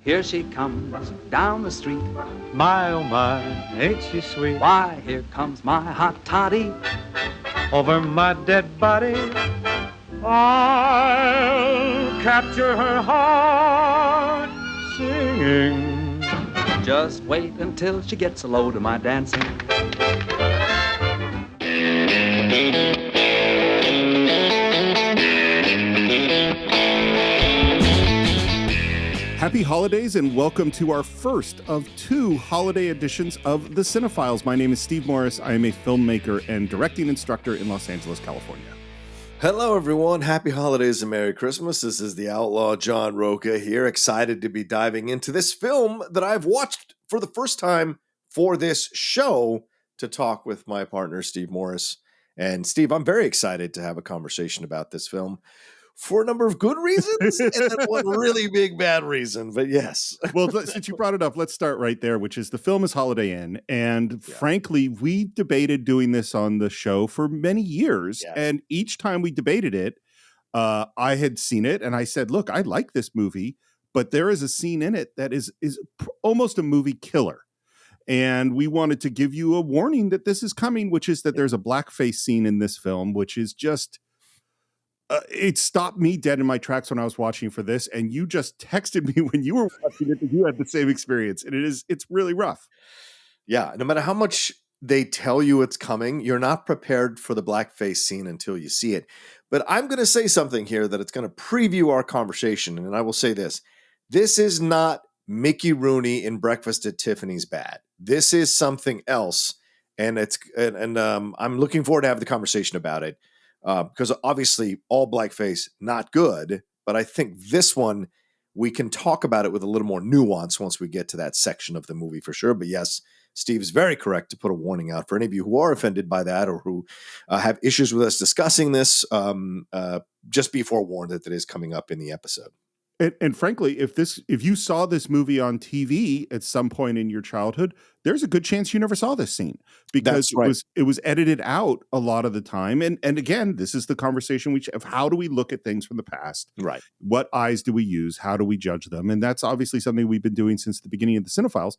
Here she comes down the street. My, oh my, ain't she sweet? Why, here comes my hot toddy. Over my dead body, I'll capture her heart singing. Just wait until she gets a load of my dancing. Happy holidays and welcome to our first of two holiday editions of the Cine-Files. My name is Steve Morris. I am a filmmaker and directing instructor in Los Angeles, California. Hello, everyone. Happy holidays and Merry Christmas. This is the outlaw John Roca here, excited to be diving into this film that I've watched for the first time for this show to talk with my partner, Steve Morris. And Steve, I'm very excited to have a conversation about this film for a number of good reasons and then one really big bad reason. But yes. Well, since you brought it up, let's start right there, which is the film is Holiday Inn. And frankly, we debated doing this on the show for many years. Yes. And each time we debated it, I had seen it and I said, look, I like this movie, but there is a scene in it that is almost a movie killer. And we wanted to give you a warning that this is coming, which is that there's a blackface scene in this film, which is just... it stopped me dead in my tracks when I was watching for this, and you just texted me when you were watching it that you had the same experience, and it's really rough. Yeah, no matter how much they tell you it's coming, you're not prepared for the blackface scene until you see it. But I'm going to say something here that it's going to preview our conversation, and I will say this. This is not Mickey Rooney in Breakfast at Tiffany's bad. This is something else, and I'm looking forward to having the conversation about it. Because obviously all blackface, not good, but I think this one, we can talk about it with a little more nuance once we get to that section of the movie for sure. But yes, Steve is very correct to put a warning out for any of you who are offended by that or who have issues with us discussing this. Just be forewarned that it is coming up in the episode. And frankly, if you saw this movie on TV at some point in your childhood, there's a good chance you never saw this scene because it was edited out a lot of the time. And again, this is the conversation of how do we look at things from the past? Right. What eyes do we use? How do we judge them? And that's obviously something we've been doing since the beginning of the Cine-Files.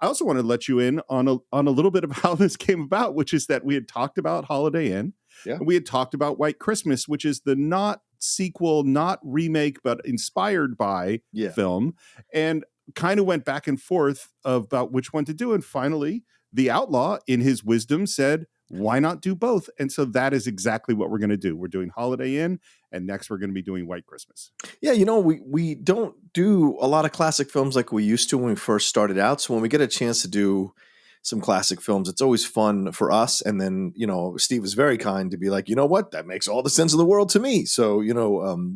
I also want to let you in on a little bit of how this came about, which is that we had talked about Holiday Inn. Yeah. And we had talked about White Christmas, which is the not sequel, not remake, but inspired by film, and kind of went back and forth about which one to do. And finally, the outlaw, in his wisdom, said, why not do both? And so that is exactly what we're going to do. We're doing Holiday Inn, and next we're going to be doing White Christmas. Yeah, we don't do a lot of classic films like we used to when we first started out. So when we get a chance to do some classic films, it's always fun for us. And then, Steve was very kind to be like, you know what, that makes all the sense in the world to me. So,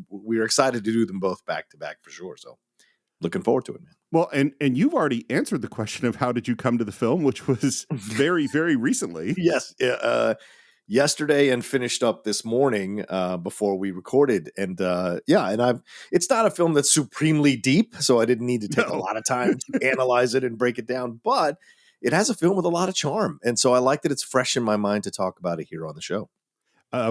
we're excited to do them both back to back for sure. So looking forward to it, man. Well, and you've already answered the question of how did you come to the film, which was very, very recently. Yes. Yesterday and finished up this morning before we recorded. And it's not a film that's supremely deep, so I didn't need to take a lot of time to analyze it and break it down, but it has a film with a lot of charm. And so I like that it's fresh in my mind to talk about it here on the show.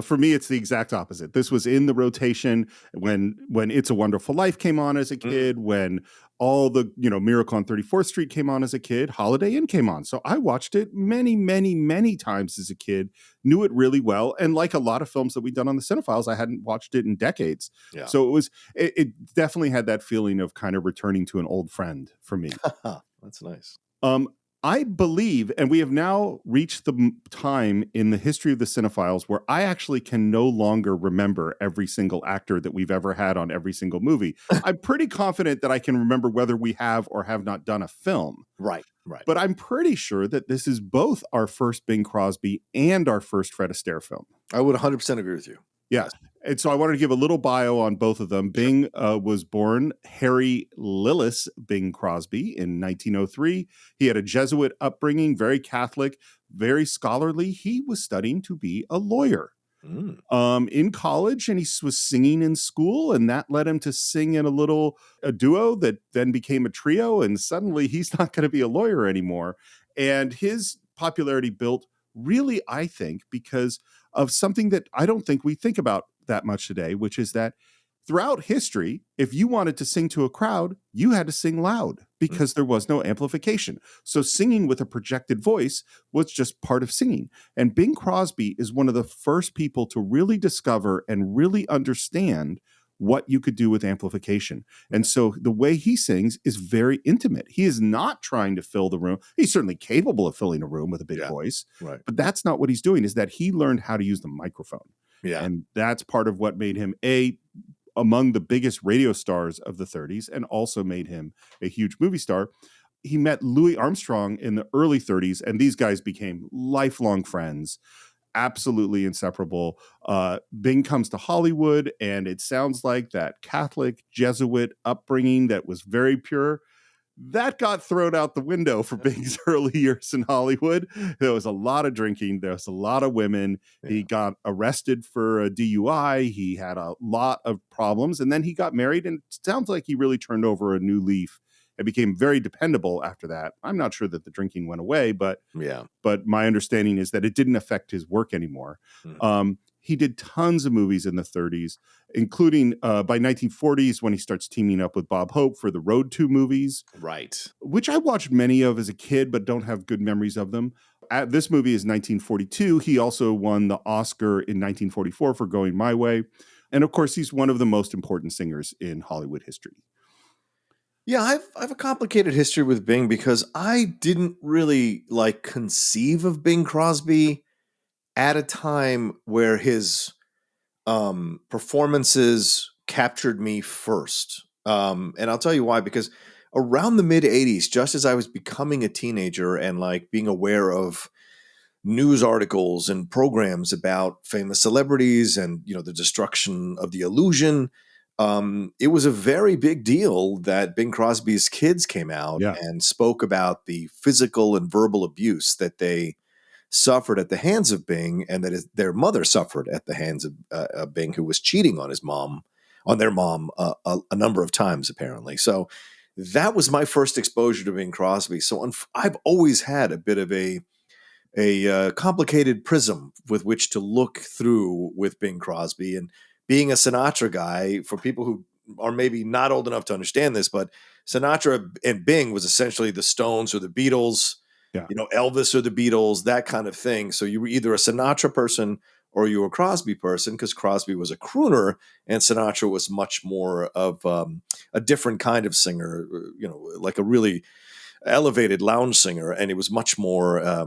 For me, it's the exact opposite. This was in the rotation when It's a Wonderful Life came on as a kid, when all the, Miracle on 34th Street came on as a kid, Holiday Inn came on. So I watched it many, many, many times as a kid, knew it really well. And like a lot of films that we've done on the Cine-Files, I hadn't watched it in decades. Yeah. So it definitely had that feeling of kind of returning to an old friend for me. That's nice. I believe, and we have now reached the time in the history of the Cine-Files where I actually can no longer remember every single actor that we've ever had on every single movie. I'm pretty confident that I can remember whether we have or have not done a film. Right. But I'm pretty sure that this is both our first Bing Crosby and our first Fred Astaire film. I would 100% agree with you. Yeah. And so I wanted to give a little bio on both of them. Bing was born Harry Lillis Bing Crosby in 1903. He had a Jesuit upbringing, very Catholic, very scholarly. He was studying to be a lawyer in college, and he was singing in school, and that led him to sing in a duo that then became a trio, and suddenly he's not going to be a lawyer anymore. And his popularity built really, I think, because of something that I don't think we think about that much today, which is that throughout history, if you wanted to sing to a crowd, you had to sing loud because there was no amplification. So singing with a projected voice was just part of singing. And Bing Crosby is one of the first people to really discover and really understand what you could do with amplification. And so the way he sings is very intimate. He is not trying to fill the room. He's certainly capable of filling a room with a big voice, Right. but that's not what he's doing, is that he learned how to use the microphone. Yeah. And that's part of what made him among the biggest radio stars of the 30s, and also made him a huge movie star. He met Louis Armstrong in the early 30s, and these guys became lifelong friends, absolutely inseparable. Bing comes to Hollywood, and it sounds like that Catholic Jesuit upbringing that was very pure, that got thrown out the window for Bing's early years in Hollywood. There was a lot of drinking. There was a lot of women. Yeah. He got arrested for a DUI. He had a lot of problems. And then he got married, and it sounds like he really turned over a new leaf and became very dependable after that. I'm not sure that the drinking went away, but my understanding is that it didn't affect his work anymore. He did tons of movies in the 30s, including by 1940s when he starts teaming up with Bob Hope for the Road 2 movies. Right. Which I watched many of as a kid, but don't have good memories of them. This movie is 1942. He also won the Oscar in 1944 for Going My Way. And of course, he's one of the most important singers in Hollywood history. Yeah, I've a complicated history with Bing because I didn't really conceive of Bing Crosby at a time where his performances captured me first. And I'll tell you why, because around the mid 80s, just as I was becoming a teenager and being aware of news articles and programs about famous celebrities and, the destruction of the illusion, it was a very big deal that Bing Crosby's kids came out and spoke about the physical and verbal abuse that they suffered at the hands of Bing, and that their mother suffered at the hands of Bing, who was cheating on their mom a number of times, apparently. So that was my first exposure to Bing Crosby. So I've always had a bit of a complicated prism with which to look through with Bing Crosby. And being a Sinatra guy, for people who are maybe not old enough to understand this, but Sinatra and Bing was essentially the Stones or the Beatles, Elvis or the Beatles, that kind of thing. So you were either a Sinatra person or you were a Crosby person, because Crosby was a crooner and Sinatra was much more of a different kind of singer, like a really elevated lounge singer, and it was much more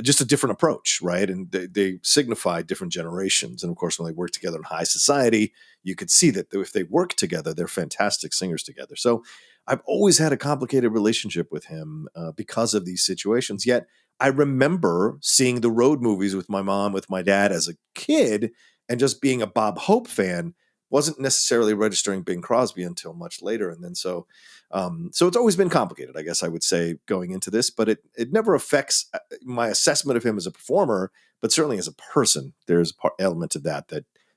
just a different approach, right? And they signify different generations. And of course, when they work together in high society, you could see that if they work together, they're fantastic singers together. So I've always had a complicated relationship with him because of these situations. Yet I remember seeing the Road movies with my mom, with my dad as a kid, and just being a Bob Hope fan. Wasn't necessarily registering Bing Crosby until much later. And then so it's always been complicated, I guess I would say, going into this, but it never affects my assessment of him as a performer, but certainly as a person. There's an element to that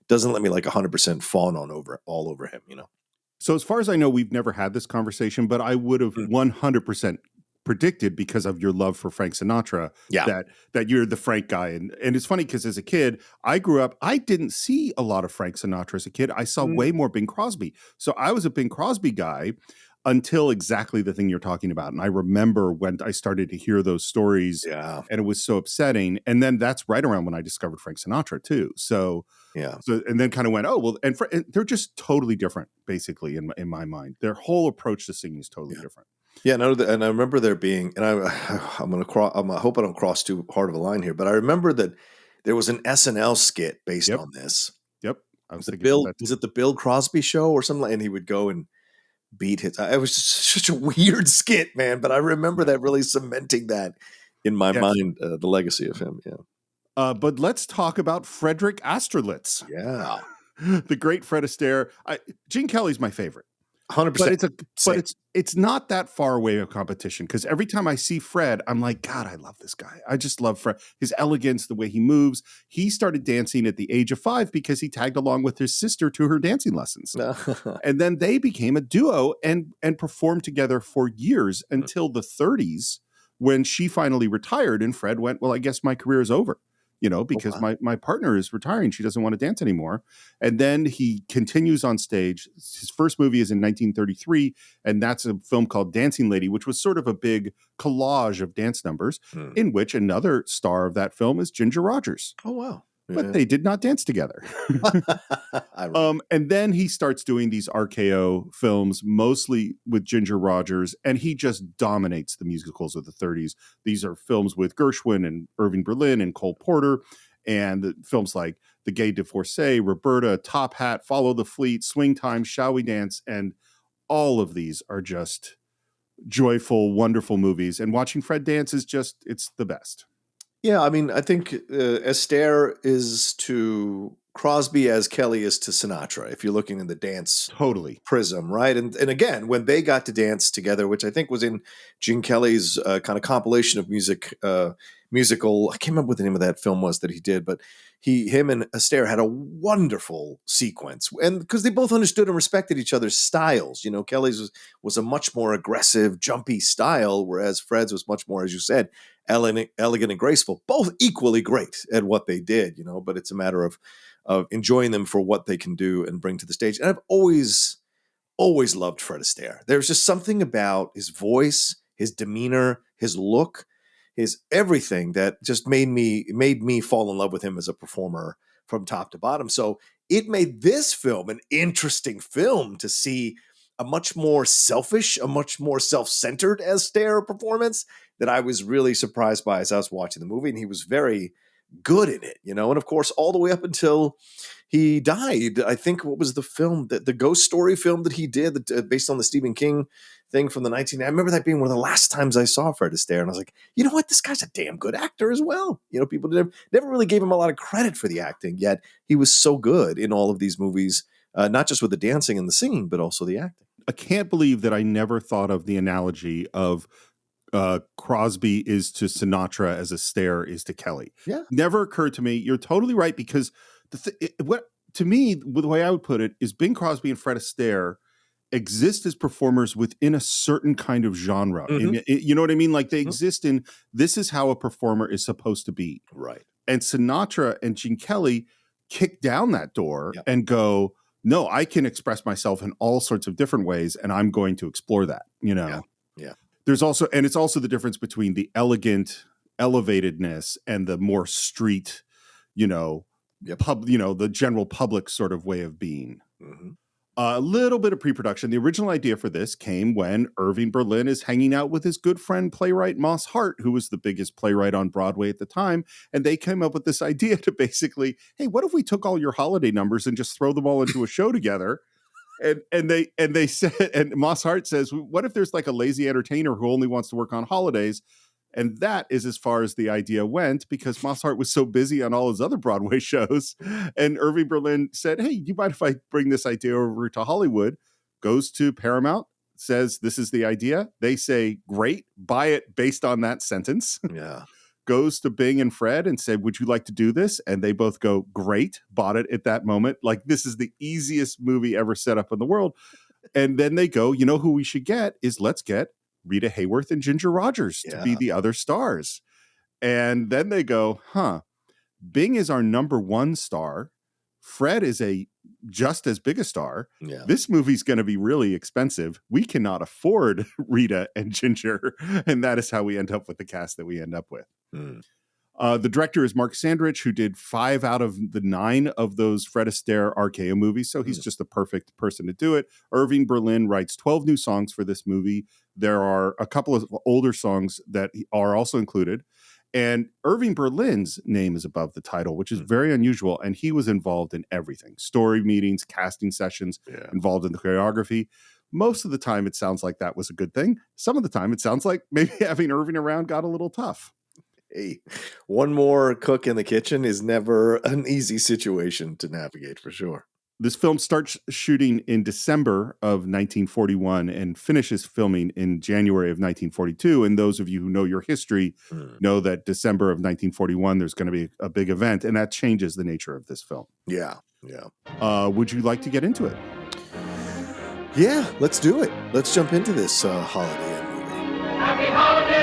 doesn't let me 100% fawn all over him, So as far as I know, we've never had this conversation, but I would have 100% predicted, because of your love for Frank Sinatra, that you're the Frank guy. And it's funny because as a kid, I grew up, I didn't see a lot of Frank Sinatra as a kid. I saw way more Bing Crosby. So I was a Bing Crosby guy until exactly the thing you're talking about. And I remember when I started to hear those stories, and it was so upsetting. And then that's right around when I discovered Frank Sinatra too. So and then kind of went, oh, well, and they're just totally different, basically, in my mind. Their whole approach to singing is totally different. Yeah, no, and I remember there being, and I hope I don't cross too hard of a line here, but I remember that there was an SNL skit based on this. Yep, I was thinking was it the Bill Crosby Show or something? And he would go and beat his. It was just such a weird skit, man. But I remember that really cementing that in my mind, the legacy of him. Yeah. But let's talk about Frederick Asterlitz. Yeah, the great Fred Astaire. Gene Kelly's my favorite. 100%. But it's not that far away of competition, because every time I see Fred, I'm like, God, I love this guy. I just love Fred. His elegance, the way he moves. He started dancing at the age of 5 because he tagged along with his sister to her dancing lessons. And then they became a duo and performed together for years until the 30s, when she finally retired and Fred went, well, I guess my career is over. because wow. my partner is retiring. She doesn't want to dance anymore. And then he continues on stage. His first movie is in 1933, and that's a film called Dancing Lady, which was sort of a big collage of dance numbers, in which another star of that film is Ginger Rogers. Oh, wow. But they did not dance together. And then he starts doing these RKO films, mostly with Ginger Rogers, and he just dominates the musicals of the 30s. These are films with Gershwin and Irving Berlin and Cole Porter, and films like The Gay Divorcee, Roberta, Top Hat, Follow the Fleet, Swing Time, Shall We Dance, and all of these are just joyful, wonderful movies. And watching Fred dance is it's the best. Yeah, I mean, I think Astaire is to Crosby as Kelly is to Sinatra, if you're looking in the dance Totally. prism, right? And again, when they got to dance together, which I think was in Gene Kelly's kind of compilation of musical, I can't remember what the name of that film was that he did, but him and Astaire had a wonderful sequence, and because they both understood and respected each other's styles. Kelly's was a much more aggressive, jumpy style, whereas Fred's was much more, as you said, elegant and graceful. Both equally great at what they did, but it's a matter of enjoying them for what they can do and bring to the stage. And I've always loved Fred Astaire. There's just something about his voice, his demeanor, his look, his everything that just made me fall in love with him as a performer from top to bottom. So it made this film an interesting film to see a much more selfish, a much more self-centered Astaire performance that I was really surprised by as I was watching the movie. And he was very good in it, and of course, all the way up until he died. I think, what was the film, the ghost story film that he did based on the Stephen King thing from the 1990s? I remember that being one of the last times I saw Fred Astaire, and I was like, you know what, this guy's a damn good actor as well. People never really gave him a lot of credit for the acting, yet he was so good in all of these movies, not just with the dancing and the singing, but also the acting. I can't believe that I never thought of the analogy of Crosby is to Sinatra as Astaire is to Kelly. Yeah. Never occurred to me. You're totally right, because to me, the way I would put it is Bing Crosby and Fred Astaire exist as performers within a certain kind of genre. You know what I mean? Like they exist in, this is how a performer is supposed to be. Right. And Sinatra and Gene Kelly kick down that door and go, no, I can express myself in all sorts of different ways, and I'm going to explore that, Yeah. There's also, and it's also the difference between the elegant elevatedness and the more street, the general public sort of way of being. A little bit of pre-production. The original idea for this came when Irving Berlin is hanging out with his good friend playwright Moss Hart, who was the biggest playwright on Broadway at the time. And they came up with this idea to basically, hey, what if we took all your holiday numbers and just throw them all into a show together? And they said, and Moss Hart says, what if there's like a lazy entertainer who only wants to work on holidays? And that is as far as the idea went, because Moss Hart was so busy on all his other Broadway shows. And Irving Berlin said, hey, do you mind if I bring this idea over to Hollywood? Goes to Paramount, says, this is the idea. They say, great, buy it based on that sentence. Yeah. Goes to Bing and Fred and said, would you like to do this? And they both go, great, bought it at that moment. Like, this is the easiest movie ever set up in the world. And then they go, who we should get is, let's get Rita Hayworth and Ginger Rogers to be the other stars. And then they go, Bing is our number one star. Fred is just as big a star. Yeah. This movie's going to be really expensive. We cannot afford Rita and Ginger. And that is how we end up with the cast that we end up with. The director is Mark Sandrich, who did 5 out of the 9 of those Fred Astaire RKO movies. So he's just the perfect person to do it. Irving Berlin writes 12 new songs for this movie. There are a couple of older songs that are also included. And Irving Berlin's name is above the title, which is very unusual. And he was involved in everything. Story meetings, casting sessions, involved in the choreography. Most of the time, it sounds like that was a good thing. Some of the time, it sounds like maybe having Irving around got a little tough. Hey, one more cook in the kitchen is never an easy situation to navigate, for sure. This film starts shooting in December of 1941 and finishes filming in January of 1942. And those of you who know your history know that December of 1941, there's going to be a big event, and that changes the nature of this film. Yeah. Would you like to get into it? Yeah, let's do it. Let's jump into this holiday movie. Happy holiday!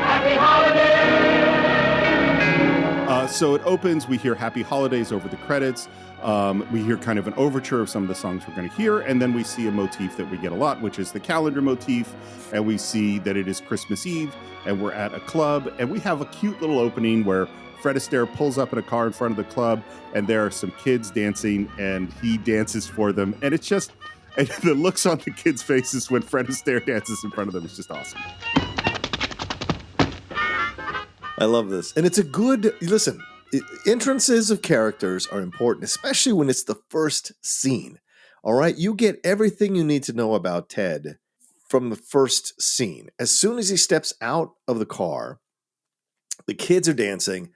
Happy holiday! So it opens, we hear Happy Holidays over the credits. We hear kind of an overture of some of the songs we're going to hear, and then we see a motif that we get a lot, which is the calendar motif, and we see that it is Christmas Eve, and we're at a club, and we have a cute little opening where Fred Astaire pulls up in a car in front of the club, and there are some kids dancing, and he dances for them, and it's just, and the looks on the kids' faces when Fred Astaire dances in front of them is just awesome. I love this. And it's a good, listen, entrances of characters are important, especially when it's the first scene. All right? You get everything you need to know about Ted from the first scene. As soon as he steps out of the car, the kids are dancing.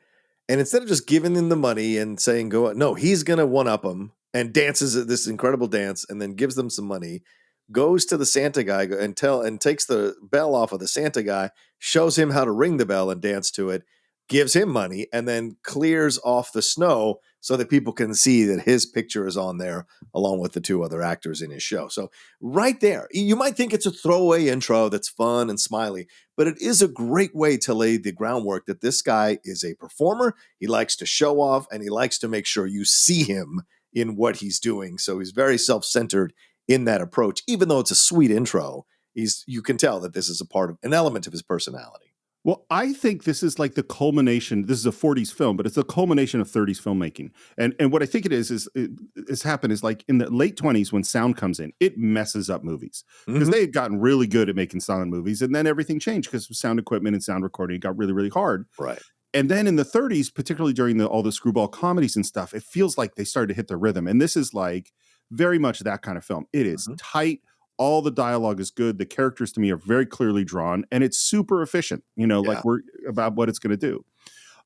And instead of just giving them the money and saying, go, no, he's going to one-up them and dances at this incredible dance and then gives them some money, goes to the Santa guy and takes the bell off of the Santa guy, shows him how to ring the bell and dance to it, gives him money, and then clears off the snow so that people can see that his picture is on there along with the two other actors in his show. So right there, you might think it's a throwaway intro that's fun and smiley, but it is a great way to lay the groundwork that this guy is a performer. He likes to show off, and he likes to make sure you see him in what he's doing. So he's very self-centered in that approach. Even though it's a sweet intro, you can tell that this is an element of his personality. Well, I think this is like the culmination. This is a 40s film, but it's a culmination of 30s filmmaking. And what I think it is happened is like in the late 20s when sound comes in, it messes up movies because they had gotten really good at making silent movies, and then everything changed because of sound equipment and sound recording. It got really, really hard. Right. And then in the 30s, particularly during all the screwball comedies and stuff, it feels like they started to hit the rhythm. And this is like very much that kind of film. It is tight. All the dialogue is good. The characters to me are very clearly drawn, and it's super efficient, like we're about what it's going to do.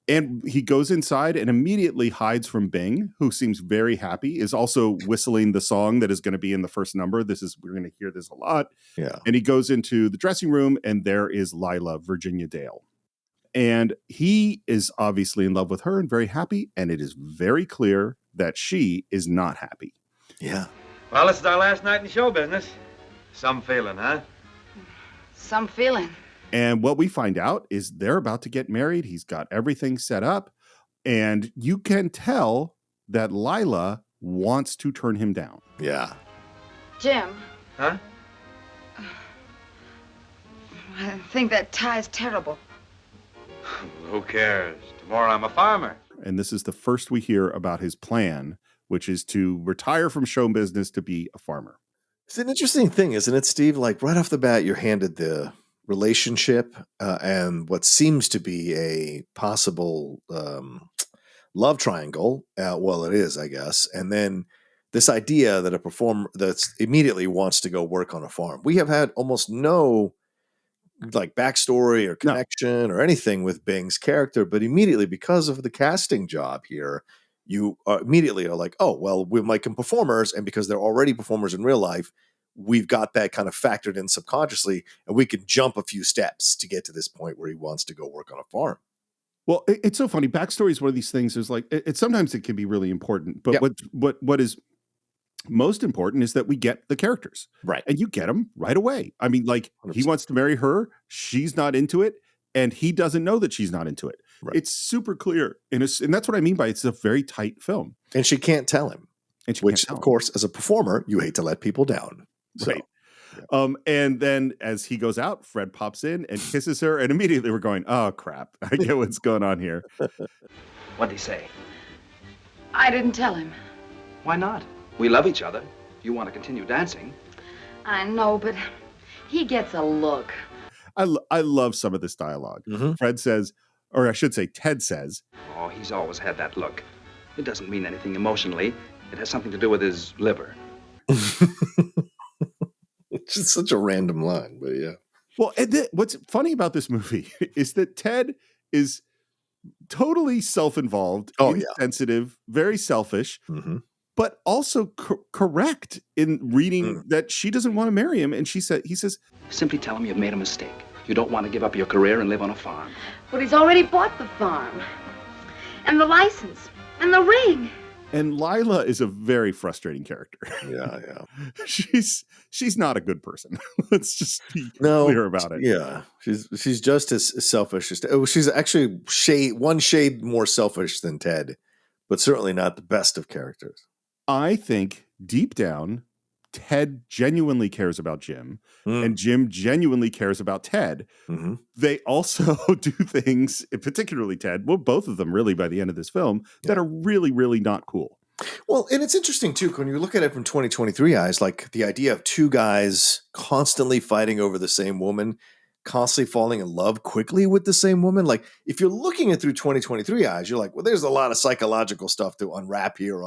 And he goes inside and immediately hides from Bing, who seems very happy, is also whistling the song that is going to be in the first number. We're going to hear this a lot. Yeah. And he goes into the dressing room, and there is Layla, Virginia Dale. And he is obviously in love with her and very happy. And it is very clear that she is not happy. Yeah. Well, this is our last night in show business. Some feeling, huh? Some feeling. And what we find out is they're about to get married. He's got everything set up. And you can tell that Layla wants to turn him down. Yeah. Jim. Huh? I think that tie's terrible. Who cares? Tomorrow I'm a farmer. And this is the first we hear about his plan, which is to retire from show business to be a farmer. It's an interesting thing, isn't it, Steve? Like right off the bat, you're handed the relationship and what seems to be a possible love triangle. Well, it is, I guess. And then this idea that a performer that's immediately wants to go work on a farm. We have had almost no like backstory or connection or anything with Bing's character, but immediately because of the casting job here, you immediately are like, oh, well, we're making performers, and because they're already performers in real life, we've got that kind of factored in subconsciously, and we can jump a few steps to get to this point where he wants to go work on a farm. Well, it's so funny. Backstory is one of these things. Is like sometimes it can be really important, but what is most important is that we get the characters right, and you get them right away. I mean, like 100%. He wants to marry her, she's not into it, and he doesn't know that she's not into it. Right. It's super clear, and that's what I mean by it's a very tight film. And she can't tell him, which, of course, as a performer, you hate to let people down. So. Right. Yeah. And then as he goes out, Fred pops in and kisses her, and immediately we're going, oh crap, I get what's going on here. What'd he say? I didn't tell him. Why not? We love each other. You want to continue dancing. I know, but he gets a look. I love some of this dialogue. Mm-hmm. Fred says, or I should say Ted says, oh, he's always had that look. It doesn't mean anything emotionally. It has something to do with his liver. It's just such a random line, but yeah. Well, and what's funny about this movie is that Ted is totally self-involved, insensitive, very selfish, but also correct in reading that she doesn't want to marry him. And he says, simply tell him you've made a mistake. You don't want to give up your career and live on a farm. But he's already bought the farm and the license and the ring. And Lila is a very frustrating character. Yeah. She's not a good person. Let's just be No, clear about it. yeah, she's just as selfish as she's actually one shade more selfish than Ted, but certainly not the best of characters. I think deep down, Ted genuinely cares about Jim, and Jim genuinely cares about Ted. Mm-hmm. They also do things, particularly Ted, well, both of them really by the end of this film, that are really, really not cool. Well, and it's interesting too, when you look at it from 2023 eyes, like the idea of two guys constantly fighting over the same woman, constantly falling in love quickly with the same woman. Like if you're looking at it through 2023 eyes, you're like, well, there's a lot of psychological stuff to unwrap here,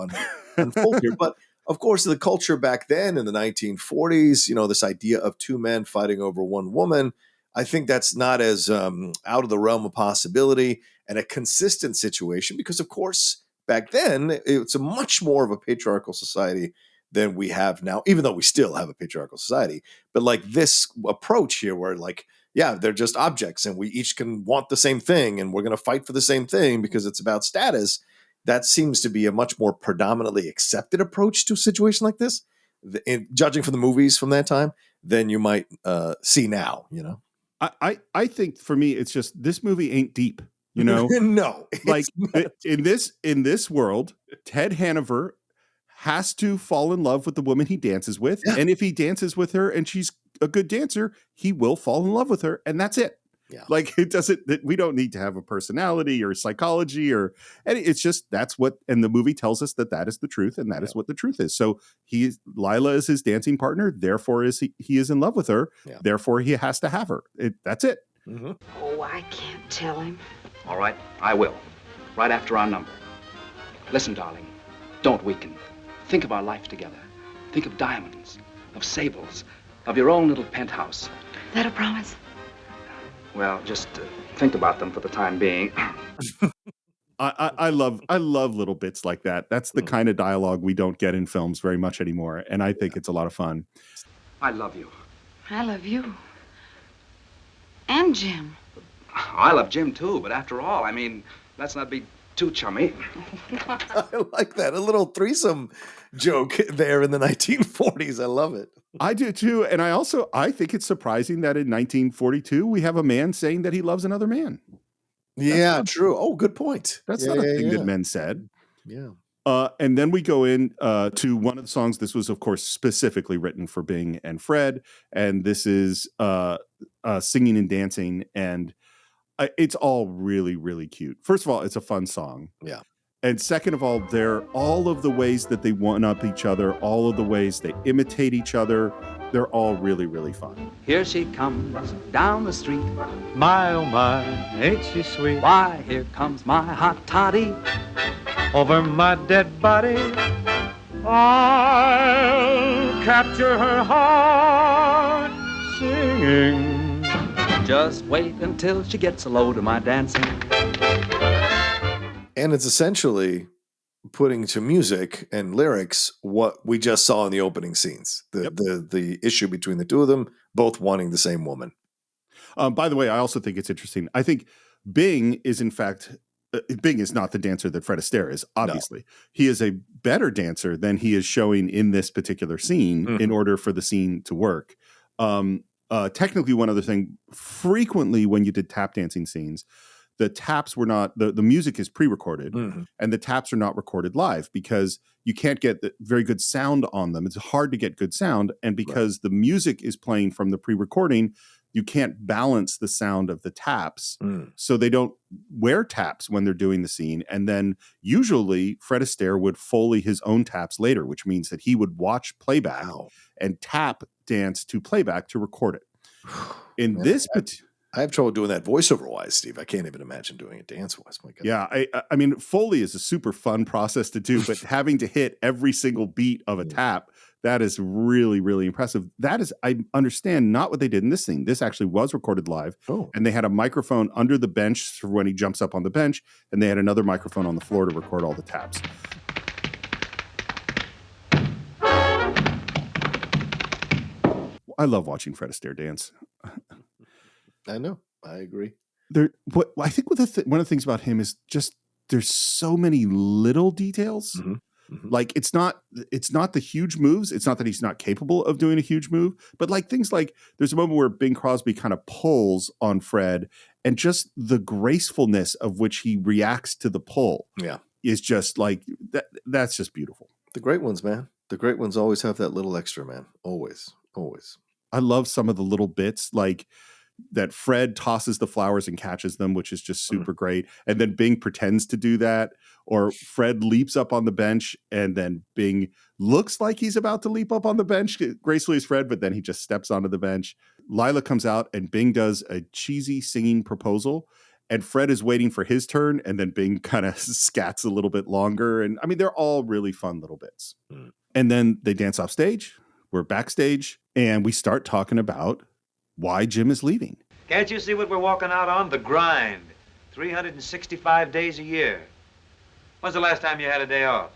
unfold here. But of course, the culture back then in the 1940s, this idea of two men fighting over one woman, I think that's not as out of the realm of possibility and a consistent situation because, of course, back then, it's a much more of a patriarchal society than we have now, even though we still have a patriarchal society. But like this approach here where like, yeah, they're just objects and we each can want the same thing and we're going to fight for the same thing because it's about status. That seems to be a much more predominantly accepted approach to a situation like this, judging from the movies from that time, than you might see now, I think for me, it's just this movie ain't deep. No, like in this world, Ted Hanover has to fall in love with the woman he dances with. Yeah. And if he dances with her and she's a good dancer, he will fall in love with her. And that's it. Yeah. Like we don't need to have a personality or psychology and it's just, that's what, and the movie tells us that is the truth. And that is what the truth is. So Lila is his dancing partner. Therefore he is in love with her. Yeah. Therefore he has to have her. That's it. Mm-hmm. Oh, I can't tell him. All right, I will. Right after our number. Listen, darling, don't weaken. Think of our life together. Think of diamonds, of sables, of your own little penthouse. That a promise? Well, just think about them for the time being. I love little bits like that. That's the kind of dialogue we don't get in films very much anymore, and I think it's a lot of fun. I love you. I love you. And Jim. I love Jim, too, but after all, I mean, let's not be too chummy. I like that. A little threesome joke there in the 1940s. I love it. I do, too. And I think it's surprising that in 1942, we have a man saying that he loves another man. Yeah, true. Oh, good point. That's not a thing that men said. Yeah. And then we go in to one of the songs. This was, of course, specifically written for Bing and Fred. And this is Singing and Dancing. And it's all really, really cute. First of all, it's a fun song. Yeah. And second of all, they're all of the ways that they one-up each other, all of the ways they imitate each other. They're all really, really fun. Here she comes down the street. My, oh my, ain't she sweet? Why, here comes my hot toddy. Over my dead body, I'll capture her heart singing. Just wait until she gets a load of my dancing. And it's essentially putting to music and lyrics what we just saw in the opening scenes. The issue between the two of them, both wanting the same woman. By the way, I also think it's interesting. I think Bing is, in fact, Bing is not the dancer that Fred Astaire is, obviously. No. He is a better dancer than he is showing in this particular scene in order for the scene to work. Technically, one other thing, frequently when you did tap dancing scenes, the taps were not, the music is pre-recorded and the taps are not recorded live because you can't get very good sound on them. It's hard to get good sound. And because the music is playing from the pre-recording, you can't balance the sound of the taps. So they don't wear taps when they're doing the scene. And then usually Fred Astaire would Foley his own taps later, which means that he would watch playback and tap dance to playback to record it. In this I have trouble doing that voiceover wise, Steve. I can't even imagine doing it dance wise. My God. Yeah, I mean, Foley is a super fun process to do, but having to hit every single beat of a tap, that is really, really impressive. That is, I understand, not what they did in this thing. This actually was recorded live, and they had a microphone under the bench for when he jumps up on the bench, and they had another microphone on the floor to record all the taps. I love watching Fred Astaire dance. I know. I agree. I think one of the things about him is just there's so many little details Like it's not the huge moves. It's not that he's not capable of doing a huge move, but like things like there's a moment where Bing Crosby kind of pulls on Fred, and just the gracefulness of which he reacts to the pull is just like that. That's just beautiful. The great ones, man. The great ones always have that little extra, man. Always. I love some of the little bits like that Fred tosses the flowers and catches them, which is just super great. And then Bing pretends to do that, or Fred leaps up on the bench and then Bing looks like he's about to leap up on the bench gracefully as Fred, but then he just steps onto the bench. Layla comes out and Bing does a cheesy singing proposal, and Fred is waiting for his turn, and then Bing kind of scats a little bit longer. And I mean, they're all really fun little bits. And then they dance off stage. We're backstage and we start talking about why Jim is leaving. Can't you see what we're walking out on? The grind. 365 days a year. When's the last time you had a day off?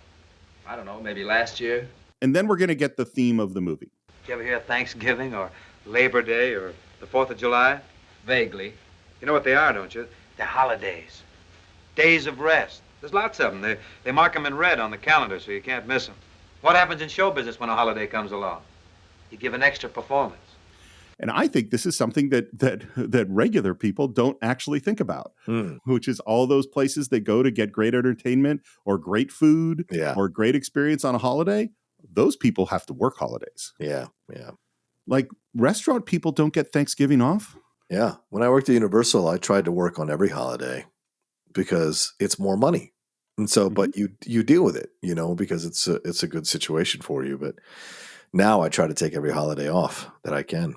I don't know, maybe last year. And then we're going to get the theme of the movie. Did you ever hear Thanksgiving or Labor Day or the 4th of July? Vaguely. You know what they are, don't you? They're holidays. Days of rest. There's lots of them. They mark them in red on the calendar so you can't miss them. What happens in show business when a holiday comes along? You give an extra performance. And I think this is something that regular people don't actually think about, which is all those places they go to get great entertainment or great food or great experience on a holiday. Those people have to work holidays. Yeah. Like restaurant people don't get Thanksgiving off. Yeah. When I worked at Universal, I tried to work on every holiday because it's more money. And so, but you deal with it, because it's a good situation for you. But now I try to take every holiday off that I can.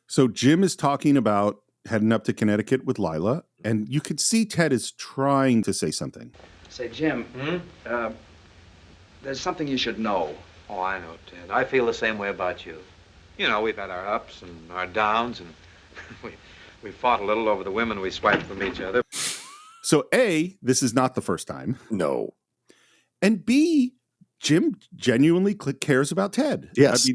So Jim is talking about heading up to Connecticut with Layla, and you could see Ted is trying to say something. Say, Jim, there's something you should know. Oh, I know, Ted. I feel the same way about you. We've had our ups and our downs, and we fought a little over the women we swiped from each other. So A, this is not the first time. No. And B, Jim genuinely cares about Ted. Yes.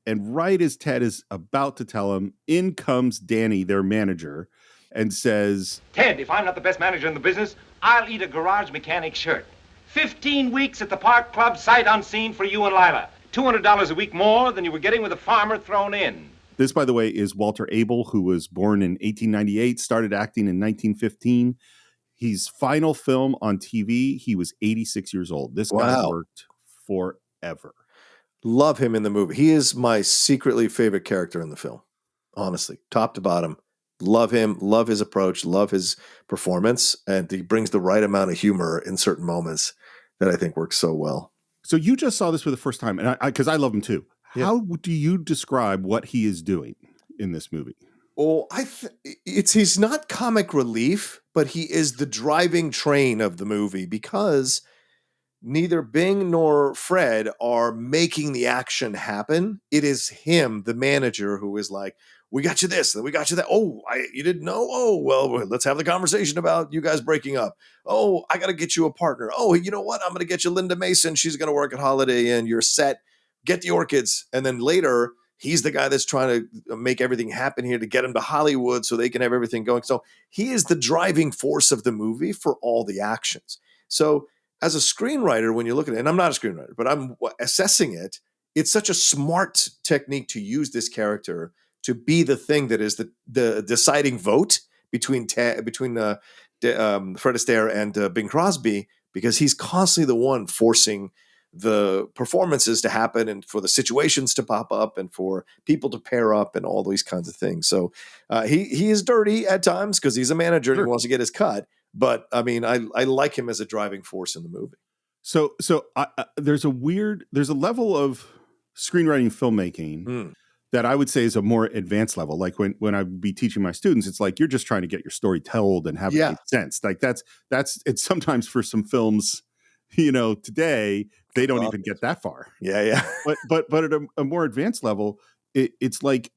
And right as Ted is about to tell him, in comes Danny, their manager, and says, Ted, if I'm not the best manager in the business, I'll eat a garage mechanic shirt. 15 weeks at the Park Club, sight unseen for you and Layla. $200 a week more than you were getting with a farmer thrown in. This, by the way, is Walter Abel, who was born in 1898, started acting in 1915. His final film on TV, he was 86 years old. This guy worked forever. Love him in the movie. He is my secretly favorite character in the film. Honestly, top to bottom. Love him, love his approach, love his performance. And he brings the right amount of humor in certain moments that I think works so well. So you just saw this for the first time, and because I love him too. Yeah. How do you describe what he is doing in this movie? Oh, he's not comic relief, but he is the driving train of the movie because neither Bing nor Fred are making the action happen. It is him, the manager, who is like, we got you this, and we got you that. Oh, you didn't know? Oh, well, let's have the conversation about you guys breaking up. Oh, I got to get you a partner. Oh, you know what? I'm going to get you Linda Mason. She's going to work at Holiday Inn. You're set. Get the orchids. And then later, he's the guy that's trying to make everything happen here to get him to Hollywood so they can have everything going. So he is the driving force of the movie for all the actions. So as a screenwriter, when you look at it, and I'm not a screenwriter, but I'm assessing it, it's such a smart technique to use this character to be the thing that is the deciding vote between Fred Astaire and Bing Crosby, because he's constantly the one forcing the performances to happen and for the situations to pop up and for people to pair up and all these kinds of things. So he is dirty at times because he's a manager and he wants to get his cut. But I mean, I like him as a driving force in the movie. So there's a level of screenwriting filmmaking that I would say is a more advanced level. Like when I would be teaching my students, it's like, you're just trying to get your story told and have it make sense. Like that's it's sometimes for some films, today, they don't even get that far. Yeah. But at a more advanced level, it's like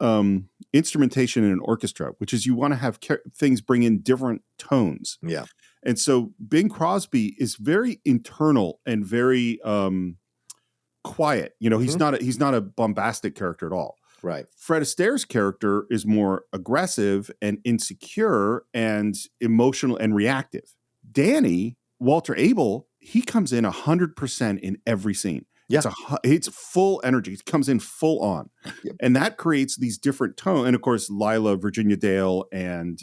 instrumentation in an orchestra, which is you want to have things bring in different tones. Yeah. And so Bing Crosby is very internal and very quiet. He's not a bombastic character at all. Right. Fred Astaire's character is more aggressive and insecure and emotional and reactive. Danny Walter Abel, he comes in 100% in every scene. Yeah. It's full energy. It comes in full on. Yep. And that creates these different tones. And of course, Lila, Virginia Dale, and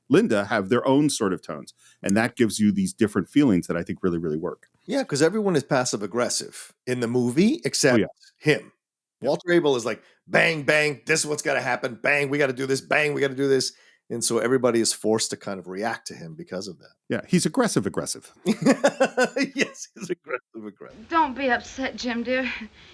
Linda have their own sort of tones. And that gives you these different feelings that I think really, really work. Yeah, because everyone is passive aggressive in the movie except him. Walter Abel is like, bang, bang, this is what's got to happen. Bang, we got to do this. Bang, we got to do this. And so everybody is forced to kind of react to him because of that. Yeah, he's aggressive. Yes, he's aggressive. Don't be upset, Jim, dear.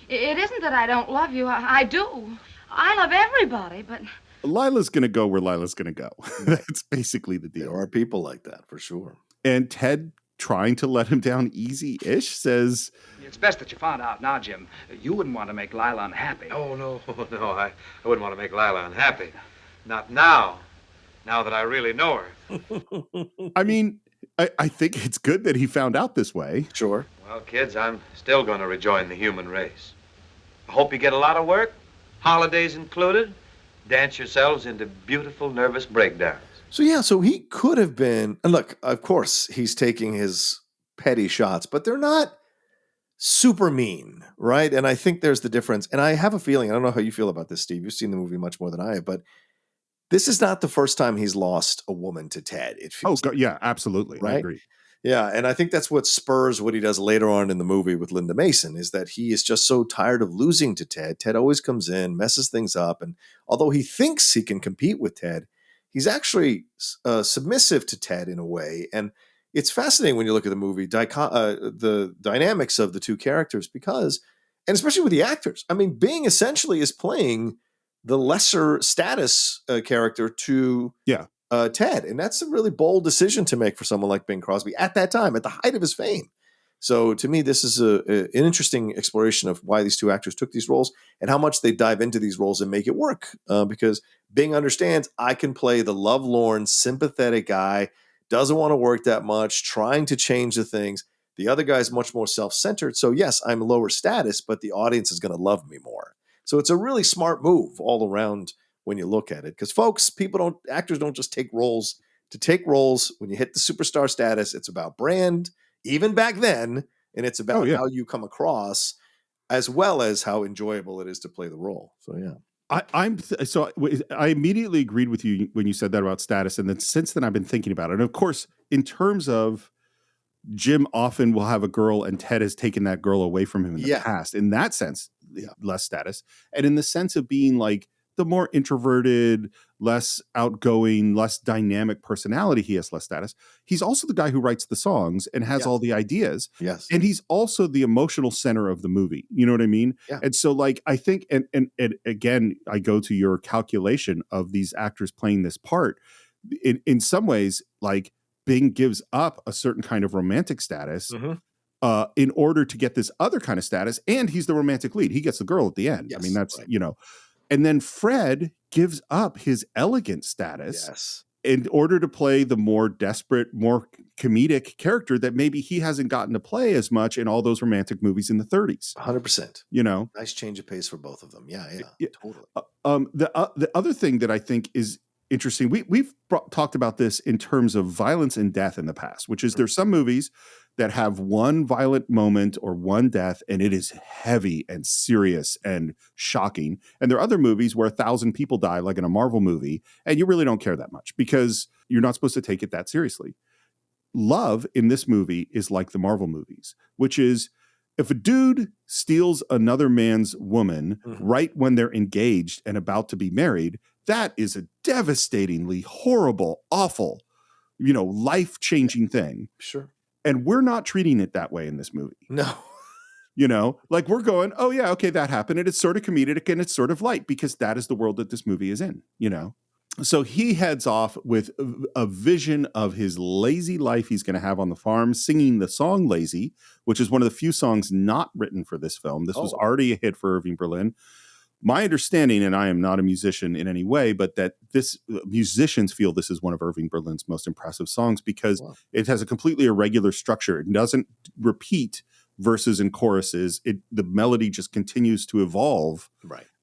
It isn't that I don't love you. I do. I love everybody, but... Lila's going to go where Lila's going to go. That's basically the deal. There are people like that, for sure. And Ted, trying to let him down easy-ish, says... It's best that you found out now, Jim. You wouldn't want to make Lila unhappy. Oh, no, I wouldn't want to make Lila unhappy. Not now. Now that I really know her. I mean, I think it's good that he found out this way. Sure. Well, kids, I'm still going to rejoin the human race. I hope you get a lot of work, holidays included. Dance yourselves into beautiful, nervous breakdowns. So he could have been, and look, of course, he's taking his petty shots, but they're not super mean, right? And I think there's the difference. And I have a feeling, I don't know how you feel about this, Steve. You've seen the movie much more than I have, but this is not the first time he's lost a woman to Ted. It feels yeah, absolutely. Right? I agree. Yeah, and I think that's what spurs what he does later on in the movie with Linda Mason, is that he is just so tired of losing to Ted. Ted always comes in, messes things up, and although he thinks he can compete with Ted, he's actually submissive to Ted in a way. And it's fascinating when you look at the movie, the dynamics of the two characters, because, and especially with the actors, I mean, Bing essentially is playing the lesser status character to Ted. And that's a really bold decision to make for someone like Bing Crosby at that time, at the height of his fame. So to me, this is an interesting exploration of why these two actors took these roles and how much they dive into these roles and make it work. Because Bing understands I can play the lovelorn, sympathetic guy, doesn't want to work that much, trying to change the things. The other guy's much more self-centered. So yes, I'm lower status, but the audience is going to love me more. So it's a really smart move all around when you look at it. Because folks, actors don't just take roles to take roles. When you hit the superstar status, it's about brand, even back then, and it's about how you come across, as well as how enjoyable it is to play the role. So yeah. I immediately agreed with you when you said that about status. And then since then I've been thinking about it. And of course, in terms of Jim often will have a girl and Ted has taken that girl away from him in the past. In that sense, less status. And in the sense of being like the more introverted, less outgoing, less dynamic personality, he has less status. He's also the guy who writes the songs and has all the ideas. Yes. And he's also the emotional center of the movie. You know what I mean? Yeah. And so like, I think, and again, I go to your calculation of these actors playing this part. In some ways, like Bing gives up a certain kind of romantic status in order to get this other kind of status. And he's the romantic lead. He gets the girl at the end. Yes, I mean, that's, and then Fred gives up his elegant status in order to play the more desperate, more comedic character that maybe he hasn't gotten to play as much in all those romantic movies in the 30s. 100%. Nice change of pace for both of them. Yeah, totally. The other thing that I think is interesting, we've talked about this in terms of violence and death in the past, which is there's some movies that have one violent moment or one death, and it is heavy and serious and shocking. And there are other movies where 1,000 people die, like in a Marvel movie, and you really don't care that much because you're not supposed to take it that seriously. Love in this movie is like the Marvel movies, which is if a dude steals another man's woman right when they're engaged and about to be married, that is a devastatingly horrible, awful, life-changing thing. Sure. And we're not treating it that way in this movie. No. Like we're going, oh yeah, okay, that happened. And it's sort of comedic and it's sort of light because that is the world that this movie is in, So he heads off with a vision of his lazy life he's going to have on the farm, singing the song Lazy, which is one of the few songs not written for this film. This was already a hit for Irving Berlin. My understanding, and I am not a musician in any way, but that musicians feel this is one of Irving Berlin's most impressive songs because it has a completely irregular structure. It doesn't repeat verses and choruses. The melody just continues to evolve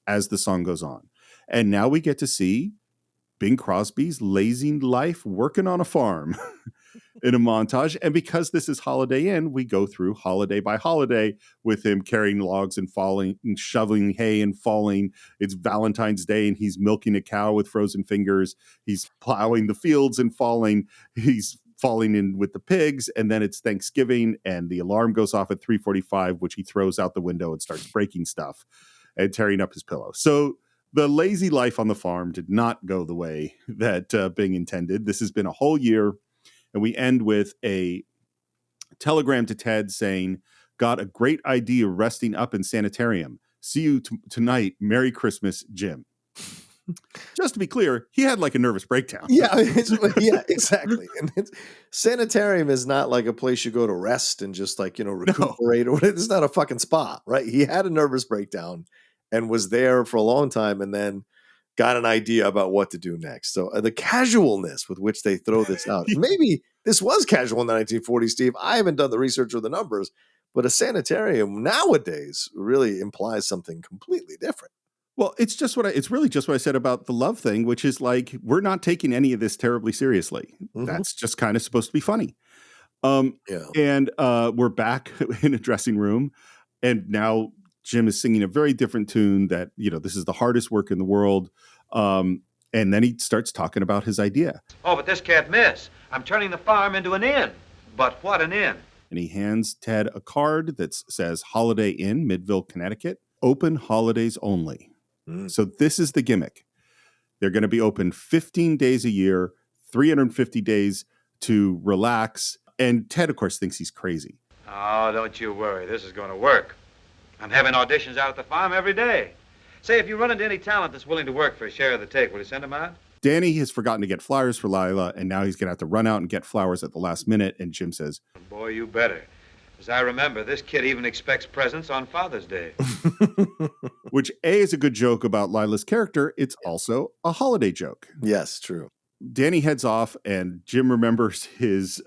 as the song goes on. And now we get to see Bing Crosby's lazy life working on a farm. in a montage. And because this is Holiday Inn, we go through holiday by holiday with him carrying logs and falling and shoveling hay and falling. It's Valentine's Day and he's milking a cow with frozen fingers. He's plowing the fields and falling. He's falling in with the pigs. And then it's Thanksgiving and the alarm goes off at 3:45, which he throws out the window and starts breaking stuff and tearing up his pillow. So the lazy life on the farm did not go the way that Bing intended. This has been a whole year. And we end with a telegram to Ted saying, got a great idea resting up in sanitarium. See you tonight. Merry Christmas, Jim. Just to be clear, he had like a nervous breakdown. Yeah, yeah, exactly. And sanitarium is not like a place you go to rest and just like, recuperate. No. Or it's not a fucking spa, right? He had a nervous breakdown and was there for a long time and then got an idea about what to do next. So the casualness with which they throw this out. Maybe this was casual in the 1940s, Steve. I haven't done the research or the numbers, but a sanitarium nowadays really implies something completely different. Well, it's really just what I said about the love thing, which is like, we're not taking any of this terribly seriously. Mm-hmm. That's just kind of supposed to be funny. And we're back in a dressing room and now Jim is singing a very different tune that, this is the hardest work in the world. And then he starts talking about his idea. Oh, but this can't miss. I'm turning the farm into an inn. But what an inn. And he hands Ted a card that says Holiday Inn, Midville, Connecticut. Open holidays only. So this is the gimmick. They're going to be open 15 days a year, 350 days to relax. And Ted, of course, thinks he's crazy. Oh, don't you worry. This is going to work. I'm having auditions out at the farm every day. Say, if you run into any talent that's willing to work for a share of the take, will you send them out? Danny has forgotten to get flowers for Layla, and now he's going to have to run out and get flowers at the last minute. And Jim says, boy, you better. As I remember, this kid even expects presents on Father's Day. Which, A, is a good joke about Layla's character. It's also a holiday joke. Yes, true. Danny heads off, and Jim remembers his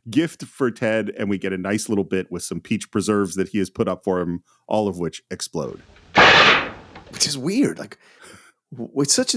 gift for Ted, and we get a nice little bit with some peach preserves that he has put up for him, all of which explode. Which is weird. Like, it's such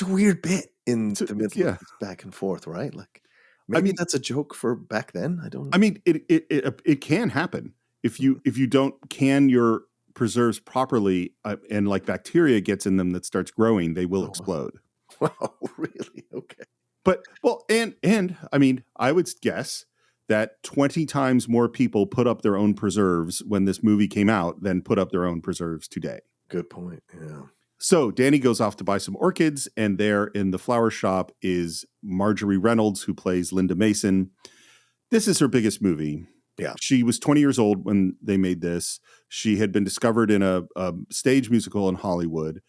a weird bit in the middle of this back and forth, right? Like, maybe that's a joke for back then. I don't know. I mean, it can happen if you don't can your preserves properly, and like bacteria gets in them that starts growing, they will explode. Wow, really? Okay. But, well, and I mean, I would guess that 20 times more people put up their own preserves when this movie came out than put up their own preserves today. Good point. Yeah. So Danny goes off to buy some orchids, and there in the flower shop is Marjorie Reynolds, who plays Linda Mason. This is her biggest movie. Yeah. She was 20 years old when they made this. She had been discovered in a stage musical in Hollywood.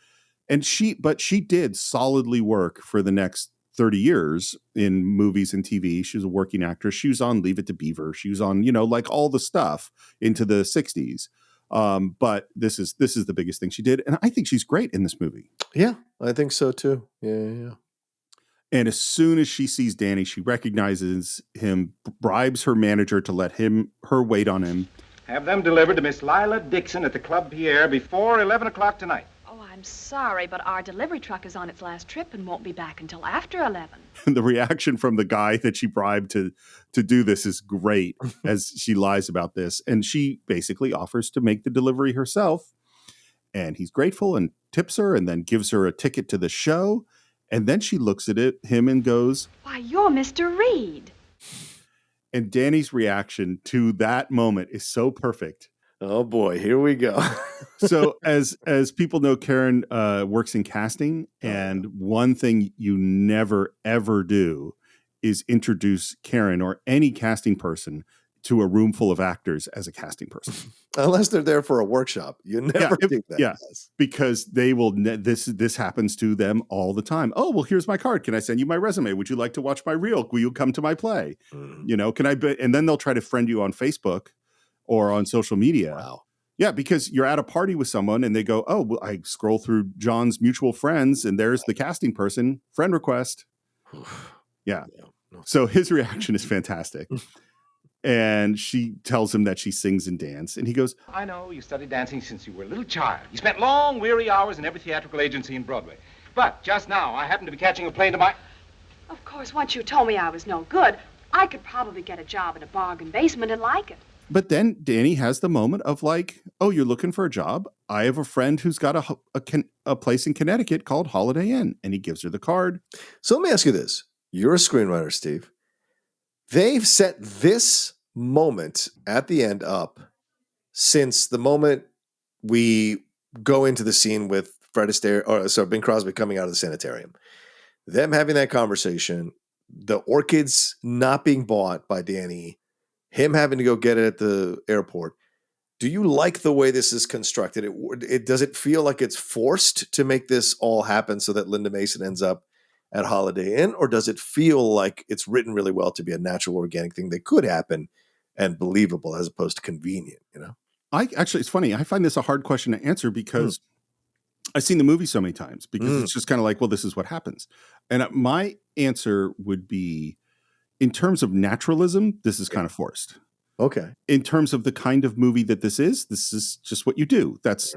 And she did solidly work for the next 30 years in movies and TV. She was a working actress. She was on Leave It to Beaver. She was on, like all the stuff into the 60s. But this is the biggest thing she did. And I think she's great in this movie. Yeah, I think so too. Yeah. And as soon as she sees Danny, she recognizes him, bribes her manager to let her wait on him. Have them delivered to Miss Layla Dixon at the Club Pierre before 11 o'clock tonight. I'm sorry, but our delivery truck is on its last trip and won't be back until after 11. And the reaction from the guy that she bribed to do this is great as she lies about this. And she basically offers to make the delivery herself. And he's grateful and tips her and then gives her a ticket to the show. And then she looks at him and goes, "Why, you're Mr. Reed." And Danny's reaction to that moment is so perfect. Oh boy, here we go. So as people know, Karen works in casting, and one thing you never, ever do is introduce Karen or any casting person to a room full of actors as a casting person. Unless they're there for a workshop. You never do that. Yeah, because they will, this happens to them all the time. Oh, well, here's my card. Can I send you my resume? Would you like to watch my reel? Will you come to my play? Can I, and then they'll try to friend you on Facebook or on social media. Wow. Yeah, because you're at a party with someone and they go, oh, well, I scroll through John's mutual friends and there's the casting person, friend request. Yeah. So his reaction is fantastic. And she tells him that she sings and dances. And he goes, I know you studied dancing since you were a little child. You spent long, weary hours in every theatrical agency in Broadway. But just now, I happen to be catching a plane to my... Of course, once you told me I was no good, I could probably get a job in a bargain basement and like it. But then Danny has the moment of like, oh, you're looking for a job? I have a friend who's got a place in Connecticut called Holiday Inn, and he gives her the card. So let me ask you this. You're a screenwriter, Steve. They've set this moment at the end up since the moment we go into the scene with Fred Astaire, Bing Crosby coming out of the sanitarium. Them having that conversation, the orchids not being bought by Danny, him having to go get it at the airport. Do you like the way this is constructed? Does it feel like it's forced to make this all happen so that Linda Mason ends up at Holiday Inn? Or does it feel like it's written really well to be a natural, organic thing that could happen and believable as opposed to convenient, you know? It's funny. I find this a hard question to answer because I've seen the movie so many times because it's just kind of like, well, this is what happens. And my answer would be, in terms of naturalism, this is kind of forced. Okay. In terms of the kind of movie that this is just what you do. That's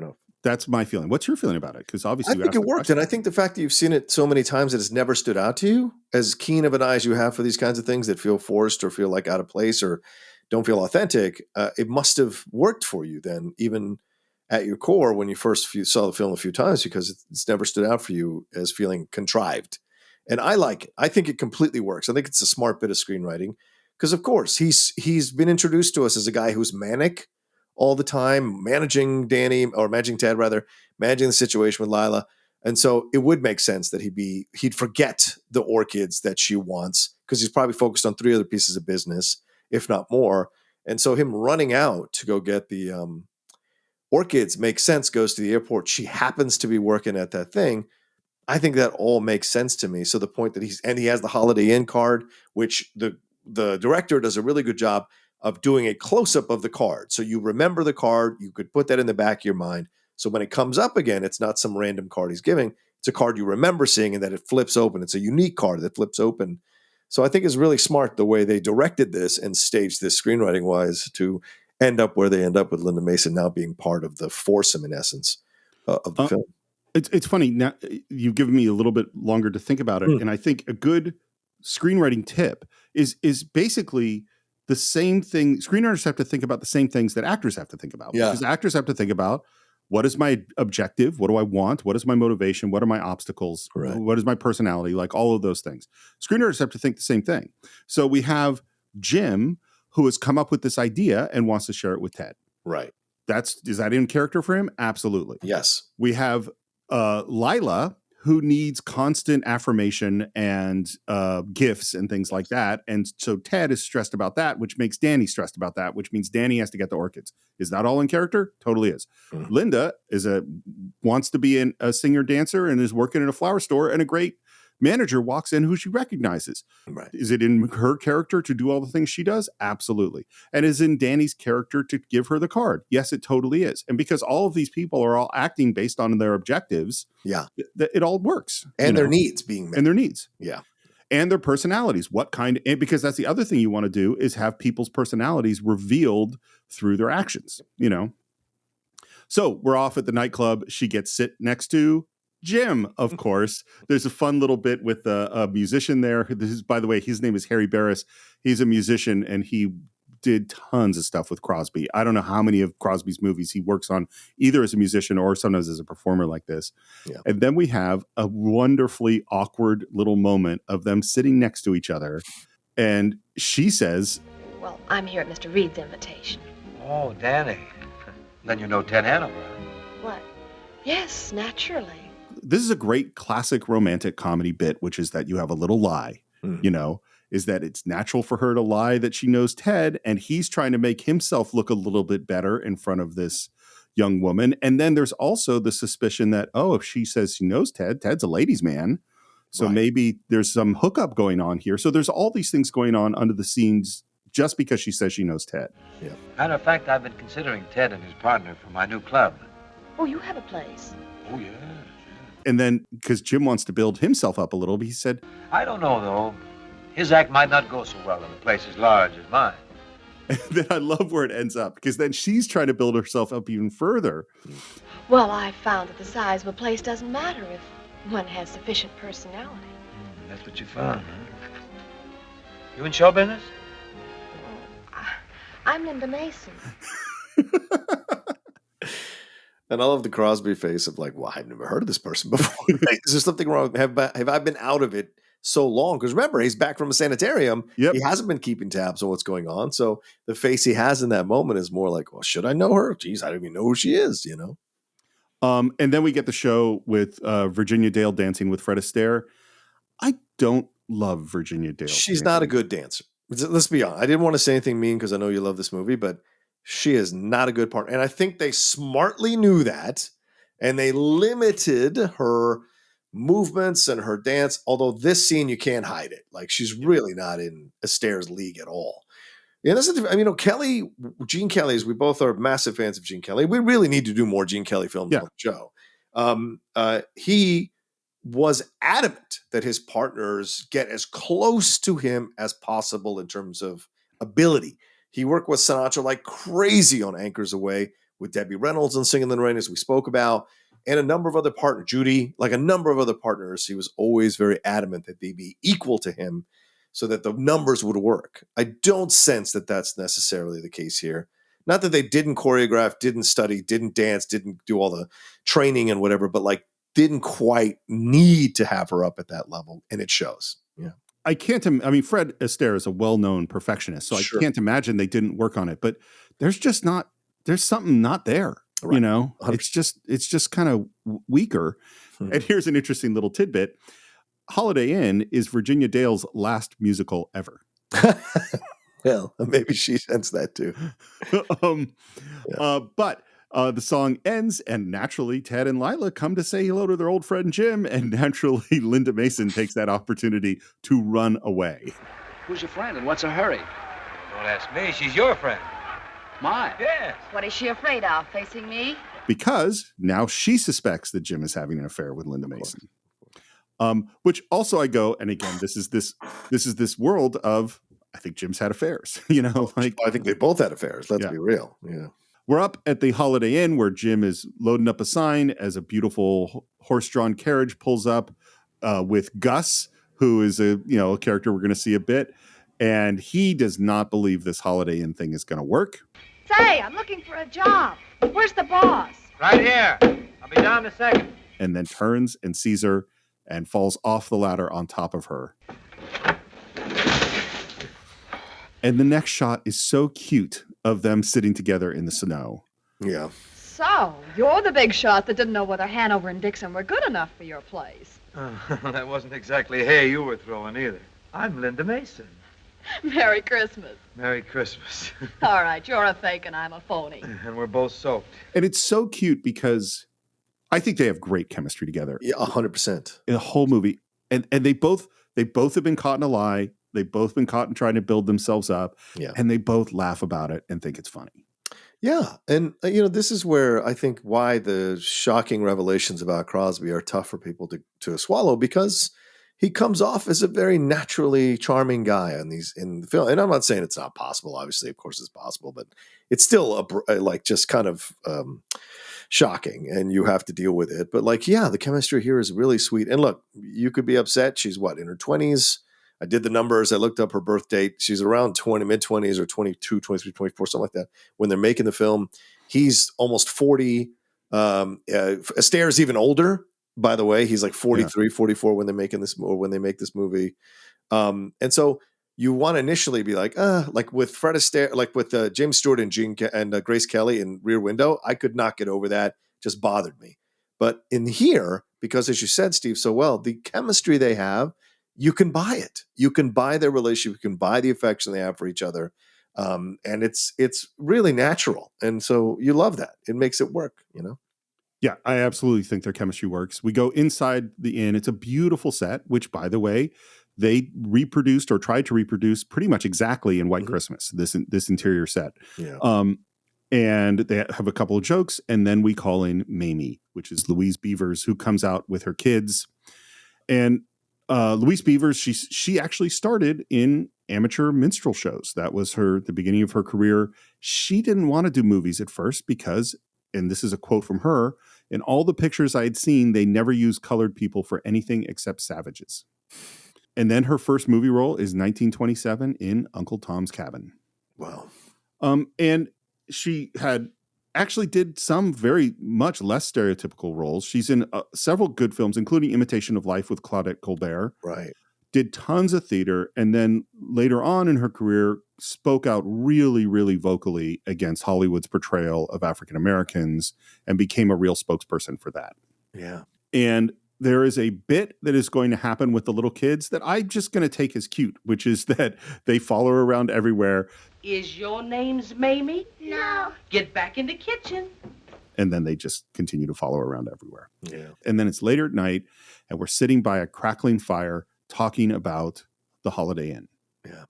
my feeling. What's your feeling about it? Because obviously I think it worked. And I think the fact that you've seen it so many times that it's never stood out to you, as keen of an eye as you have for these kinds of things that feel forced or feel like out of place or don't feel authentic, it must have worked for you then, even at your core when you first saw the film a few times, because it's never stood out for you as feeling contrived. And I like it. I think it completely works. I think it's a smart bit of screenwriting because, of course, he's been introduced to us as a guy who's manic all the time, managing Ted, managing the situation with Layla. And so it would make sense that he'd forget the orchids that she wants because he's probably focused on 3 other pieces of business, if not more. And so him running out to go get the orchids makes sense, goes to the airport. She happens to be working at that thing. I think that all makes sense to me. So the point that he has the Holiday Inn card, which the director does a really good job of doing a close-up of the card. So you remember the card, you could put that in the back of your mind. So when it comes up again, it's not some random card he's giving. It's a card you remember seeing and that it flips open. It's a unique card that flips open. So I think it's really smart the way they directed this and staged this screenwriting-wise to end up where they end up with Linda Mason now being part of the foursome, in essence, of the film. It's funny. Now you've given me a little bit longer to think about it. And I think a good screenwriting tip is basically the same thing. Screenwriters have to think about the same things that actors have to think about. Yeah. Because actors have to think about, what is my objective? What do I want? What is my motivation? What are my obstacles? Right. What is my personality? Like all of those things. Screenwriters have to think the same thing. So we have Jim, who has come up with this idea and wants to share it with Ted. Right. Is that in character for him? Absolutely. Yes. We have Layla, who needs constant affirmation and gifts and things like that. And so Ted is stressed about that, which makes Danny stressed about that, which means Danny has to get the orchids. Is that all in character? Totally is. Linda wants to be a singer dancer and is working in a flower store, and a great manager walks in who she recognizes. Right. Is it in her character to do all the things she does? Absolutely. And is in Danny's character to give her the card? Yes, it totally is. And because all of these people are all acting based on their objectives, it all works. And their needs being met. And their needs. Yeah. And their personalities. Because that's the other thing you want to do is have people's personalities revealed through their actions, So we're off at the nightclub. She gets sit next to Jim, of course. There's a fun little bit with a musician there. This is, by the way, his name is Harry Barris. He's a musician, and he did tons of stuff with Crosby. I don't know how many of Crosby's movies he works on, either as a musician or sometimes as a performer like this. Yeah. And then we have a wonderfully awkward little moment of them sitting next to each other. And she says, "Well, I'm here at Mr. Reed's invitation." Oh, Danny. Then you know Ted Hanover. What? Yes, naturally. This is a great classic romantic comedy bit, which is that you have a little lie, is that it's natural for her to lie that she knows Ted, and he's trying to make himself look a little bit better in front of this young woman. And then there's also the suspicion that, if she says she knows Ted, Ted's a ladies' man. So maybe there's some hookup going on here. So there's all these things going on under the scenes just because she says she knows Ted. Yeah. Matter of fact, I've been considering Ted and his partner for my new club. Oh, you have a place? Oh, yeah. And then, because Jim wants to build himself up a little, he said, I don't know, though. His act might not go so well in a place as large as mine. And then I love where it ends up, because then she's trying to build herself up even further. Well, I found that the size of a place doesn't matter if one has sufficient personality. That's what you found, huh? You in show business? I'm Linda Mason. And I love the Crosby face of like, well, I've never heard of this person before. Is there something wrong? Have I been out of it so long? Because remember, he's back from a sanitarium. Yep. He hasn't been keeping tabs on what's going on. So the face he has in that moment is more like, well, should I know her? Geez, I don't even know who she is, you know? And then we get the show with Virginia Dale dancing with Fred Astaire. I don't love Virginia Dale. She's not a good dancer. Let's be honest. I didn't want to say anything mean because I know you love this movie, but she is not a good partner. And I think they smartly knew that, and they limited her movements and her dance. Although this scene, you can't hide it. Like, she's really not in Astaire's league at all. Yeah, that's I mean, Kelly, Gene Kelly, we both are massive fans of Gene Kelly. We really need to do more Gene Kelly films on the show. He was adamant that his partners get as close to him as possible in terms of ability. He worked with Sinatra like crazy on Anchors Away, with Debbie Reynolds on Singing in the Rain, as we spoke about, and a number of other partners, Judy, like a number of other partners. He was always very adamant that they be equal to him so that the numbers would work. I don't sense that that's necessarily the case here. Not that they didn't choreograph, didn't study, didn't dance, didn't do all the training and whatever, but like didn't quite need to have her up at that level, and it shows. Yeah. I can't. I mean, Fred Astaire is a well-known perfectionist, so I can't imagine they didn't work on it. But there's just not. There's something not there. Right. You know, 100%. It's just kind of weaker. And here's an interesting little tidbit: Holiday Inn is Virginia Dale's last musical ever. Well, maybe she sensed that too. But the song ends, and naturally, Ted and Layla come to say hello to their old friend Jim, and naturally, Linda Mason takes that opportunity to run away. Who's your friend, and what's her hurry? Don't ask me. She's your friend. Mine? Yes. What is she afraid of, facing me? Because now she suspects that Jim is having an affair with Linda Mason. Which also I go, and again, this is this world of, I think Jim's had affairs. You know, like I think they both had affairs. Let's be real. Yeah. We're up at the Holiday Inn where Jim is loading up a sign as a beautiful horse-drawn carriage pulls up with Gus, who is a character we're going to see a bit, and he does not believe this Holiday Inn thing is going to work. Say, I'm looking for a job. Where's the boss? Right here. I'll be down in a second. And then turns and sees her and falls off the ladder on top of her. And the next shot is so cute of them sitting together in the snow. Yeah. So, you're the big shot that didn't know whether Hanover and Dixon were good enough for your place. That wasn't exactly hay you were throwing either. I'm Linda Mason. Merry Christmas. Merry Christmas. All right, you're a fake and I'm a phony. And we're both soaked. And it's so cute because I think they have great chemistry together. Yeah, 100%. In the whole movie. And they both have been caught in a lie. They've both been caught in trying to build themselves up. Yeah. And they both laugh about it and think it's funny. Yeah. And, this is where I think why the shocking revelations about Crosby are tough for people to swallow, because he comes off as a very naturally charming guy in the film. And I'm not saying it's not possible. Obviously, of course, it's possible, but it's still just kind of shocking, and you have to deal with it. But the chemistry here is really sweet. And look, you could be upset. She's in her 20s. I did the numbers. I looked up her birth date. She's around mid-20s or 22, 23, 24, something like that when they're making the film. He's almost 40. Astaire's even older, by the way. He's like 43, 44 when they're making this, or when they make this movie. And so you want to initially be like with Fred Astaire, like with James Stewart and Grace Kelly in Rear Window, I could not get over that. Just bothered me. But in here, because as you said, Steve, so well, the chemistry they have, you can buy it. You can buy their relationship. You can buy the affection they have for each other. And it's really natural. And so you love that. It makes it work, Yeah, I absolutely think their chemistry works. We go inside the inn. It's a beautiful set, which, by the way, they reproduced or tried to reproduce pretty much exactly in White Christmas, this interior set. Yeah. And they have a couple of jokes. And then we call in Mamie, which is Louise Beavers, who comes out with her kids. And Louise Beavers, she actually started in amateur minstrel shows. That was the beginning of her career. She didn't want to do movies at first because, and this is a quote from her, in all the pictures I had seen, they never used colored people for anything except savages. And then her first movie role is 1927 in Uncle Tom's Cabin. Wow. And she had actually did some very much less stereotypical roles. She's in several good films, including Imitation of Life with Claudette Colbert. Right. Did tons of theater. And then later on in her career, spoke out really, really vocally against Hollywood's portrayal of African Americans and became a real spokesperson for that. Yeah. And there is a bit that is going to happen with the little kids that I'm just going to take as cute, which is that they follow her around everywhere. Is your name's Mamie? No. Get back in the kitchen. And then they just continue to follow her around everywhere. Yeah. And then it's later at night and we're sitting by a crackling fire talking about the Holiday Inn. Yeah.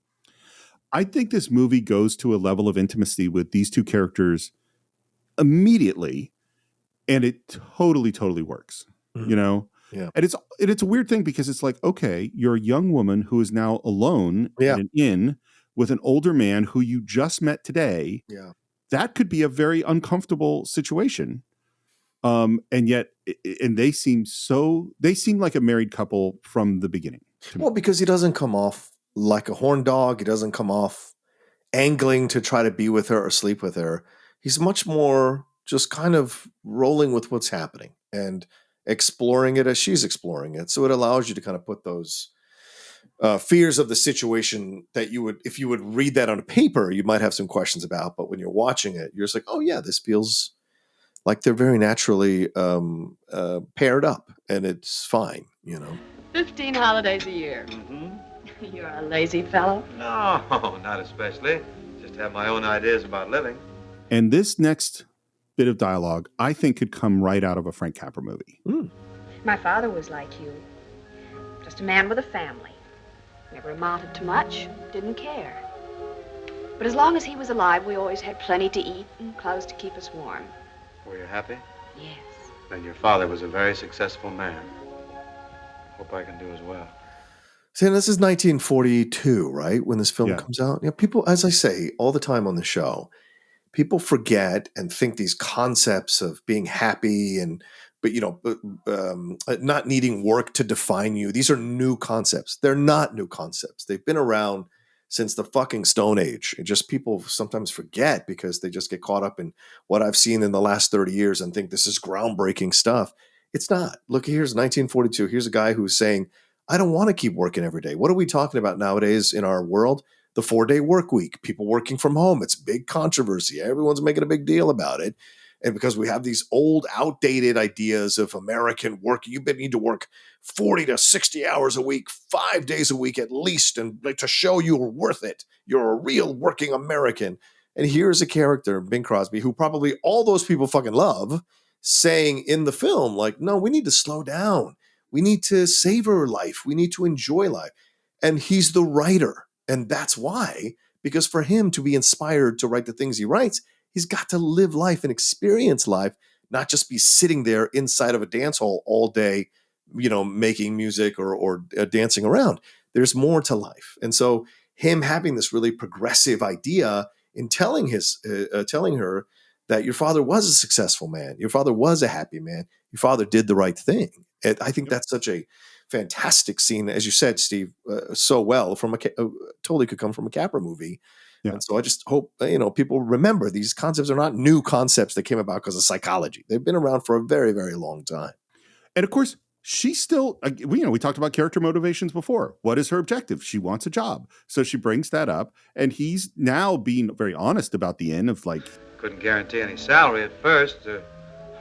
I think this movie goes to a level of intimacy with these two characters immediately, and it totally, totally works. Mm-hmm. You know? Yeah. And it's a weird thing because it's like, okay, you're a young woman who is now alone in an inn with an older man who you just met today. Yeah. That could be a very uncomfortable situation. And yet, and they seem like a married couple from the beginning. Well, because he doesn't come off like a horn dog. He doesn't come off angling to try to be with her or sleep with her. He's much more just kind of rolling with what's happening and exploring it as she's exploring it. So it allows you to kind of put those fears of the situation that you would, if you would read that on a paper, you might have some questions about. But when you're watching it, you're just like, oh yeah, this feels like they're very naturally paired up, and it's fine, you know. 15 holidays a year. Mm-hmm. You're a lazy fellow. No, not especially. Just have my own ideas about living. And this next bit of dialogue, I think, could come right out of a Frank Capra movie. My father was like you. Just a man with a family. Never amounted to much, didn't care. But as long as he was alive, we always had plenty to eat and clothes to keep us warm. Were you happy? Yes. Then your father was a very successful man. Hope I can do as well. See, this is 1942, right? When this film comes out. You know, people, as I say all the time on the show, people forget and think these concepts of being happy but not needing work to define you. These are new concepts. They're not new concepts. They've been around since the fucking Stone Age. It just people sometimes forget because they just get caught up in what I've seen in the last 30 years and think this is groundbreaking stuff. It's not. Look, here's 1942. Here's a guy who's saying, I don't want to keep working every day. What are we talking about nowadays in our world? The 4-day work week, people working from home. It's big controversy. Everyone's making a big deal about it. And because we have these old, outdated ideas of American work, you need to work 40 to 60 hours a week, 5 days a week at least, and to show you're worth it. You're a real working American. And here's a character, Bing Crosby, who probably all those people fucking love, saying in the film, like, no, we need to slow down. We need to savor life. We need to enjoy life. And he's the writer. And that's why, because for him to be inspired to write the things he writes, he's got to live life and experience life, not just be sitting there inside of a dance hall all day, you know, making music or dancing around. There's more to life. And so him having this really progressive idea in telling her that your father was a successful man, your father was a happy man, your father did the right thing. And I think that's such a fantastic scene, as you said, Steve, so well from totally could come from a Capra movie. Yeah. And so I just hope, people remember these concepts are not new concepts that came about because of psychology. They've been around for a very, very long time. And of course, she's still, we talked about character motivations before. What is her objective? She wants a job. So she brings that up. And he's now being very honest about the end of like. Couldn't guarantee any salary at first.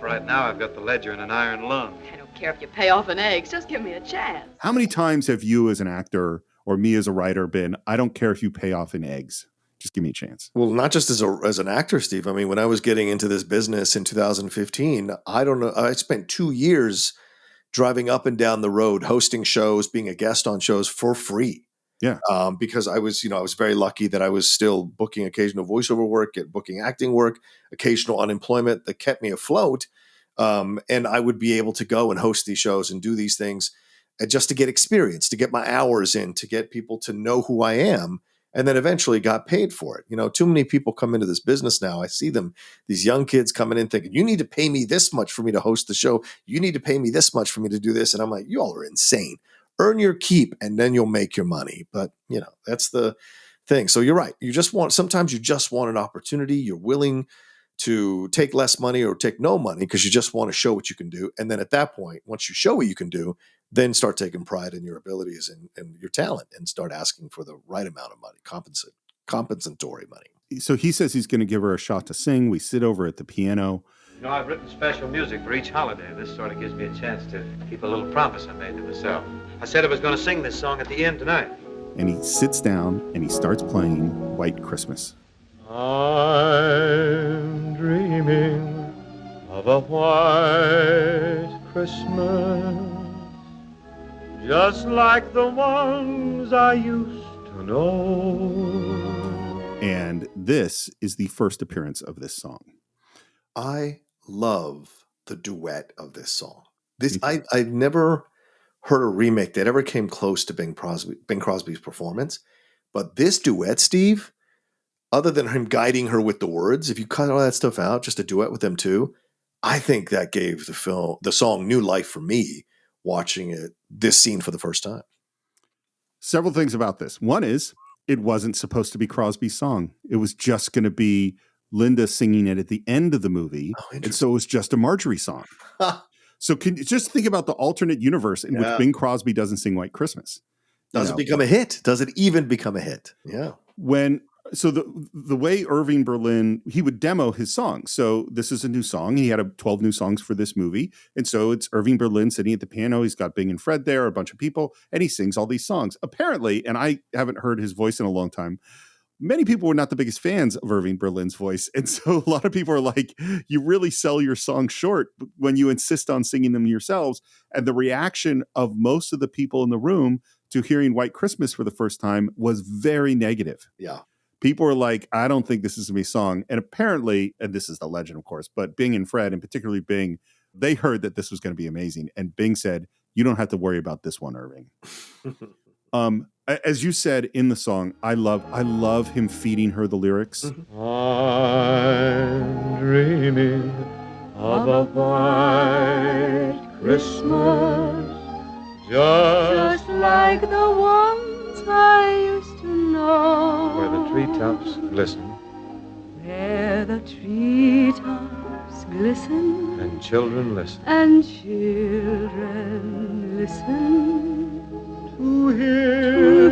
Right now, I've got the ledger in an iron lung. I don't care if you pay off in eggs. Just give me a chance. How many times have you as an actor or me as a writer been, I don't care if you pay off in eggs. Just give me a chance. Well, not just as an actor, Steve. I mean, when I was getting into this business in 2015, I don't know. I spent 2 years driving up and down the road, hosting shows, being a guest on shows for free. Yeah. Because I was very lucky that I was still booking occasional voiceover work, booking acting work, occasional unemployment that kept me afloat. And I would be able to go and host these shows and do these things just to get experience, to get my hours in, to get people to know who I am. And then eventually got paid for it. Too many people come into this business now. I see them, these young kids coming in thinking, you need to pay me this much for me to host the show. You need to pay me this much for me to do this. And I'm like, you all are insane. earn your keep and then you'll make your money. But, that's the thing. So you're right. Sometimes you just want an opportunity. You're willing to take less money or take no money because you just want to show what you can do. And then at that point, once you show what you can do, then start taking pride in your abilities and your talent and start asking for the right amount of money, compensatory money. So he says he's going to give her a shot to sing. We sit over at the piano. I've written special music for each holiday. This sort of gives me a chance to keep a little promise I made to myself. I said I was going to sing this song at the end tonight. And he sits down and he starts playing White Christmas. I'm dreaming of a white Christmas, just like the ones I used to know. And this is the first appearance of this song. I love the duet of this song. I've never heard a remake that ever came close to Bing Crosby's performance. But this duet, Steve, other than him guiding her with the words, if you cut all that stuff out, just a duet with them too, I think that gave the song new life for me watching this scene for the first time. Several things about this. One is it wasn't supposed to be Crosby's song. It was just going to be Linda singing it at the end of the movie. And so it was just a Marjorie song. So can you just think about the alternate universe in which Bing Crosby doesn't sing White Christmas? Does it become a hit? Does it even become a hit? Yeah. So the way Irving Berlin, he would demo his song. So this is a new song. He had 12 new songs for this movie. And so it's Irving Berlin sitting at the piano. He's got Bing and Fred there, a bunch of people, and he sings all these songs. Apparently, and I haven't heard his voice in a long time, many people were not the biggest fans of Irving Berlin's voice. And so a lot of people are like, you really sell your song short when you insist on singing them yourselves. And the reaction of most of the people in the room to hearing White Christmas for the first time was very negative. Yeah. People are like, I don't think this is going to be a song. And apparently, and this is the legend, of course, but Bing and Fred, and particularly Bing, they heard that this was going to be amazing. And Bing said, you don't have to worry about this one, Irving. As you said in the song, I love him feeding her the lyrics. I'm dreaming of a white Christmas, just like the ones I used to know. Where the treetops glisten. Where the treetops glisten. And children listen. And children listen. To hear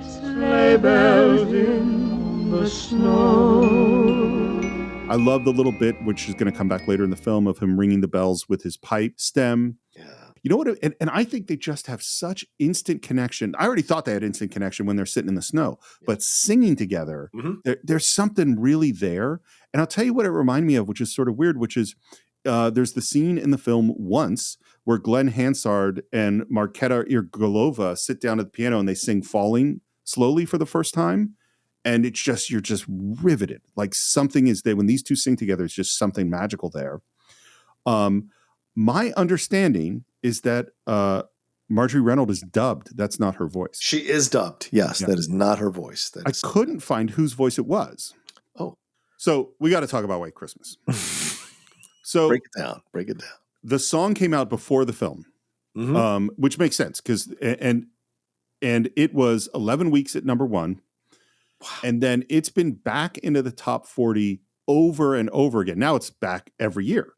sleigh bells in the snow. I love the little bit, which is going to come back later in the film, of him ringing the bells with his pipe stem. Yeah. You know what? And I think they just have such instant connection. I already thought they had instant connection when they're sitting in the snow, but singing together, there's something really there. And I'll tell you what it reminded me of, which is sort of weird, which is there's the scene in the film Once where Glenn Hansard and Marketa Irgulova sit down at the piano and they sing Falling slowly for the first time. And it's just, you're just riveted. Like something is there. When these two sing together, it's just something magical there. My understanding is that Marjorie Reynolds is dubbed. That's not her voice. She is dubbed. Yes, yeah. That is not her voice. I couldn't find whose voice it was. Oh. So we got to talk about White Christmas. So break it down. The song came out before the film, which makes sense because and it was 11 weeks at number one. Wow. And then it's been back into the top 40 over and over again. Now it's back every year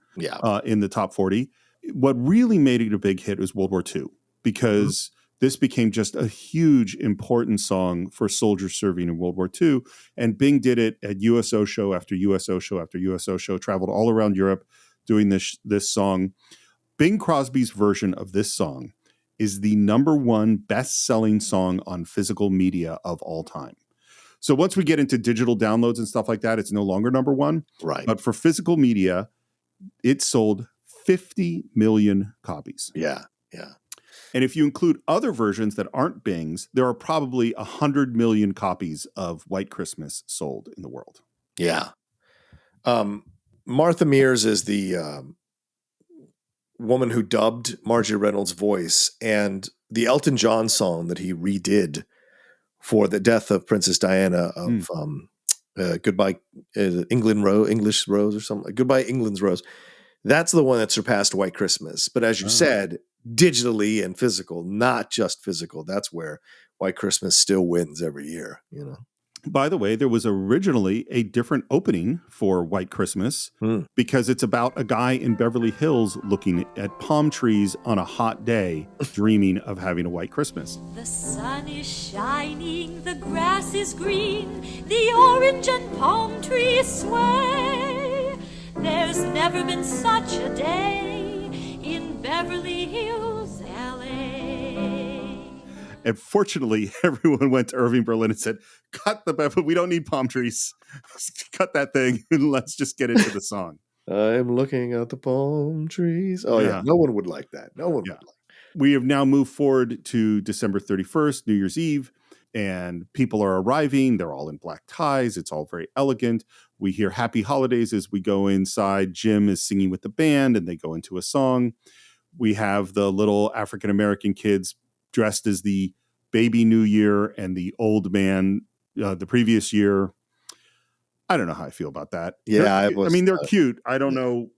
in the top 40. What really made it a big hit was World War II because this became just a huge, important song for soldiers serving in World War II. And Bing did it at USO show after USO show after USO show, traveled all around Europe doing this song. Bing Crosby's version of this song is the number one best-selling song on physical media of all time. So once we get into digital downloads and stuff like that, it's no longer number one. Right. But for physical media, it sold 50 million copies. Yeah. And if you include other versions that aren't Bing's, there are probably 100 million copies of White Christmas sold in the world. Yeah. Martha Mears is the woman who dubbed Marjorie Reynolds' voice, and the Elton John song that he redid for the death of Princess Diana of Goodbye English Rose or something. Goodbye England's Rose. That's the one that surpassed White Christmas. But as you said, digitally and physical, not just physical. That's where White Christmas still wins every year, you know. By the way, there was originally a different opening for White Christmas because it's about a guy in Beverly Hills looking at palm trees on a hot day, dreaming of having a white Christmas. The sun is shining, the grass is green, the orange and palm trees sway. There's never been such a day in Beverly Hills, L.A. And fortunately, everyone went to Irving Berlin and said, cut the Beverly, we don't need palm trees. Cut that thing and let's just get into the song. I'm looking at the palm trees. Oh, yeah. No one would like that. No one would like that. We have now moved forward to December 31st, New Year's Eve, and people are arriving. They're all in black ties. It's all very elegant. We hear Happy Holidays as we go inside. Jim is singing with the band, and they go into a song. We have the little African-American kids dressed as the baby New Year and the old man the previous year. I don't know how I feel about that. Yeah, they're cute. I don't know.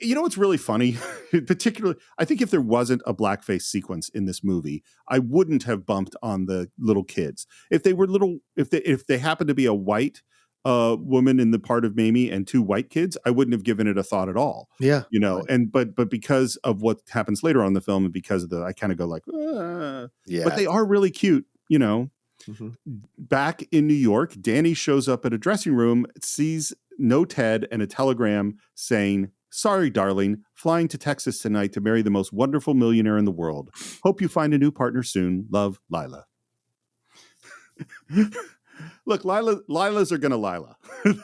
You know what's really funny? Particularly, I think if there wasn't a blackface sequence in this movie, I wouldn't have bumped on the little kids. If they were little, if they happened to be a white woman in the part of Mamie and two white kids, I wouldn't have given it a thought at all. Yeah, you know. Right. But because of what happens later on in the film, and because of I kind of go like, yeah. But they are really cute, you know. Mm-hmm. Back in New York, Danny shows up at a dressing room, sees no Ted and a telegram saying, "Sorry, darling, flying to Texas tonight to marry the most wonderful millionaire in the world. Hope you find a new partner soon. Love, Layla." Look, Lilas are going to Lila.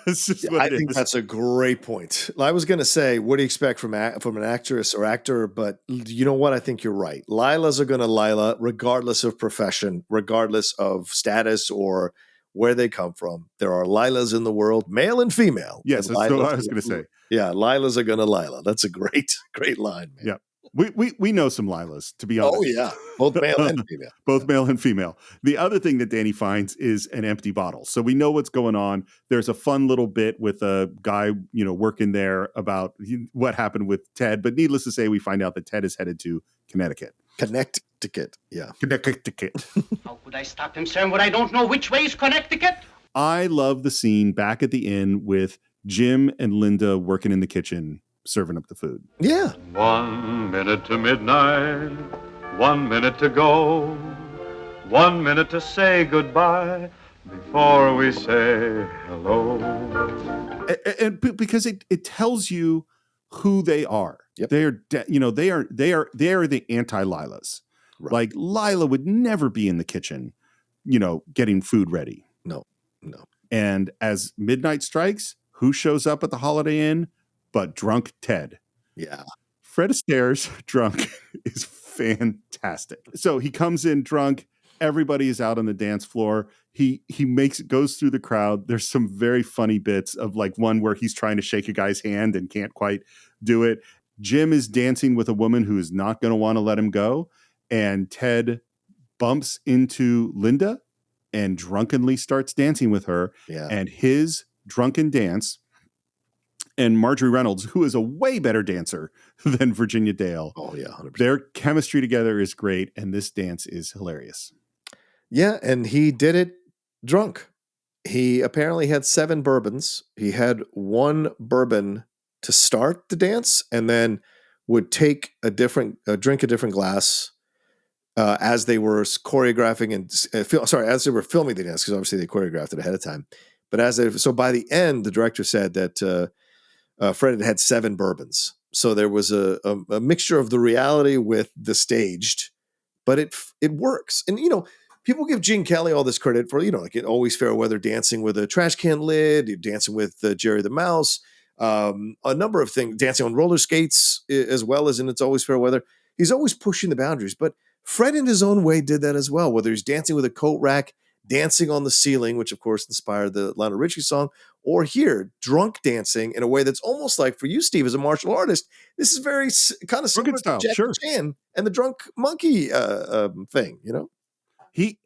That's just what I think that's a great point. I was going to say, what do you expect from an actress or actor? But you know what? I think you're right. Lilas are going to Lila, regardless of profession, regardless of status or where they come from. There are Lilas in the world, male and female. Yes, that's what I was going to say. Yeah, Lilas are going to Lila. That's a great line, man. Yeah. We know some Lilas, to be honest. Oh, yeah. Both male and female. Both male and female. The other thing that Danny finds is an empty bottle. So we know what's going on. There's a fun little bit with a guy, working there about what happened with Ted. But needless to say, we find out that Ted is headed to Connecticut. Connecticut, yeah. Connecticut. How could I stop him, sir, when I don't know which way is Connecticut? I love the scene back at the inn with Jim and Linda working in the kitchen, serving up the food. Yeah. 1 minute to midnight, 1 minute to go, 1 minute to say goodbye before we say hello. And because it tells you who they are. Yep. They are the anti-Lilas. Right. Like Lila would never be in the kitchen, getting food ready. No. And as midnight strikes, who shows up at the Holiday Inn but drunk Ted? Yeah. Fred Astaire's drunk is fantastic. So he comes in drunk. Everybody is out on the dance floor. He goes through the crowd. There's some very funny bits of like one where he's trying to shake a guy's hand and can't quite do it. Jim is dancing with a woman who is not going to want to let him go. And Ted bumps into Linda and drunkenly starts dancing with her. Yeah. And his drunken dance, and Marjorie Reynolds, who is a way better dancer than Virginia Dale. Oh, yeah, 100%. Their chemistry together is great, and this dance is hilarious. Yeah, and he did it drunk. He apparently had 7 bourbons. He had 1 bourbon to start the dance, and then would take drink a different glass as they were choreographing and as they were filming the dance, because obviously they choreographed it ahead of time. But so by the end, the director said that Fred had 7 bourbons. So there was a mixture of the reality with the staged, but it works. And, people give Gene Kelly all this credit for, like in Always Fair Weather, dancing with a trash can lid, dancing with Jerry the Mouse, a number of things, dancing on roller skates, as well as in It's Always Fair Weather. He's always pushing the boundaries, but Fred in his own way did that as well, whether he's dancing with a coat rack, dancing on the ceiling, which of course inspired the Lionel Richie song, or here, drunk dancing in a way that's almost like, for you, Steve, as a martial artist, this is very kind of similar to Jackie Chan and the drunk monkey thing, He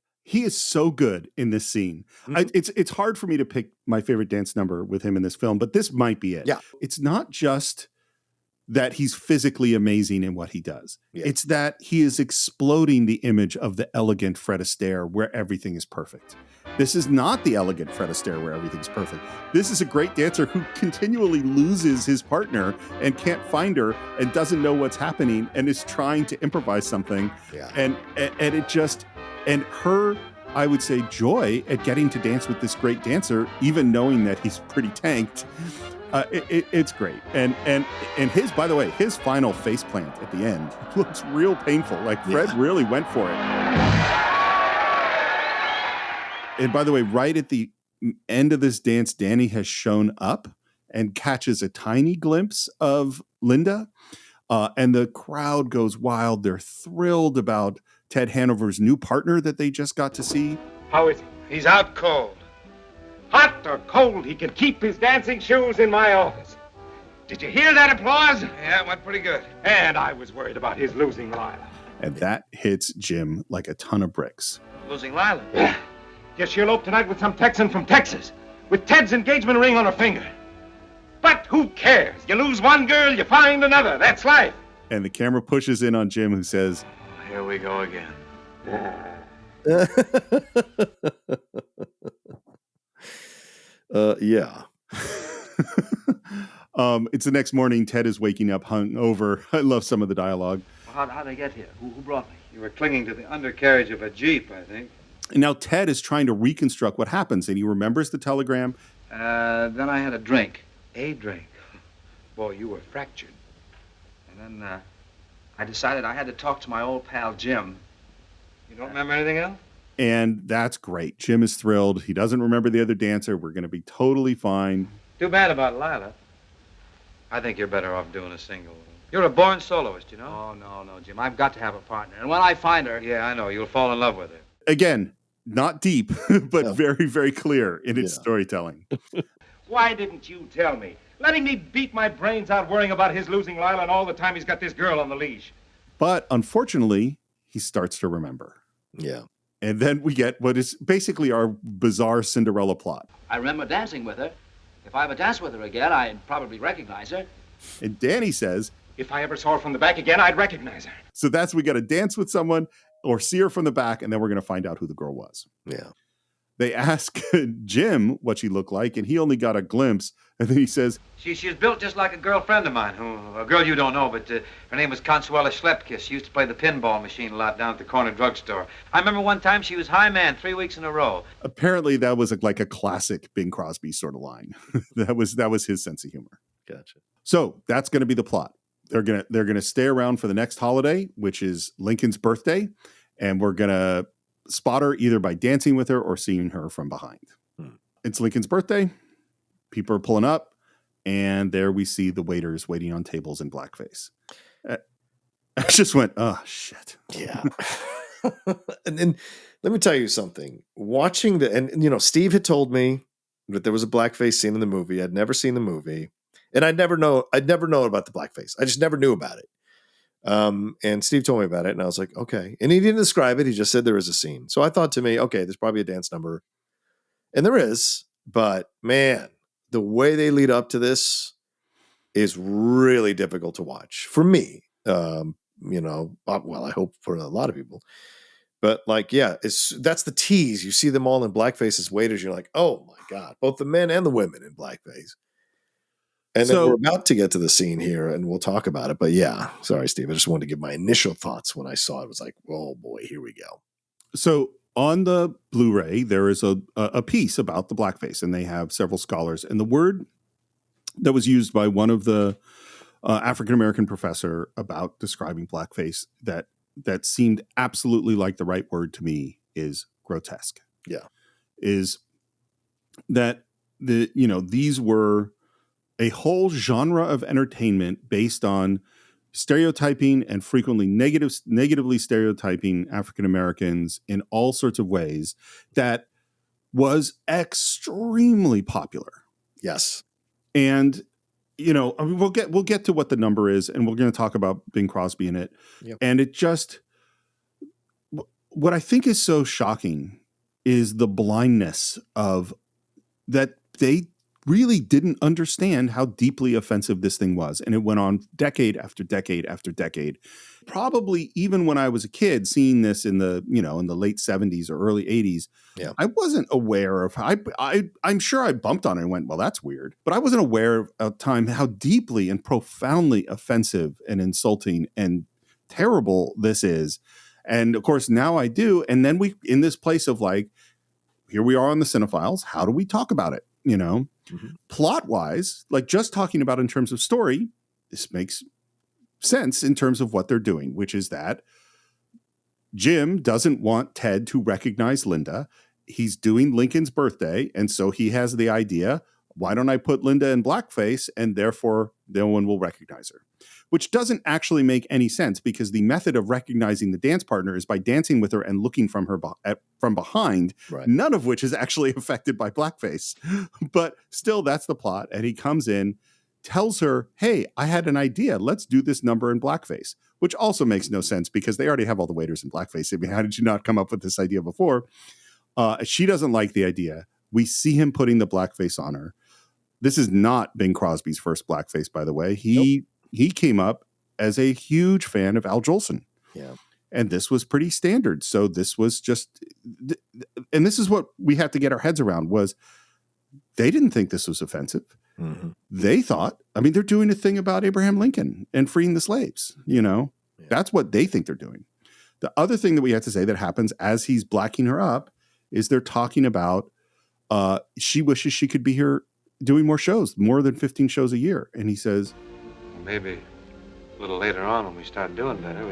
is so good in this scene. Mm-hmm. It's hard for me to pick my favorite dance number with him in this film, but this might be it. Yeah. It's not just that he's physically amazing in what he does. Yeah. It's that he is exploding the image of the elegant Fred Astaire where everything is perfect. This is not the elegant Fred Astaire where everything's perfect. This is a great dancer who continually loses his partner and can't find her and doesn't know what's happening and is trying to improvise something. Yeah. And it just, and her, I would say, joy at getting to dance with this great dancer, even knowing that he's pretty tanked. It's great. And his, by the way, his final face plant at the end looks real painful. Like Fred really went for it. And by the way, right at the end of this dance, Danny has shown up and catches a tiny glimpse of Linda. And the crowd goes wild. They're thrilled about Ted Hanover's new partner that they just got to see. How is he? He's out cold. Hot or cold, he can keep his dancing shoes in my office. Did you hear that applause? Yeah, it went pretty good. And I was worried about his losing Lila. And that hits Jim like a ton of bricks. Losing Lila? Yeah. Guess she eloped tonight with some Texan from Texas, with Ted's engagement ring on her finger. But who cares? You lose one girl, you find another. That's life. And the camera pushes in on Jim, who says, Here we go again. Yeah. It's the next morning. Ted is waking up hungover. I love some of the dialogue. Well, how'd I get here? Who brought me? You were clinging to the undercarriage of a Jeep, I think. And now Ted is trying to reconstruct what happens, and he remembers the telegram. Then I had a drink. A drink. Boy, you were fractured. And then I decided I had to talk to my old pal Jim. You don't remember anything else? And that's great. Jim is thrilled. He doesn't remember the other dancer. We're going to be totally fine. Too bad about Lila. I think you're better off doing a single. You're a born soloist, you know? Oh, no, Jim. I've got to have a partner. And when I find her... Yeah, I know. You'll fall in love with her. Again, not deep, but very, very clear in its storytelling. Why didn't you tell me? Letting me beat my brains out worrying about his losing Lila and all the time he's got this girl on the leash. But unfortunately, he starts to remember. Yeah. And then we get what is basically our bizarre Cinderella plot. I remember dancing with her. If I ever danced with her again, I'd probably recognize her. And Danny says, if I ever saw her from the back again, I'd recognize her. So that's, we got to dance with someone or see her from the back, and then we're going to find out who the girl was. Yeah. They ask Jim what she looked like, and he only got a glimpse. And then he says, She's built just like a girlfriend of mine, a girl you don't know, but her name was Consuela Schlepke. She used to play the pinball machine a lot down at the corner drugstore. I remember one time she was high man 3 weeks in a row. Apparently that was like a classic Bing Crosby sort of line. that was his sense of humor. Gotcha. So that's going to be the plot. They're gonna stay around for the next holiday, which is Lincoln's birthday, and we're gonna spot her either by dancing with her or seeing her from behind. It's Lincoln's birthday. People are pulling up, and there we see the waiters waiting on tables in blackface. I just went, oh shit. Yeah. and let me tell you something. Watching and Steve had told me that there was a blackface scene in the movie. I'd never seen the movie. And I'd never known about the blackface. I just never knew about it. And Steve told me about it, and I was like, okay. And he didn't describe it. He just said there is a scene. So I thought to me, okay, there's probably a dance number. And there is, but man, the way they lead up to this is really difficult to watch for me. Well, I hope for a lot of people. But that's the tease. You see them all in blackface as waiters. You're like, oh my God, both the men and the women in blackface. And then we're about to get to the scene here, and we'll talk about it. But yeah, sorry, Steve. I just wanted to give my initial thoughts when I saw it. It was like, oh boy, here we go. So on the Blu-ray, there is a piece about the blackface, and they have several scholars. And the word that was used by one of the African-American professor about describing blackface that seemed absolutely like the right word to me is grotesque. Yeah. Is that these were a whole genre of entertainment based on stereotyping and frequently negatively stereotyping African Americans in all sorts of ways that was extremely popular. Yes. And we'll get to what the number is, and we're going to talk about Bing Crosby in it. Yep. And it just, what I think is so shocking is the blindness of that. They really didn't understand how deeply offensive this thing was. And it went on decade after decade after decade. Probably even when I was a kid, seeing this in the late 70s or early 80s, I wasn't aware of I'm sure I bumped on it and went, well, that's weird. But I wasn't aware of a time how deeply and profoundly offensive and insulting and terrible this is. And of course, now I do. And then we, in this place of like, here we are on the Cine-Files. How do we talk about it? Plot wise, like just talking about in terms of story, this makes sense in terms of what they're doing, which is that Jim doesn't want Ted to recognize Linda. He's doing Lincoln's birthday. And so he has the idea, why don't I put Linda in blackface and therefore no one will recognize her? Which doesn't actually make any sense because the method of recognizing the dance partner is by dancing with her and looking from her from behind, none of which is actually affected by blackface. But still, that's the plot. And he comes in, tells her, hey, I had an idea. Let's do this number in blackface, which also makes no sense because they already have all the waiters in blackface. I mean, how did you not come up with this idea before? She doesn't like the idea. We see him putting the blackface on her. This is not Bing Crosby's first blackface, by the way. He came up as a huge fan of Al Jolson. Yeah. And this was pretty standard. So this was just, and this is what we have to get our heads around was they didn't think this was offensive. Mm-hmm. They thought, I mean, they're doing a thing about Abraham Lincoln and freeing the slaves, That's what they think they're doing. The other thing that we have to say that happens as he's blacking her up is they're talking about she wishes she could be here doing more shows, more than 15 shows a year. And he says, maybe a little later on when we start doing better,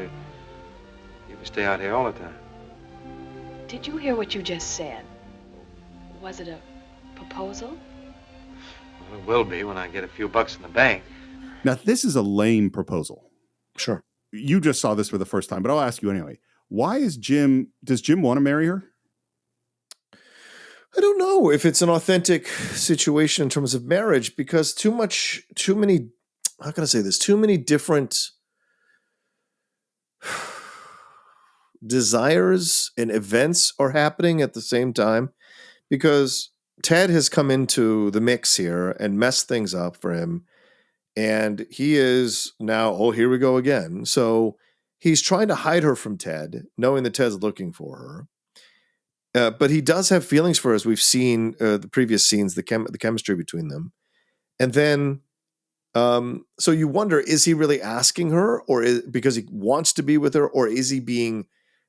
you can stay out here all the time. Did you hear what you just said? Was it a proposal? Well, it will be when I get a few bucks in the bank. Now, this is a lame proposal. Sure. You just saw this for the first time, but I'll ask you anyway. Does Jim want to marry her? I don't know if it's an authentic situation in terms of marriage because too many different desires and events are happening at the same time because Ted has come into the mix here and messed things up for him. And he is now, here we go again. So he's trying to hide her from Ted, knowing that Ted's looking for her. But he does have feelings for her, as we've seen the previous scenes, the chemistry between them. And then, so you wonder, is he really asking her because he wants to be with her, or is he being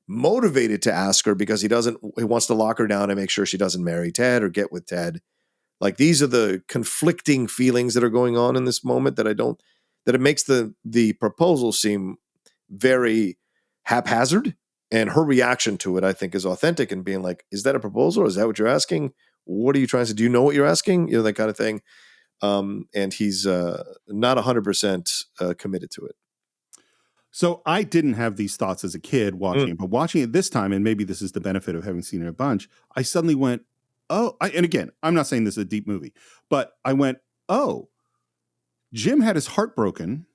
motivated to ask her because he wants to lock her down and make sure she doesn't marry Ted or get with Ted? Like, these are the conflicting feelings that are going on in this moment that it makes the proposal seem very haphazard. And her reaction to it, I think, is authentic and being like, is that a proposal? Is that what you're asking? What are you trying to do? You know what you're asking? That kind of thing. And he's not 100% committed to it. So I didn't have these thoughts as a kid watching it, but watching it this time, and maybe this is the benefit of having seen it a bunch, I suddenly went, and again, I'm not saying this is a deep movie, but I went, Jim had his heart broken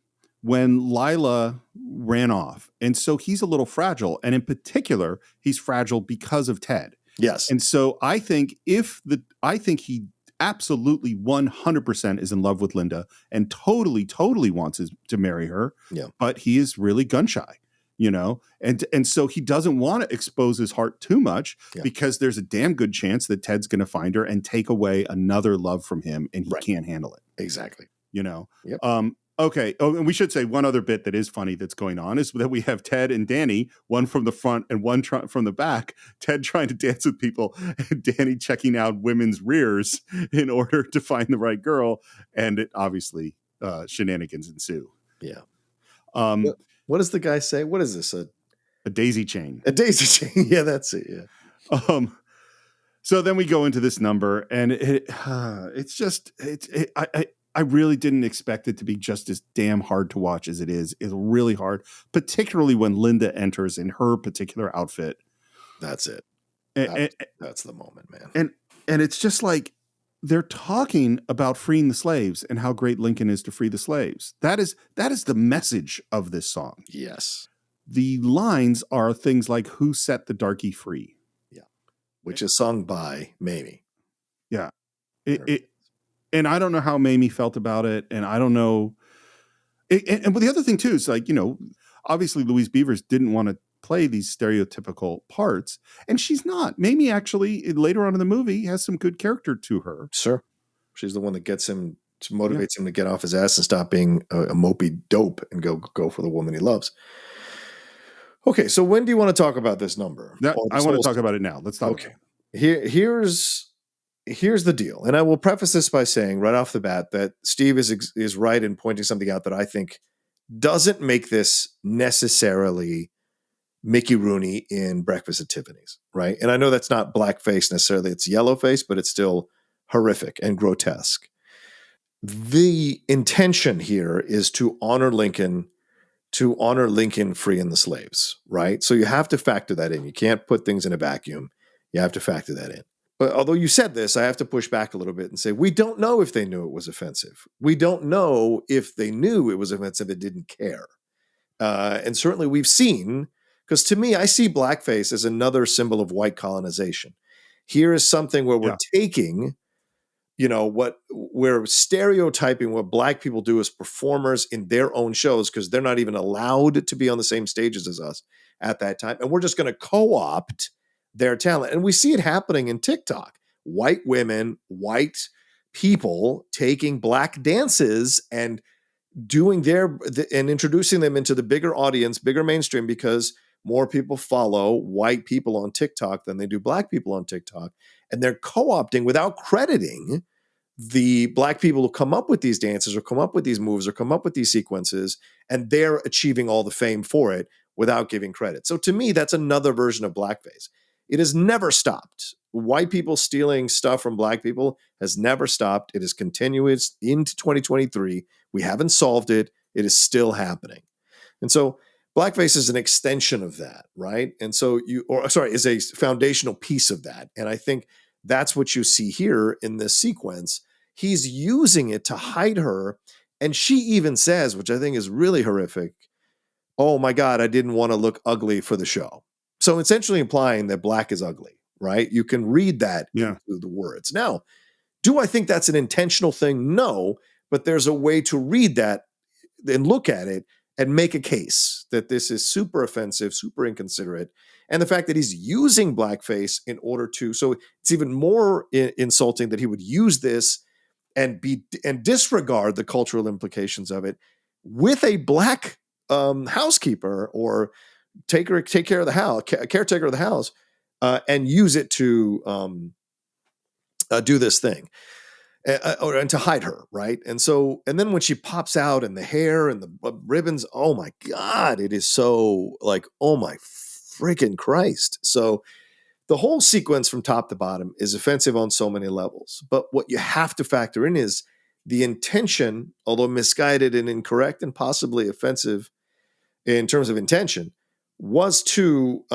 when Layla ran off. And so he's a little fragile. And in particular, he's fragile because of Ted. Yes. And so I think he absolutely 100% is in love with Linda and totally wants to marry her. Yeah. But he is really gun shy, and so he doesn't want to expose his heart too much because there's a damn good chance that Ted's going to find her and take away another love from him, and he can't handle it. Exactly. Yep. Okay. Oh, and we should say one other bit that is funny that's going on is that we have Ted and Danny, one from the front and one from the back. Ted trying to dance with people, and Danny checking out women's rears in order to find the right girl. And it obviously shenanigans ensue. Yeah. What does the guy say? What is this? A daisy chain. A daisy chain. Yeah, that's it. Yeah. So then we go into this number, and I really didn't expect it to be just as damn hard to watch as it is. It's really hard, particularly when Linda enters in her particular outfit. That's it. That's the moment, man. And it's just like they're talking about freeing the slaves and how great Lincoln is to free the slaves. That is the message of this song. Yes. The lines are things like, "Who set the darky free?" Yeah. Which is sung by Mamie. Yeah. And I don't know how Mamie felt about it. And I don't know. But the other thing too is like, obviously Louise Beavers didn't want to play these stereotypical parts. And she's not. Mamie actually, later on in the movie, has some good character to her. Sure. She's the one that gets him, motivates him to get off his ass and stop being a mopey dope and go for the woman he loves. Okay, so when do you want to talk about this number? I want to talk about it now. Let's talk. Okay. Here's the deal. And I will preface this by saying right off the bat that Steve is right in pointing something out that I think doesn't make this necessarily Mickey Rooney in Breakfast at Tiffany's, right? And I know that's not blackface necessarily, it's yellowface, but it's still horrific and grotesque. The intention here is to honor Lincoln freeing the slaves, right? So you have to factor that in. You can't put things in a vacuum. You have to factor that in. But although you said this, I have to push back a little bit and say, we don't know if they knew it was offensive. We don't know if they knew it was offensive and didn't care. And certainly we've seen, because to me, I see blackface as another symbol of white colonization. Here is something where we're taking, what we're stereotyping what black people do as performers in their own shows, because they're not even allowed to be on the same stages as us at that time. And we're just going to co-opt their talent. And we see it happening in TikTok. White women, white people taking black dances and doing and introducing them into the bigger audience, bigger mainstream, because more people follow white people on TikTok than they do black people on TikTok. And they're co-opting without crediting the black people who come up with these dances or come up with these moves or come up with these sequences, and they're achieving all the fame for it without giving credit. So to me, that's another version of blackface. It has never stopped. White people stealing stuff from black people has never stopped. It is continuous into 2023. We haven't solved it. It is still happening. And so blackface is an extension of that, right? And so is a foundational piece of that. And I think that's what you see here in this sequence. He's using it to hide her. And she even says, which I think is really horrific, "Oh my God, I didn't want to look ugly for the show." So essentially implying that black is ugly, right? You can read that into the words. Now, do I think that's an intentional thing? No, but there's a way to read that and look at it and make a case that this is super offensive, super inconsiderate. And the fact that he's using blackface in order to, so it's even more insulting that he would use this and disregard the cultural implications of it with a black housekeeper or take care of the house, caretaker of the house, and use it to do this thing. And to hide her, right? And then when she pops out and the hair and the ribbons, oh my God, it is so like, oh my freaking Christ. So the whole sequence from top to bottom is offensive on so many levels. But what you have to factor in is the intention, although misguided and incorrect and possibly offensive in terms of intention, was to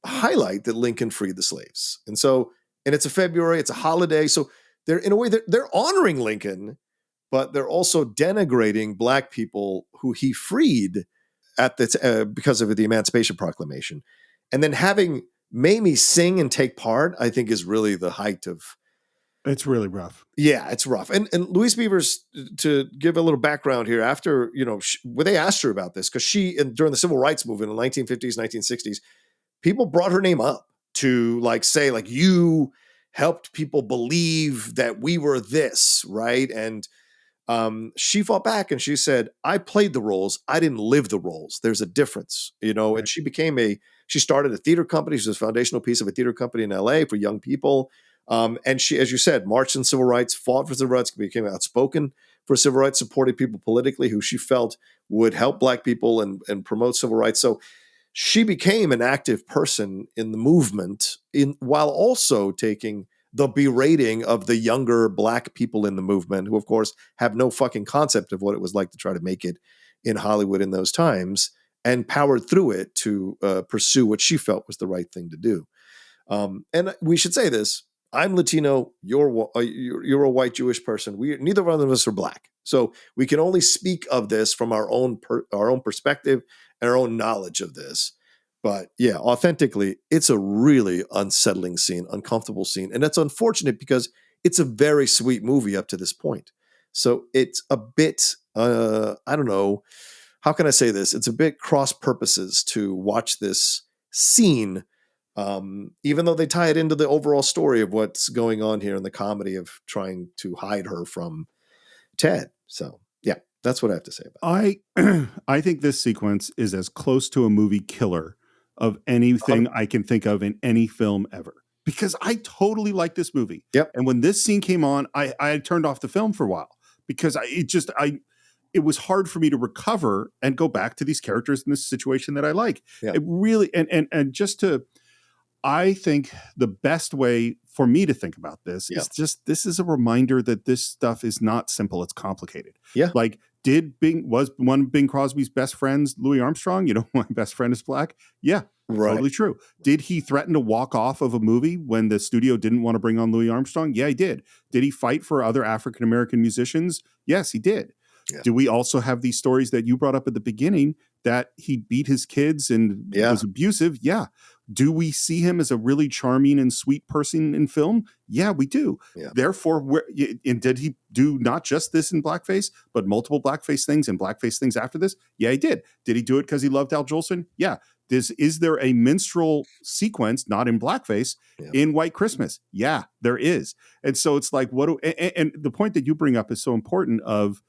highlight that Lincoln freed the slaves. And it's a February, it's a holiday. So they're honoring Lincoln, but they're also denigrating black people who he freed because of the Emancipation Proclamation. And then having Mamie sing and take part, I think, is really the height of. It's really rough. Yeah, it's rough. And Louise Beavers, to give a little background here, after when they asked her about this, because during the Civil Rights Movement in the 1950s, 1960s, people brought her name up to say you helped people believe that we were this, right? And she fought back and she said, "I played the roles. I didn't live the roles. There's a difference, Right. And she started a theater company. She was a foundational piece of a theater company in LA for young people. And she, as you said, marched in civil rights, fought for civil rights, became outspoken for civil rights, supported people politically who she felt would help black people and promote civil rights. So she became an active person in the movement while also taking the berating of the younger black people in the movement, who, of course, have no fucking concept of what it was like to try to make it in Hollywood in those times, and powered through it to pursue what she felt was the right thing to do. And we should say this: I'm Latino, you're a white Jewish person. Neither one of us are black, so we can only speak of this from our own perspective and our own knowledge of this. But yeah, authentically, it's a really unsettling scene, uncomfortable scene. And that's unfortunate because it's a very sweet movie up to this point. So it's a bit, I don't know, how can I say this? It's a bit cross purposes to watch this scene, even though they tie it into the overall story of what's going on here in the comedy of trying to hide her from Ted. So yeah, that's what I have to say about it. I think this sequence is as close to a movie killer of anything I can think of in any film ever. Because I totally like this movie. Yep. And when this scene came on, I turned off the film for a while because it was hard for me to recover and go back to these characters in this situation that I like. Yeah. It really, and just to, I think the best way for me to think about this is just, this is a reminder that this stuff is not simple. It's complicated. Yeah. Like, was one of Bing Crosby's best friends Louis Armstrong? You know, my best friend is black. Yeah. Right. Totally true. Did he threaten to walk off of a movie when the studio didn't want to bring on Louis Armstrong? Yeah, he did. Did he fight for other African-American musicians? Yes, he did. Yeah. Do we also have these stories that you brought up at the beginning that he beat his kids and was abusive? Yeah. Do we see him as a really charming and sweet person in film? Yeah, we do. Yeah. Therefore, and did he do not just this in blackface, but multiple blackface things and blackface things after this? Yeah, he did. Did he do it because he loved Al Jolson? Yeah. Is there a minstrel sequence, not in blackface, in White Christmas? Yeah, there is. And so it's like, and the point that you bring up is so important of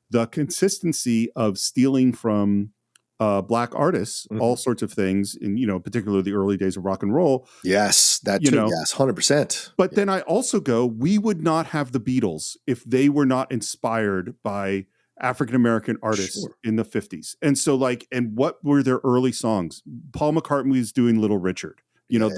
the consistency of stealing from black artists, all sorts of things, in, you know, particularly the early days of rock and roll. Yes, that too. Yes, 100%. But then I also go, we would not have the Beatles if they were not inspired by African-American artists in the 50s. And so like, and what were their early songs? Paul McCartney was doing Little Richard, you know,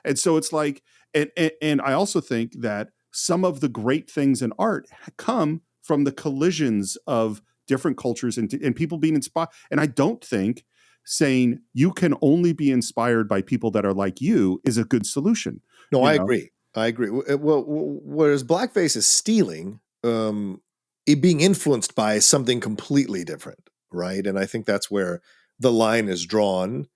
and so it's like, and I also think that some of the great things in art come from the collisions of different cultures and people being inspired. And I don't think saying you can only be inspired by people that are like you is a good solution. No, I agree. I agree. Well, whereas blackface is stealing, it being influenced by something completely different, right? And I think that's where the line is drawn.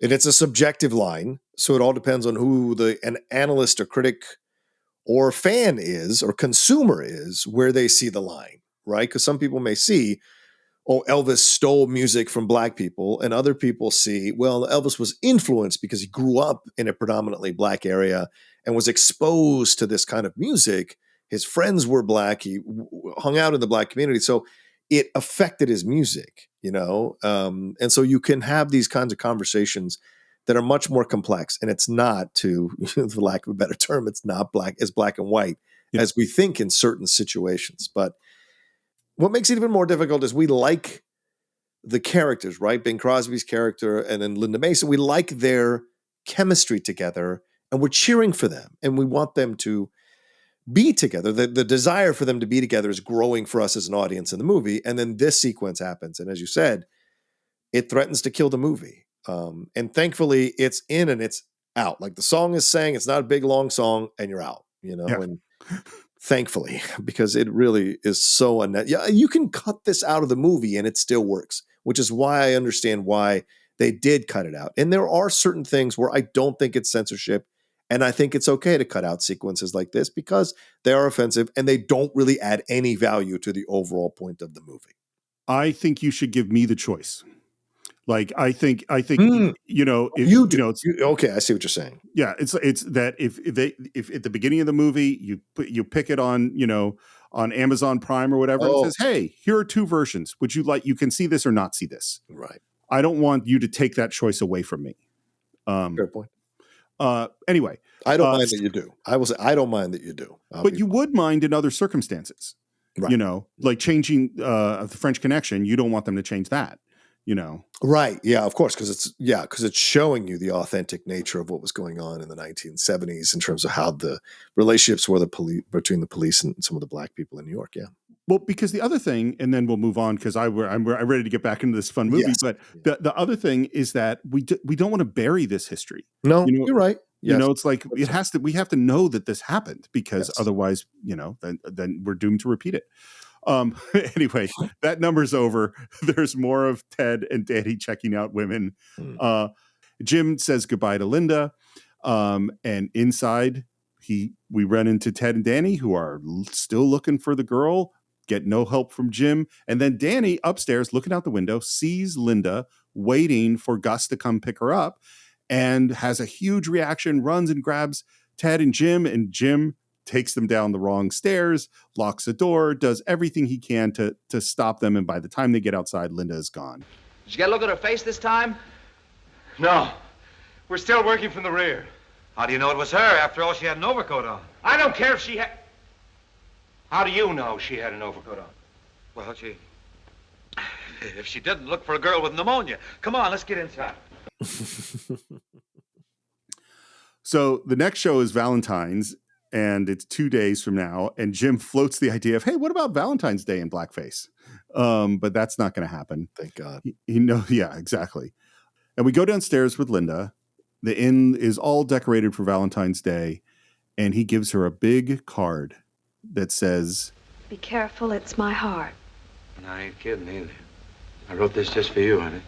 And it's a subjective line, so it all depends on who an analyst or critic or fan is or consumer is, where they see the line, right? Because some people may see, oh, Elvis stole music from black people, and other people see, well, Elvis was influenced because he grew up in a predominantly black area and was exposed to this kind of music. His friends were black. He hung out in the black community. So it affected his music, you know? And so you can have these kinds of conversations that are much more complex. And it's not, to for lack of a better term, it's not black and white as we think in certain situations. But what makes it even more difficult is we like the characters, right? Bing Crosby's character and then Linda Mason, we like their chemistry together and we're cheering for them and we want them to be together. The desire for them to be together is growing for us as an audience in the movie. And then this sequence happens. And as you said, it threatens to kill the movie. And thankfully it's in and it's out. Like the song is saying, it's not a big, long song and you're out, you know, and thankfully, because it really is so you can cut this out of the movie and it still works, which is why I understand why they did cut it out. And there are certain things where I don't think it's censorship. And I think it's okay to cut out sequences like this because they are offensive and they don't really add any value to the overall point of the movie. I think you should give me the choice. Like, I think, you know, okay, I see what you're saying. Yeah. It's that if at the beginning of the movie, you pick it on, you know, on Amazon Prime or whatever, and it says, hey, here are two versions. Would you like, you can see this or not see this. Right. I don't want you to take that choice away from me. Fair point. Anyway, I don't mind that you do. I don't mind that you do. But you would mind in other circumstances, right. You know, like changing the French Connection. You don't want them to change that, you know? Right. Yeah, of course. Because it's showing you the authentic nature of what was going on in the 1970s in terms of how the relationships were between the police and some of the black people in New York. Yeah. Well, because the other thing, and then we'll move on because I'm ready to get back into this fun movie. Yes. But the other thing is that we don't want to bury this history. No, you know, you're right. Yes. You know, it's like we have to know that this happened because otherwise, you know, then we're doomed to repeat it. Anyway, that number's over. There's more of Ted and Danny checking out women. Jim says goodbye to Linda, and inside We run into Ted and Danny, who are still looking for the girl, get no help from Jim. And then Danny upstairs looking out the window, sees Linda waiting for Gus to come pick her up and has a huge reaction, runs and grabs Ted and Jim takes them down the wrong stairs, locks the door, does everything he can to stop them. And by the time they get outside, Linda is gone. Did you get a look at her face this time? No. We're still working from the rear. How do you know it was her? After all, she had an overcoat on. I don't care if she had... How do you know she had an overcoat on? Well, if she didn't, look for a girl with pneumonia. Come on, let's get inside. So the next show is Valentine's, and it's 2 days from now. And Jim floats the idea of, hey, what about Valentine's Day in blackface? But that's not going to happen. Thank God. Yeah, exactly. And we go downstairs with Linda. The inn is all decorated for Valentine's Day, and he gives her a big card that says, Be careful, it's my heart. And I ain't kidding either. I wrote this just for you, honey.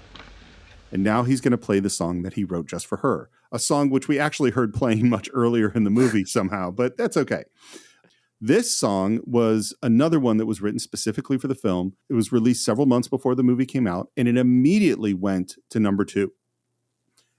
And now he's going to play the song that he wrote just for her, a song which we actually heard playing much earlier in the movie somehow, but that's okay. This song was another one that was written specifically for the film. It was released several months before the movie came out, and it immediately went to number 2.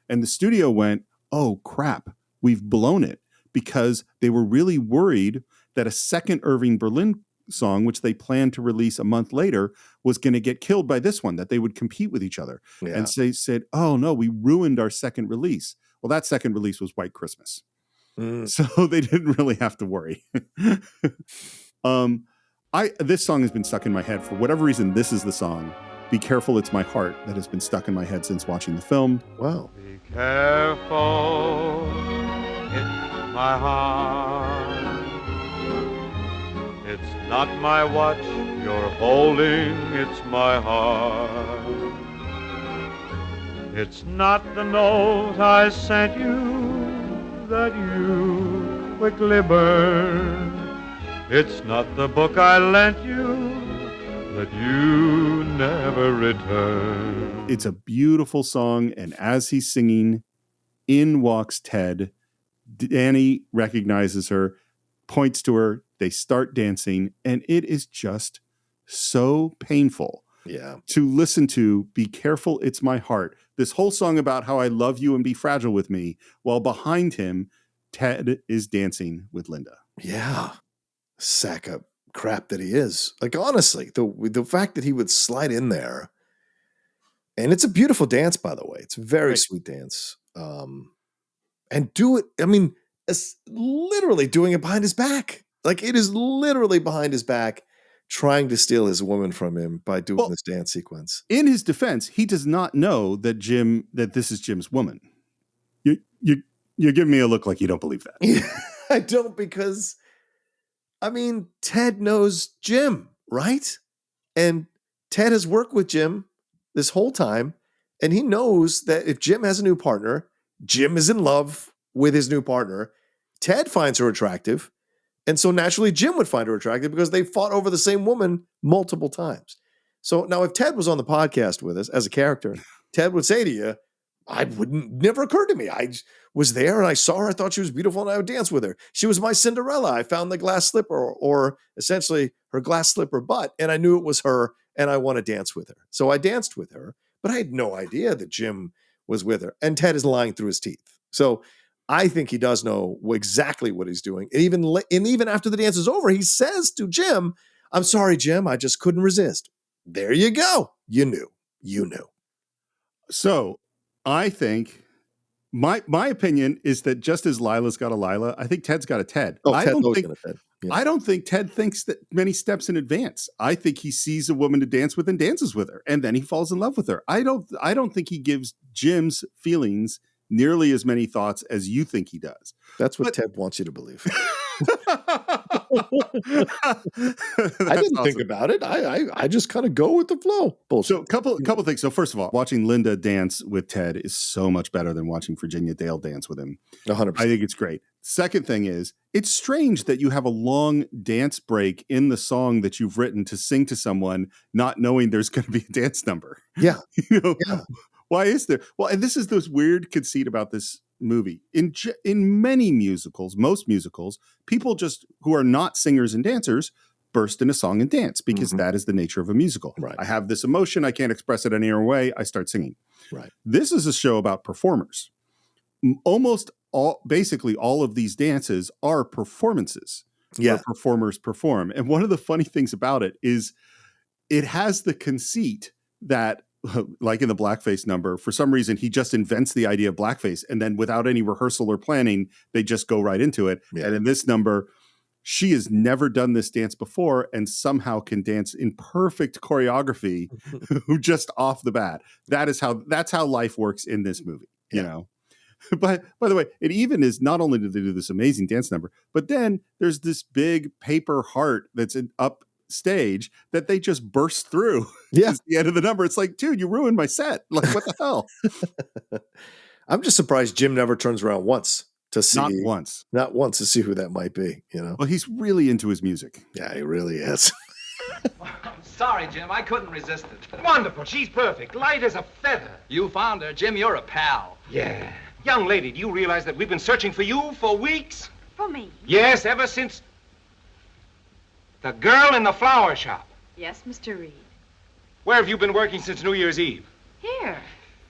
And the studio went, oh, crap, we've blown it, because they were really worried that a second Irving Berlin song, which they planned to release a month later, was going to get killed by this one, that they would compete with each other. Yeah. And so they said, oh, no, we ruined our second release. Well, that second release was White Christmas. So they didn't really have to worry. This song has been stuck in my head. For whatever reason, this is the song, Be Careful, It's My Heart, that has been stuck in my head since watching the film. Wow. Be careful, it's my heart. It's not my watch you're holding, it's my heart. It's not the note I sent you that you quickly burned. It's not the book I lent you that you never returned. It's a beautiful song, and as he's singing, in walks Ted. Danny recognizes her, points to her, they start dancing, and it is just so painful to listen to. Be careful, it's my heart. This whole song about how I love you and be fragile with me, while behind him, Ted is dancing with Linda. Yeah. Sack of crap that he is. Like, honestly, the fact that he would slide in there, and it's a beautiful dance, by the way. It's a very sweet dance. And do it, I mean, it's literally doing it behind his back. Like, it is literally behind his back, trying to steal his woman from him by doing this dance sequence. In his defense, he does not know that this is Jim's woman. You're giving me a look like you don't believe that. I don't, because, I mean, Ted knows Jim, right? And Ted has worked with Jim this whole time, and he knows that if Jim has a new partner, Jim is in love with his new partner. Ted finds her attractive. And so naturally, Jim would find her attractive because they fought over the same woman multiple times. So now if Ted was on the podcast with us as a character, Ted would say to you, never occurred to me. I was there and I saw her. I thought she was beautiful and I would dance with her. She was my Cinderella. I found the glass slipper, or essentially her glass slipper butt, and I knew it was her and I want to dance with her. So I danced with her, but I had no idea that Jim was with her. And Ted is lying through his teeth. So I think he does know exactly what he's doing. And even after the dance is over, he says to Jim, I'm sorry, Jim, I just couldn't resist. There you go. You knew. So I think my opinion is that just as Lila's got a Lila, I think Ted's got a Ted. Oh, Ted's always got a Ted. Yeah. I don't think Ted thinks that many steps in advance. I think he sees a woman to dance with and dances with her, and then he falls in love with her. I don't think he gives Jim's feelings nearly as many thoughts as you think he does. That's what Ted wants you to believe. I didn't think about it. I just kind of go with the flow. Bullshit. So couple things. So first of all, watching Linda dance with Ted is so much better than watching Virginia Dale dance with him. 100%. I think it's great. Second thing is, it's strange that you have a long dance break in the song that you've written to sing to someone, not knowing there's going to be a dance number. Yeah. You know, yeah. Why is there? Well, and this is this weird conceit about this movie. In many musicals, most musicals, people just who are not singers and dancers burst into song and dance because that is the nature of a musical. Right. I have this emotion, I can't express it any other way, I start singing. Right. This is a show about performers. Basically all of these dances are performances. Yeah. Where performers perform. And one of the funny things about it is it has the conceit that, like in the blackface number, for some reason, he just invents the idea of blackface. And then without any rehearsal or planning, they just go right into it. Yeah. And in this number, she has never done this dance before and somehow can dance in perfect choreography just off the bat. That's how life works in this movie, you know? But by the way, it even is not only do they do this amazing dance number, but then there's this big paper heart that's up stage that they just burst through. Yeah. At the end of the number. It's like, dude, you ruined my set. Like, what the hell? I'm just surprised Jim never turns around once to see. Not once to see who that might be, you know? Well, he's really into his music. Yeah, he really is. I'm sorry, Jim. I couldn't resist it. Wonderful. She's perfect. Light as a feather. You found her. Jim, you're a pal. Yeah. Young lady, do you realize that we've been searching for you for weeks? For me? Yes, ever since the girl in the flower shop. Yes, Mr. Reed. Where have you been working since New Year's Eve? Here.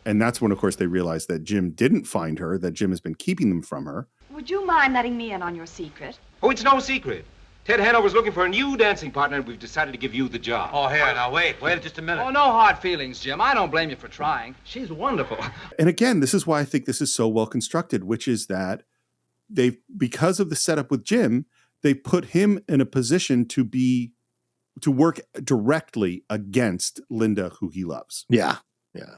And that's when, of course, they realized that Jim didn't find her, that Jim has been keeping them from her. Would you mind letting me in on your secret? Oh, it's no secret. Ted Hanover's looking for a new dancing partner, and we've decided to give you the job. Oh, here, now, wait just a minute. Oh, no hard feelings, Jim. I don't blame you for trying. She's wonderful. And again, this is why I think this is so well constructed, which is that because of the setup with Jim, they put him in a position to work directly against Linda, who he loves. Yeah. Yeah.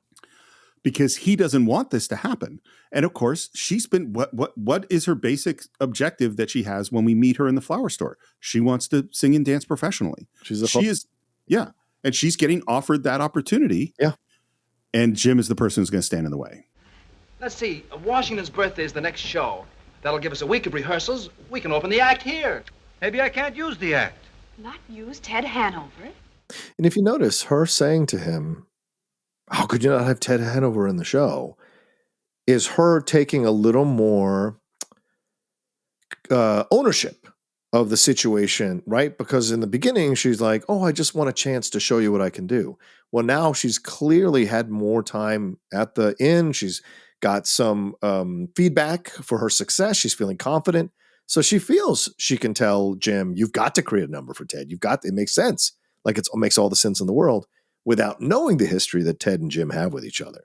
Because he doesn't want this to happen. And of course, she's been what is her basic objective that she has when we meet her in the flower store? She wants to sing and dance professionally. And she's getting offered that opportunity. Yeah. And Jim is the person who's going to stand in the way. Let's see. Washington's birthday is the next show. That'll give us a week of rehearsals. We can open the act here. Maybe I can't use the act. Not use Ted Hanover? And if you notice her saying to him, how could you not have Ted Hanover in the show? Is her taking a little more ownership of the situation, right? Because in the beginning, she's like, oh, I just want a chance to show you what I can do. Well, now she's clearly had more time at the inn. She's got some feedback for her success. She's feeling confident. So she feels she can tell Jim, you've got to create a number for Ted. It makes sense. Like it makes all the sense in the world, without knowing the history that Ted and Jim have with each other.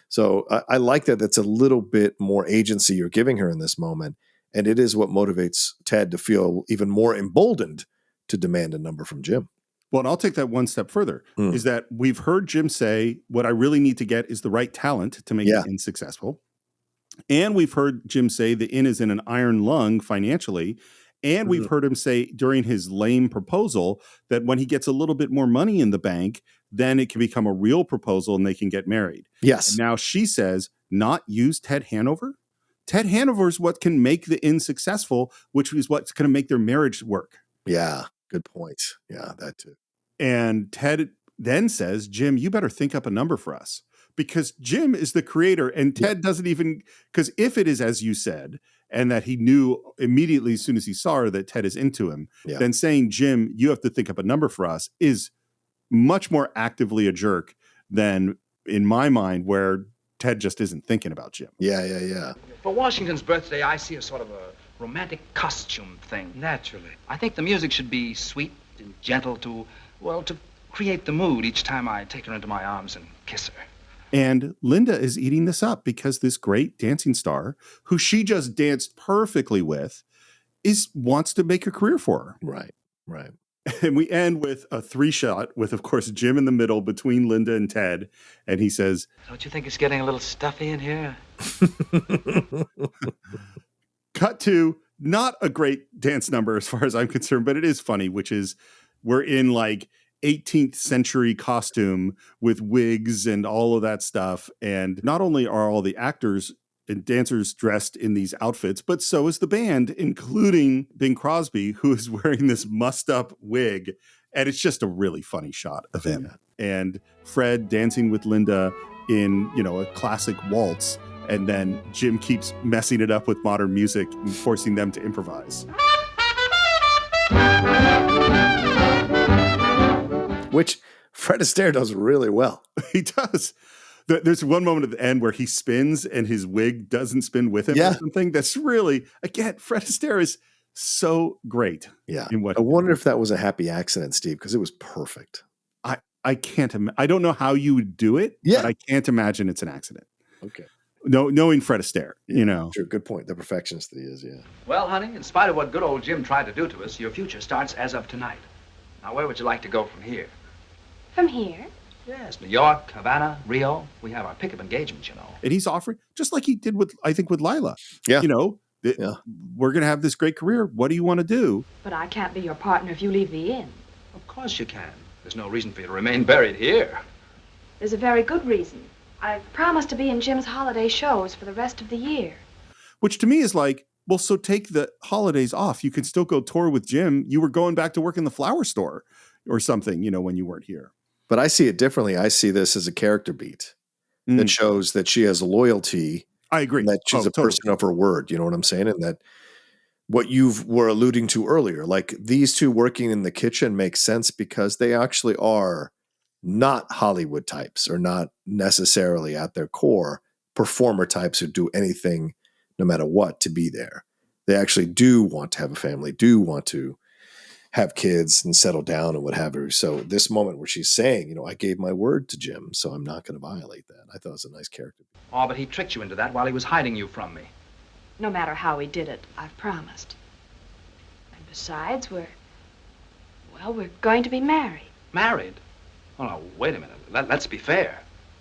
So I like that. That's a little bit more agency you're giving her in this moment. And it is what motivates Ted to feel even more emboldened to demand a number from Jim. Well, and I'll take that one step further, is that we've heard Jim say, what I really need to get is the right talent to make the inn successful. And we've heard Jim say the inn is in an iron lung financially. And we've heard him say during his lame proposal that when he gets a little bit more money in the bank, then it can become a real proposal and they can get married. Yes. And now she says, not use Ted Hanover? Ted Hanover is what can make the inn successful, which is what's going to make their marriage work. Yeah, good point. Yeah, that too. And Ted then says, Jim, you better think up a number for us. Because Jim is the creator and Ted doesn't even, because if it is as you said, and that he knew immediately as soon as he saw her that Ted is into him, then saying, Jim, you have to think up a number for us is much more actively a jerk than, in my mind, where Ted just isn't thinking about Jim. Yeah. For Washington's birthday, I see a sort of a romantic costume thing. Naturally. I think the music should be sweet and gentle to create the mood each time I take her into my arms and kiss her. And Linda is eating this up because this great dancing star, who she just danced perfectly with, wants to make a career for her. Right. And we end with a 3-shot with, of course, Jim in the middle between Linda and Ted. And he says, don't you think it's getting a little stuffy in here? Cut to not a great dance number as far as I'm concerned, but it is funny, which is we're in like 18th century costume with wigs and all of that stuff. And not only are all the actors and dancers dressed in these outfits, but so is the band, including Bing Crosby, who is wearing this mussed up wig. And it's just a really funny shot of him. And Fred dancing with Linda in, a classic waltz, and then Jim keeps messing it up with modern music and forcing them to improvise. Which Fred Astaire does really well. He does. There's one moment at the end where he spins and his wig doesn't spin with him or something. That's really, again, Fred Astaire is so great. Yeah. In what I wonder if that was a happy accident, Steve, because it was perfect. I can't. I don't know how you would do it. Yeah. But I can't imagine it's an accident. Okay. No, knowing Fred Astaire, Sure, good point. The perfectionist that he is, yeah. Well, honey, in spite of what good old Jim tried to do to us, your future starts as of tonight. Now, where would you like to go from here? From here? Yes, New York, Havana, Rio. We have our pick of engagements, And he's offering, just like he did with Layla. Yeah. We're going to have this great career. What do you want to do? But I can't be your partner if you leave the inn. Of course you can. There's no reason for you to remain buried here. There's a very good reason. I've promised to be in Jim's holiday shows for the rest of the year. Which to me is like, well, so take the holidays off. You can still go tour with Jim. You were going back to work in the flower store or something, when you weren't here. But I see it differently. I see this as a character beat that shows that she has loyalty. I agree. And that she's a person of her word. You know what I'm saying? And that what you were alluding to earlier, like these two working in the kitchen makes sense because they actually are not Hollywood types or not necessarily at their core performer types who do anything no matter what to be there. They actually do want to have a family, do want to have kids and settle down and what have you. So this moment where she's saying, I gave my word to Jim, so I'm not going to violate that. I thought it was a nice character. Oh, but he tricked you into that while he was hiding you from me. No matter how he did it, I've promised. And besides, we're going to be married. Married? Oh, no, wait a minute. Let's be fair.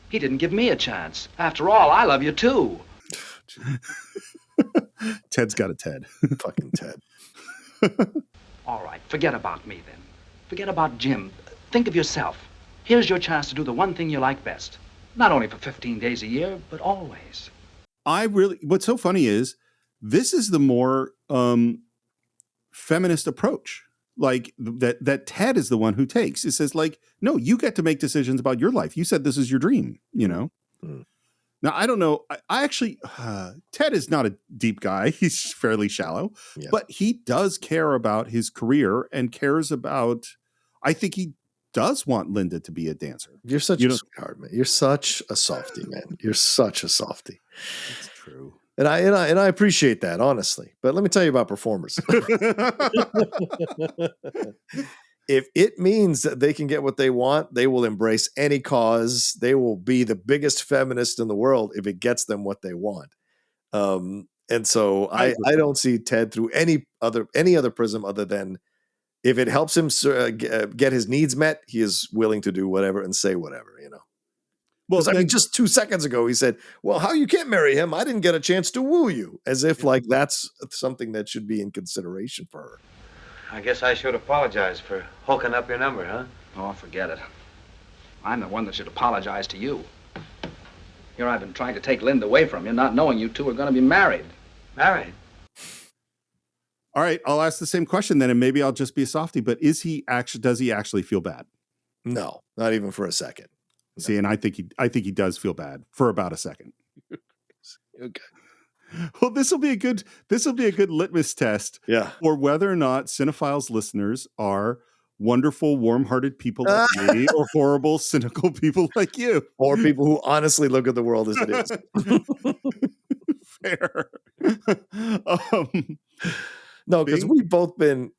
He didn't give me a chance. After all, I love you too. Ted's got a Ted. Fucking Ted. All right, forget about me then. Forget about Jim. Think of yourself. Here's your chance to do the one thing you like best. Not only for 15 days a year, but always. What's so funny is this is the more feminist approach. Like that Ted is the one who takes. It says like, no, you get to make decisions about your life. You said this is your dream, Now, I don't know. I actually, Ted is not a deep guy. He's fairly shallow, but he does care about his career and cares about, I think he does want Linda to be a dancer. You're such a sweetheart, man. You're such a softie, man. You're such a softie. That's true. And I appreciate that, honestly. But let me tell you about performers. If it means that they can get what they want, they will embrace any cause. They will be the biggest feminist in the world if it gets them what they want. And so I don't see Ted through any other prism other than if it helps him get his needs met, he is willing to do whatever and say whatever, Well, I mean, just 2 seconds ago, he said, well, how you can't marry him? I didn't get a chance to woo you. As if like that's something that should be in consideration for her. I guess I should apologize for hooking up your number, huh? Oh, forget it. I'm the one that should apologize to you. Here I've been trying to take Linda away from you, not knowing you two are going to be married. Married? All right, I'll ask the same question then, and maybe I'll just be a softie, but does he actually feel bad? No, not even for a second. No. See, and I think he does feel bad for about a second. Okay. Well, this will be a good litmus test for whether or not Cine-Files listeners are wonderful, warm-hearted people like me or horrible, cynical people like you. Or people who honestly look at the world as it is. Fair. No, because we've both been,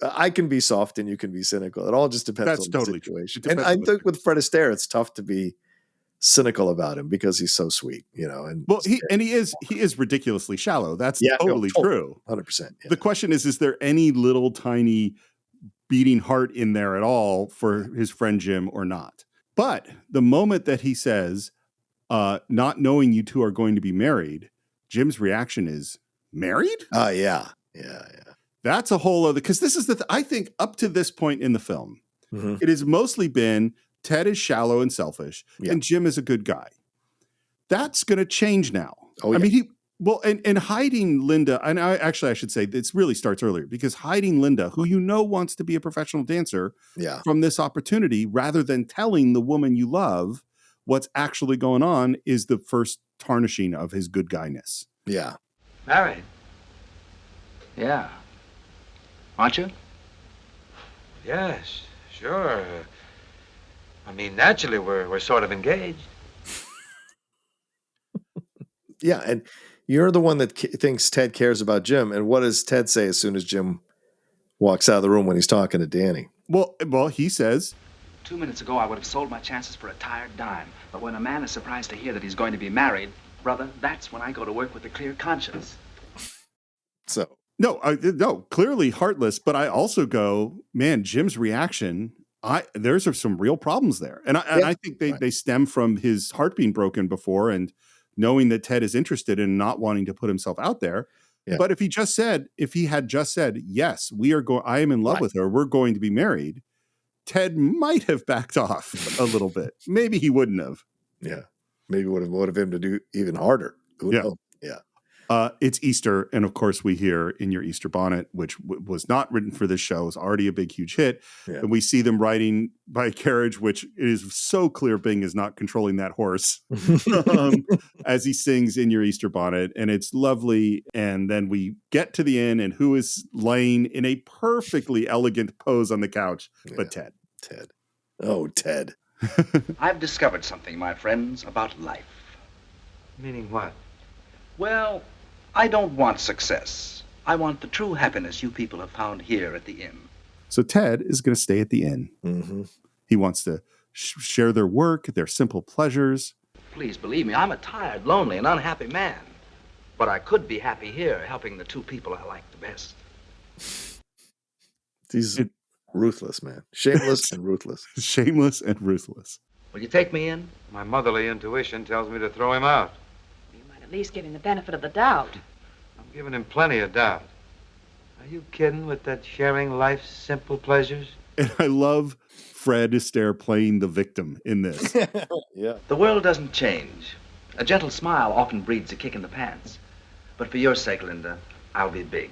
I can be soft and you can be cynical. It all just depends on the situation. And I think with Fred Astaire, it's tough to be cynical about him because he's so sweet, and he is ridiculously shallow. That's totally true. 100%. Yeah. The question is there any little tiny beating heart in there at all for his friend Jim or not? But the moment that he says, not knowing you two are going to be married, Jim's reaction is, married? Yeah. That's a whole other, because this is I think up to this point in the film, it has mostly been Ted is shallow and selfish, and Jim is a good guy. That's going to change now. Oh, yeah. I mean, and hiding Linda, and I should say this really starts earlier, because hiding Linda, who wants to be a professional dancer, from this opportunity, rather than telling the woman you love what's actually going on is the first tarnishing of his good guyness. Yeah. Married? Yeah. Aren't you? Yes, sure. I mean, naturally, we're sort of engaged. Yeah, and you're the one that thinks Ted cares about Jim. And what does Ted say as soon as Jim walks out of the room when he's talking to Danny? Well, he says, 2 minutes ago, I would have sold my chances for a tired dime. But when a man is surprised to hear that he's going to be married, brother, that's when I go to work with a clear conscience. So. No, clearly heartless. But I also go, man, Jim's reaction, there's some real problems there. And I think they stem from his heart being broken before and knowing that Ted is interested in not wanting to put himself out there. Yeah. But if he had just said, yes, I am in love with her, we're going to be married, Ted might have backed off a little bit. Maybe he wouldn't have. Yeah. Maybe would have motivated him to do even harder. Who knows? Yeah. It's Easter, and of course we hear In Your Easter Bonnet, which was not written for this show, is already a big, huge hit. Yeah. And we see them riding by a carriage, which it is so clear Bing is not controlling that horse as he sings In Your Easter Bonnet, and it's lovely. And then we get to the inn, and who is laying in a perfectly elegant pose on the couch but Ted. Ted. Oh, Ted. I've discovered something, my friends, about life. Meaning what? Well, I don't want success. I want the true happiness you people have found here at the inn. So Ted is going to stay at the inn. Mm-hmm. He wants to share their work, their simple pleasures. Please believe me, I'm a tired, lonely, and unhappy man. But I could be happy here, helping the two people I like the best. He's ruthless, man. Shameless and ruthless. Shameless and ruthless. Will you take me in? My motherly intuition tells me to throw him out. At least give him the benefit of the doubt. I'm giving him plenty of doubt. Are you kidding with that sharing life's simple pleasures? And I love Fred Astaire playing the victim in this. Yeah. The world doesn't change. A gentle smile often breeds a kick in the pants. But for your sake, Linda, I'll be big.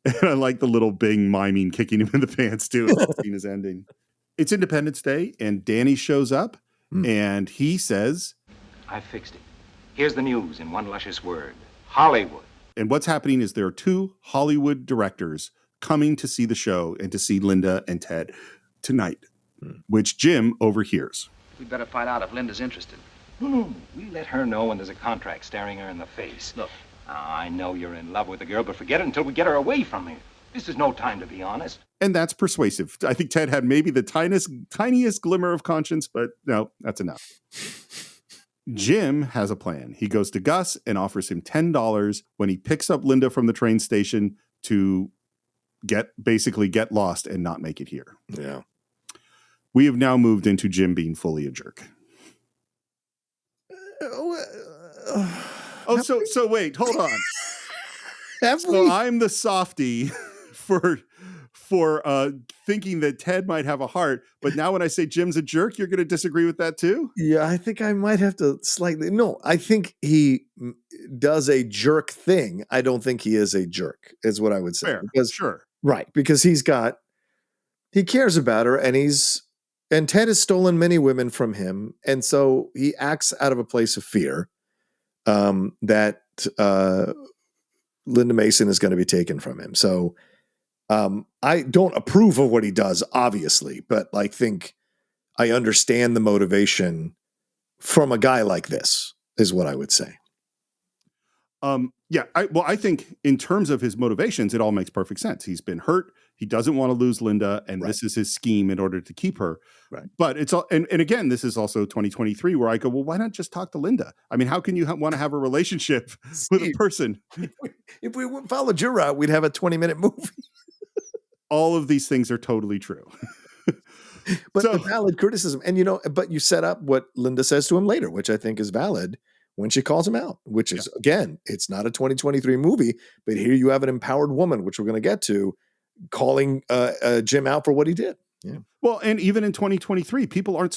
And I like the little Bing miming kicking him in the pants, too, as the scene is ending. It's Independence Day, and Danny shows up, and he says, I fixed it. Here's the news in one luscious word. Hollywood. And what's happening is there are two Hollywood directors coming to see the show and to see Linda and Ted tonight, which Jim overhears. We'd better find out if Linda's interested. No. We let her know when there's a contract staring her in the face. Look. I know you're in love with the girl, but forget it until we get her away from here. This is no time to be honest. And that's persuasive. I think Ted had maybe the tiniest glimmer of conscience, but no, that's enough. Jim has a plan. He goes to Gus and offers him $10 when he picks up Linda from the train station to basically get lost and not make it here. Yeah. We have now moved into Jim being fully a jerk. So wait, hold on. So I'm the softie for thinking that Ted might have a heart, but now when I say Jim's a jerk, you're going to disagree with that too? Yeah, I think I might have to slightly. No, I think he does a jerk thing. I don't think he is a jerk, is what I would say. Fair, because, sure. Right, because he cares about her, and Ted has stolen many women from him, and so he acts out of a place of fear that Linda Mason is going to be taken from him. So I don't approve of what he does, obviously, but I think I understand the motivation from a guy like this, is what I would say. I think in terms of his motivations, it all makes perfect sense. He's been hurt. He doesn't want to lose Linda, and this is his scheme in order to keep her. Right. But it's all, and again, this is also 2023 where I go, well, why not just talk to Linda? I mean, how can you want to have a relationship with a person? If we followed your route, we'd have a 20-minute movie. All of these things are totally true. But the valid criticism, and but you set up what Linda says to him later, which I think is valid when she calls him out, which is, again, it's not a 2023 movie, but here you have an empowered woman, which we're going to get to, calling Jim out for what he did. Yeah. Well, and even in 2023, people aren't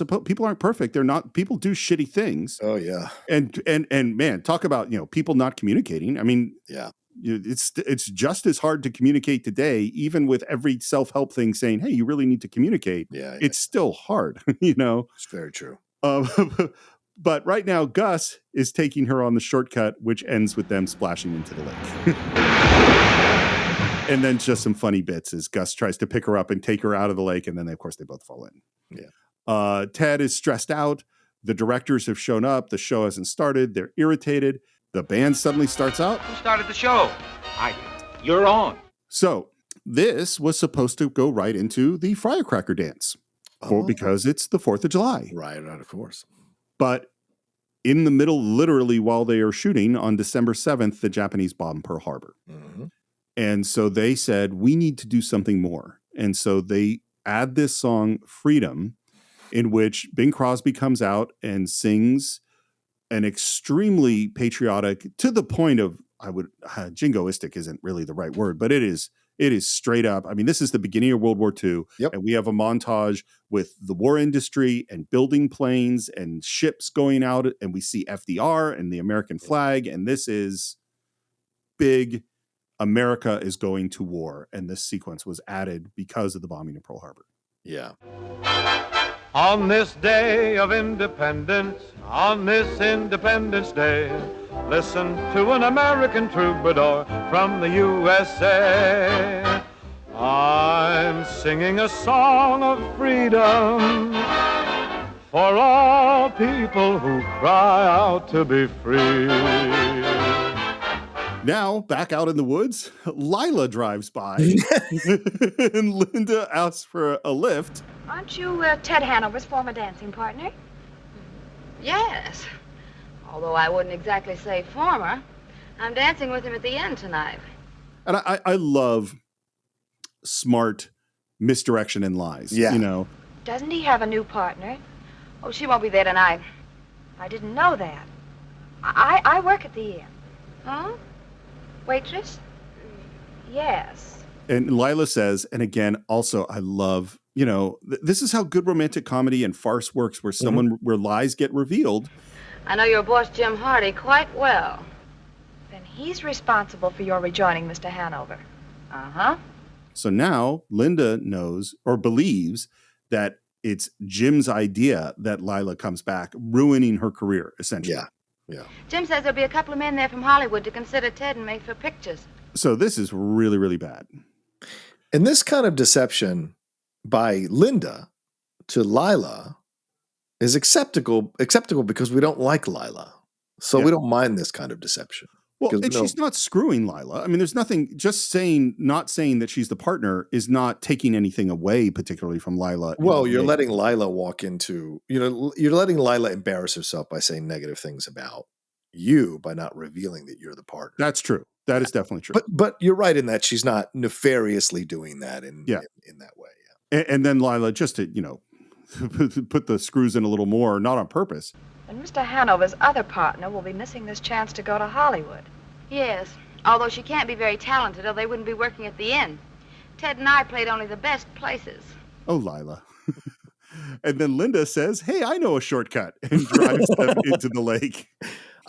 perfect. People do shitty things. Oh yeah. And man, talk about, people not communicating. I mean, It's just as hard to communicate today, even with every self-help thing saying, hey, you really need to communicate. Yeah. It's still hard, you know? It's very true. But right now, Gus is taking her on the shortcut, which ends with them splashing into the lake. And then just some funny bits as Gus tries to pick her up and take her out of the lake. And then, of course, they both fall in. Yeah. Ted is stressed out. The directors have shown up. The show hasn't started. They're irritated. The band suddenly starts out. Who started the show? I did. You're on. So this was supposed to go right into the Firecracker dance because it's the 4th of July. Right, of course. But in the middle, literally while they are shooting on December 7th, the Japanese bomb Pearl Harbor. Mm-hmm. And so they said, we need to do something more. And so they add this song, Freedom, in which Bing Crosby comes out and sings an extremely patriotic, to the point of, jingoistic isn't really the right word, but it is straight up. I mean, this is the beginning of World War II. Yep. And we have a montage with the war industry and building planes and ships going out. And we see FDR and the American flag. And this is big. America is going to war. And this sequence was added because of the bombing of Pearl Harbor. Yeah. On this day of independence, on this Independence Day, listen to an American troubadour from the USA. I'm singing a song of freedom for all people who cry out to be free. Now, back out in the woods, Layla drives by and Linda asks for a lift. Aren't you Ted Hanover's former dancing partner? Yes. Although I wouldn't exactly say former. I'm dancing with him at the end tonight. And I love smart misdirection and lies. Yeah. You know. Doesn't he have a new partner? Oh, she won't be there tonight. I didn't know that. I work at the inn. Huh? Waitress? Yes. And Layla says, and again, also, I love, this is how good romantic comedy and farce works, where where lies get revealed. I know your boss, Jim Hardy, quite well. Then he's responsible for your rejoining Mr. Hanover. Uh-huh. So now Linda knows or believes that it's Jim's idea that Layla comes back, ruining her career, essentially. Yeah. Jim says there'll be a couple of men there from Hollywood to consider Ted and make for pictures. So this is really, really bad. And this kind of deception by Linda to Layla is acceptable because we don't like Layla. So we don't mind this kind of deception. Well, and she's not screwing Layla. I mean, there's nothing, just not saying that she's the partner is not taking anything away, particularly from Layla. Well, you're letting Layla walk into, you're letting Layla embarrass herself by saying negative things about you by not revealing that you're the partner. That's true. That is definitely true. But you're right in that she's not nefariously doing that in that way. Yeah. And then Layla, just to, put the screws in a little more, not on purpose. And Mr. Hanover's other partner will be missing this chance to go to Hollywood. Yes, although she can't be very talented or they wouldn't be working at the inn. Ted and I played only the best places. Oh, Layla. And then Linda says, hey, I know a shortcut, and drives them into the lake.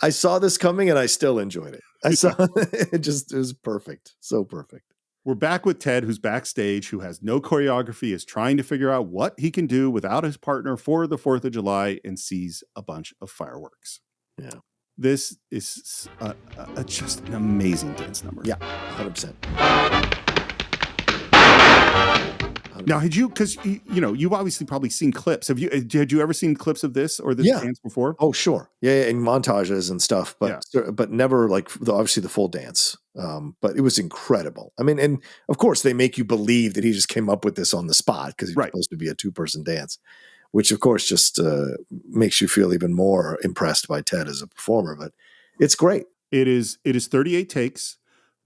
I saw this coming and I still enjoyed it. It was perfect. So perfect. We're back with Ted, who's backstage, who has no choreography, is trying to figure out what he can do without his partner for the 4th of July, and sees a bunch of fireworks. Yeah. This is just an amazing dance number. Yeah, 100%. Now, because you've obviously probably seen clips. Had you ever seen clips of this or this dance before? Oh, sure. Yeah, in montages and stuff, but never obviously the full dance. But it was incredible. I mean, and of course they make you believe that he just came up with this on the spot because he's supposed to be a 2-person dance, which of course just makes you feel even more impressed by Ted as a performer. But it's great. It is 38 takes.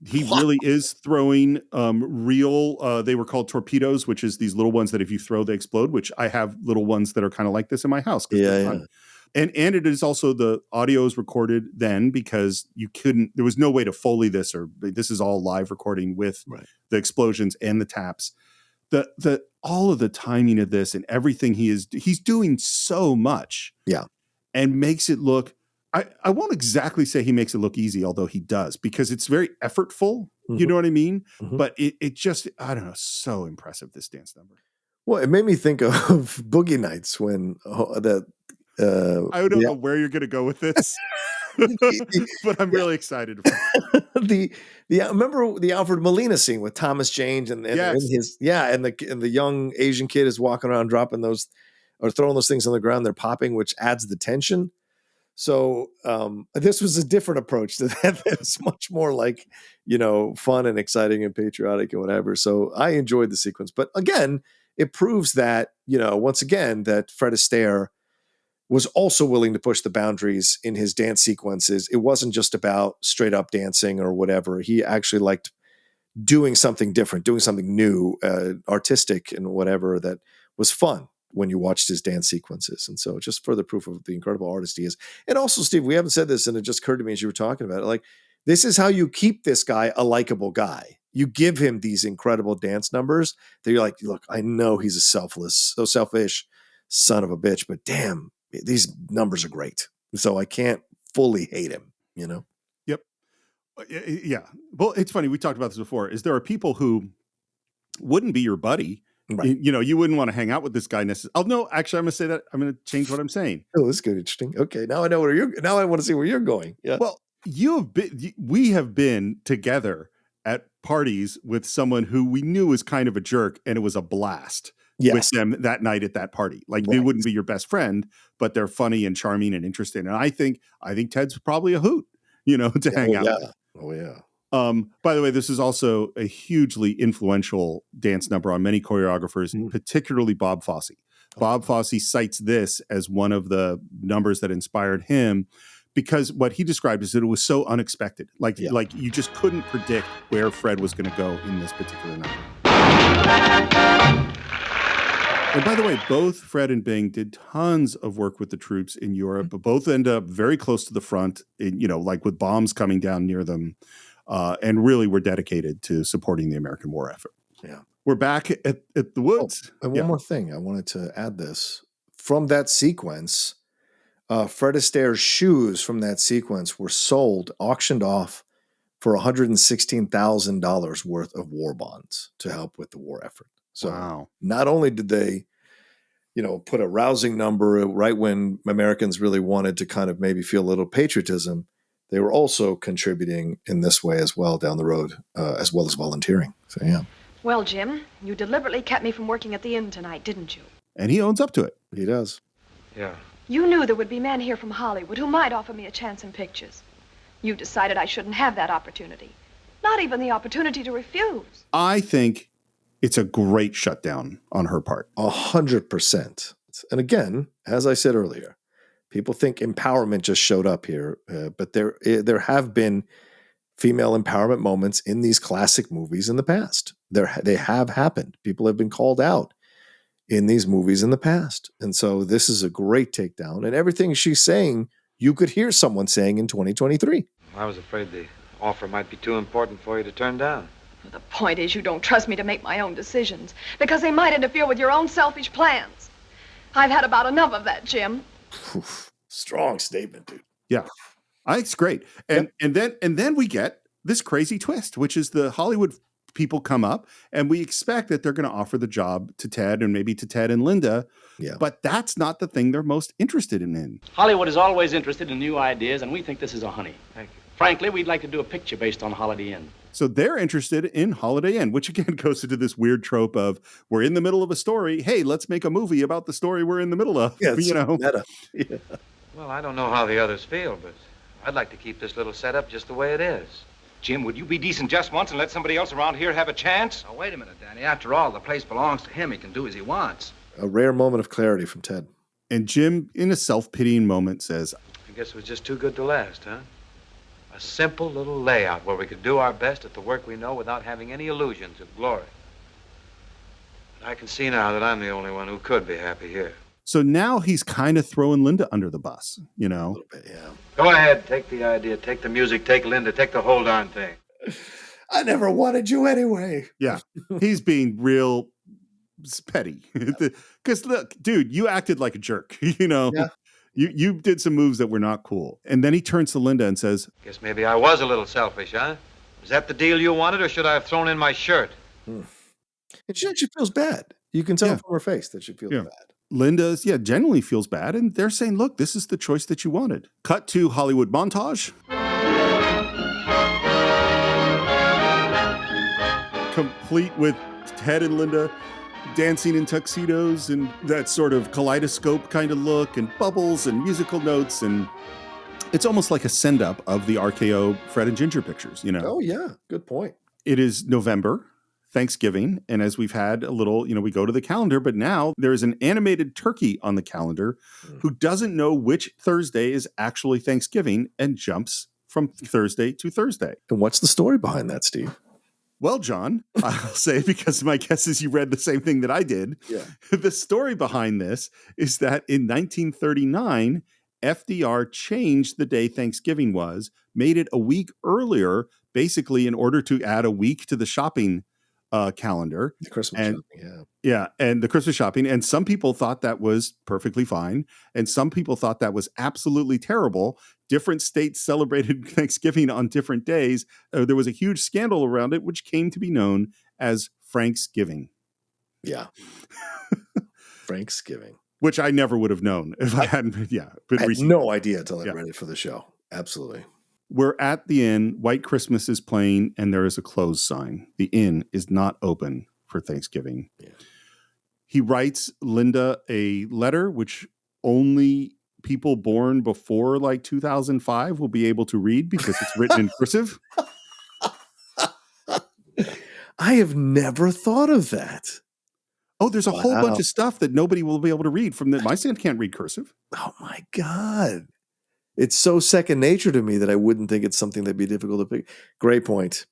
He really is throwing real, they were called torpedoes, which is these little ones that if you throw, they explode, which I have little ones that are kind of like this in my house. Yeah. And it is also, the audio is recorded then because there was no way to Foley this, or this is all live recording with the explosions and the taps. All of the timing of this and everything he's doing so much. Yeah. And makes it look I won't exactly say he makes it look easy, although he does, because it's very effortful. You know what I mean? But it just, I don't know, so impressive, this dance number. Well, it made me think of Boogie Nights when I don't know where you're going to go with this, but I'm really excited. Remember the Alfred Molina scene with Thomas Jane and the young Asian kid is walking around dropping those or throwing those things on the ground. They're popping, which adds the tension. So this was a different approach to that. It's much more like, fun and exciting and patriotic and whatever. So I enjoyed the sequence. But again, it proves that, once again, that Fred Astaire was also willing to push the boundaries in his dance sequences. It wasn't just about straight up dancing or whatever. He actually liked doing something different, doing something new, artistic and whatever that was fun when you watched his dance sequences. And so just further proof of the incredible artist he is. And also, Steve, we haven't said this, and it just occurred to me as you were talking about it. Like, this is how you keep this guy a likable guy. You give him these incredible dance numbers that you're like, look, I know he's a so selfish son of a bitch, but damn, these numbers are great. So I can't fully hate him, Yep. Yeah. Well, it's funny. We talked about this before, is there are people who wouldn't be your buddy. Right. You wouldn't want to hang out with this guy necessarily. Oh, no, actually, I'm going to say that. I'm going to change what I'm saying. Oh, this is good. Interesting. Okay. Now I know now I want to see where you're going. Yeah. Well, we have been together at parties with someone who we knew was kind of a jerk, and it was a blast with them that night at that party. Like, they wouldn't be your best friend, but they're funny and charming and interesting. And I think Ted's probably a hoot, to hang out with. Oh, yeah. By the way, this is also a hugely influential dance number on many choreographers, particularly Bob Fosse. Bob Fosse cites this as one of the numbers that inspired him, because what he described is that it was so unexpected. Like you just couldn't predict where Fred was going to go in this particular number. And by the way, both Fred and Bing did tons of work with the troops in Europe, but both end up very close to the front, like with bombs coming down near them. And really were dedicated to supporting the American war effort. Yeah. We're back at the woods. Oh, and one more thing. I wanted to add this. From that sequence, Fred Astaire's shoes from that sequence were auctioned off for $116,000 worth of war bonds to help with the war effort. So Not only did they, put a rousing number right when Americans really wanted to kind of maybe feel a little patriotism, they were also contributing in this way as well down the road, as well as volunteering. So, yeah. Well, Jim, you deliberately kept me from working at the inn tonight, didn't you? And he owns up to it. He does. Yeah. You knew there would be men here from Hollywood who might offer me a chance in pictures. You decided I shouldn't have that opportunity. Not even the opportunity to refuse. I think it's a great shutdown on her part. 100%. And again, as I said earlier, people think empowerment just showed up here, but there have been female empowerment moments in these classic movies in the past. They have happened. People have been called out in these movies in the past. And so this is a great takedown. And everything she's saying, you could hear someone saying in 2023. I was afraid the offer might be too important for you to turn down. The point is, you don't trust me to make my own decisions because they might interfere with your own selfish plans. I've had about enough of that, Jim. Oof, strong statement, dude. Yeah, I think it's great. And then we get this crazy twist, which is the Hollywood people come up and we expect that they're going to offer the job to Ted and maybe to Ted and Linda. Yeah. But that's not the thing they're most interested in. Hollywood is always interested in new ideas, and we think this is a honey. Thank you. Frankly, we'd like to do a picture based on Holiday Inn. So they're interested in Holiday Inn, which again goes into this weird trope of we're in the middle of a story. Hey, let's make a movie about the story we're in the middle of. Yeah, meta. Yeah. Well, I don't know how the others feel, but I'd like to keep this little setup just the way it is. Jim, would you be decent just once and let somebody else around here have a chance? Now, wait a minute, Danny. After all, the place belongs to him. He can do as he wants. A rare moment of clarity from Ted. And Jim, in a self-pitying moment, says, I guess it was just too good to last, huh? A simple little layout where we could do our best at the work we know without having any illusions of glory. But I can see now that I'm the only one who could be happy here. So now he's kind of throwing Linda under the bus, A little bit, yeah. Go ahead, take the idea, take the music, take Linda, take the whole darn thing. I never wanted you anyway. Yeah, he's being real petty. Because look, dude, you acted like a jerk, Yeah. You did some moves that were not cool. And then he turns to Linda and says, Guess maybe I was a little selfish, huh? Was that the deal you wanted, or should I have thrown in my shirt? And she feels bad. You can tell from her face that she feels bad. Linda, genuinely feels bad. And they're saying, look, this is the choice that you wanted. Cut to Hollywood montage. Complete with Ted and Linda dancing in tuxedos and that sort of kaleidoscope kind of look and bubbles and musical notes. And it's almost like a send-up of the RKO Fred and Ginger pictures, Oh, yeah. Good point. It is November, Thanksgiving. And as we've had a little, we go to the calendar, but now there's an animated turkey on the calendar who doesn't know which Thursday is actually Thanksgiving and jumps from Thursday to Thursday. And what's the story behind that, Steve? Well, John, I'll say, because my guess is you read the same thing that I did. Yeah. The story behind this is that in 1939, FDR changed the day Thanksgiving was, made it a week earlier, basically in order to add a week to the shopping calendar. The Christmas shopping, Yeah, and the Christmas shopping. And some people thought that was perfectly fine. And some people thought that was absolutely terrible. Different states celebrated Thanksgiving on different days. There was a huge scandal around it, which came to be known as Franksgiving. Yeah. Franksgiving. Which I never would have known if I hadn't been I had researching. no idea until I read it for the show. Absolutely. We're at the inn. White Christmas is playing, and there is a closed sign. The inn is not open for Thanksgiving. Yeah. He writes Linda a letter, which only people born before 2005 will be able to read because it's written in cursive. I have never thought of that. Oh, there's a whole bunch of stuff that nobody will be able to read from my son can't read cursive. Oh my God. It's so second nature to me that I wouldn't think it's something that'd be difficult to pick. Great point.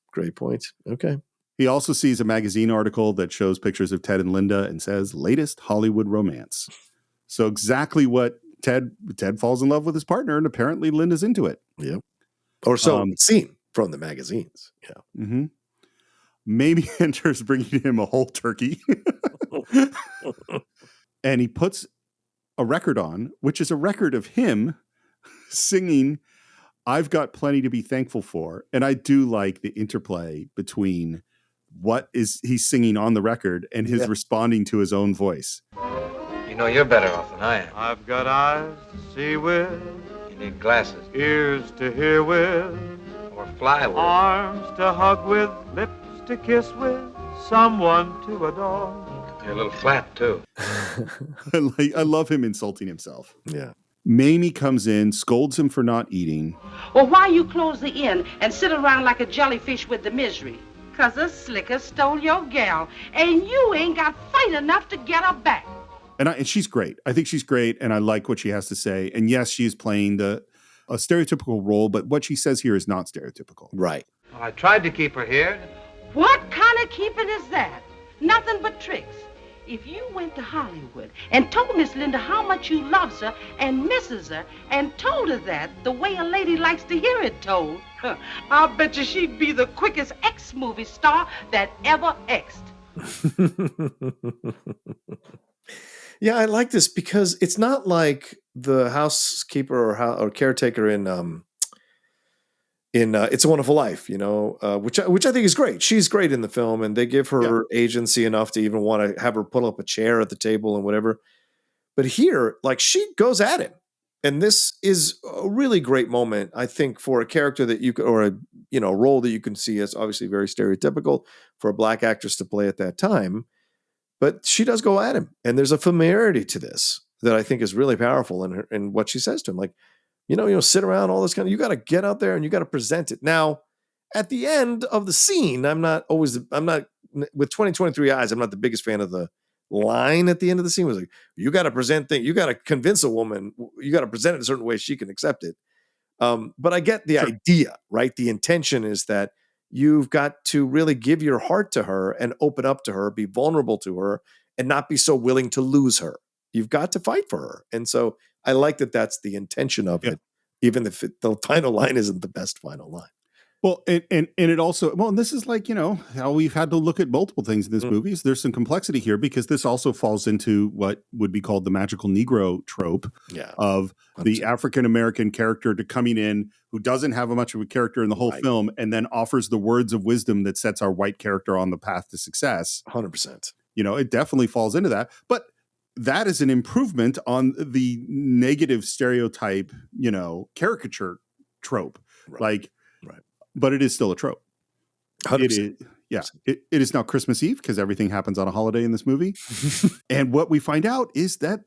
Okay. He also sees a magazine article that shows pictures of Ted and Linda and says latest Hollywood romance. So exactly what Ted falls in love with his partner, and apparently Linda's into it. Yep. Or so seen from the magazines. Yeah. Mm-hmm. Mamie enters bringing him a whole turkey. And he puts a record on, which is a record of him singing I've Got Plenty to Be Thankful For. And I do like the interplay between what is he singing on the record and his responding to his own voice. You know you're better off than I am. I've got eyes to see with, You need glasses. ears to hear with, Or fly with. arms to hug with, lips to kiss with, someone to adore. You're a little flat, too. I love him insulting himself. Yeah. Mamie comes in, scolds him for not eating. Or why you close the inn and sit around like a jellyfish with the misery? 'Cause a slicker stole your gal, and you ain't got fight enough to get her back. And she's great. I think she's great, and I like what she has to say. And yes, she is playing a stereotypical role, but what she says here is not stereotypical. Right. Well, I tried to keep her here. What kind of keeping is that? Nothing but tricks. If you went to Hollywood and told Miss Linda how much you loves her and misses her and told her that the way a lady likes to hear it told, I'll bet you she'd be the quickest ex-movie star that ever exed. Yeah, I like this because it's not like the housekeeper or caretaker in It's a Wonderful Life, which I think is great. She's great in the film, and they give her agency enough to even want to have her pull up a chair at the table and whatever. But here, she goes at him, and this is a really great moment, I think, for a character that you could, or a role that you can see as obviously very stereotypical for a black actress to play at that time. But she does go at him, and there's a familiarity to this that I think is really powerful in what she says to him, sit around, all this kind of, you got to get out there and you got to present it. Now, at the end of the scene, I'm not with 2023 eyes, I'm not the biggest fan of the line at the end of the scene. It was like, you got to present things, you got to convince a woman, you got to present it a certain way she can accept it. But I get the idea, right? The intention is that you've got to really give your heart to her and open up to her, be vulnerable to her, and not be so willing to lose her. You've got to fight for her. And so I like that that's the intention of it, even if the final line isn't the best final line. Well, and it also, well, and this is like, how we've had to look at multiple things in this movie. There's some complexity here because this also falls into what would be called the magical Negro trope of the African-American character to coming in who doesn't have much of a character in the whole film and then offers the words of wisdom that sets our white character on the path to success. 100%. It definitely falls into that. But that is an improvement on the negative stereotype, caricature trope. But it is still a trope. 100%. It is now Christmas Eve because everything happens on a holiday in this movie. And what we find out is that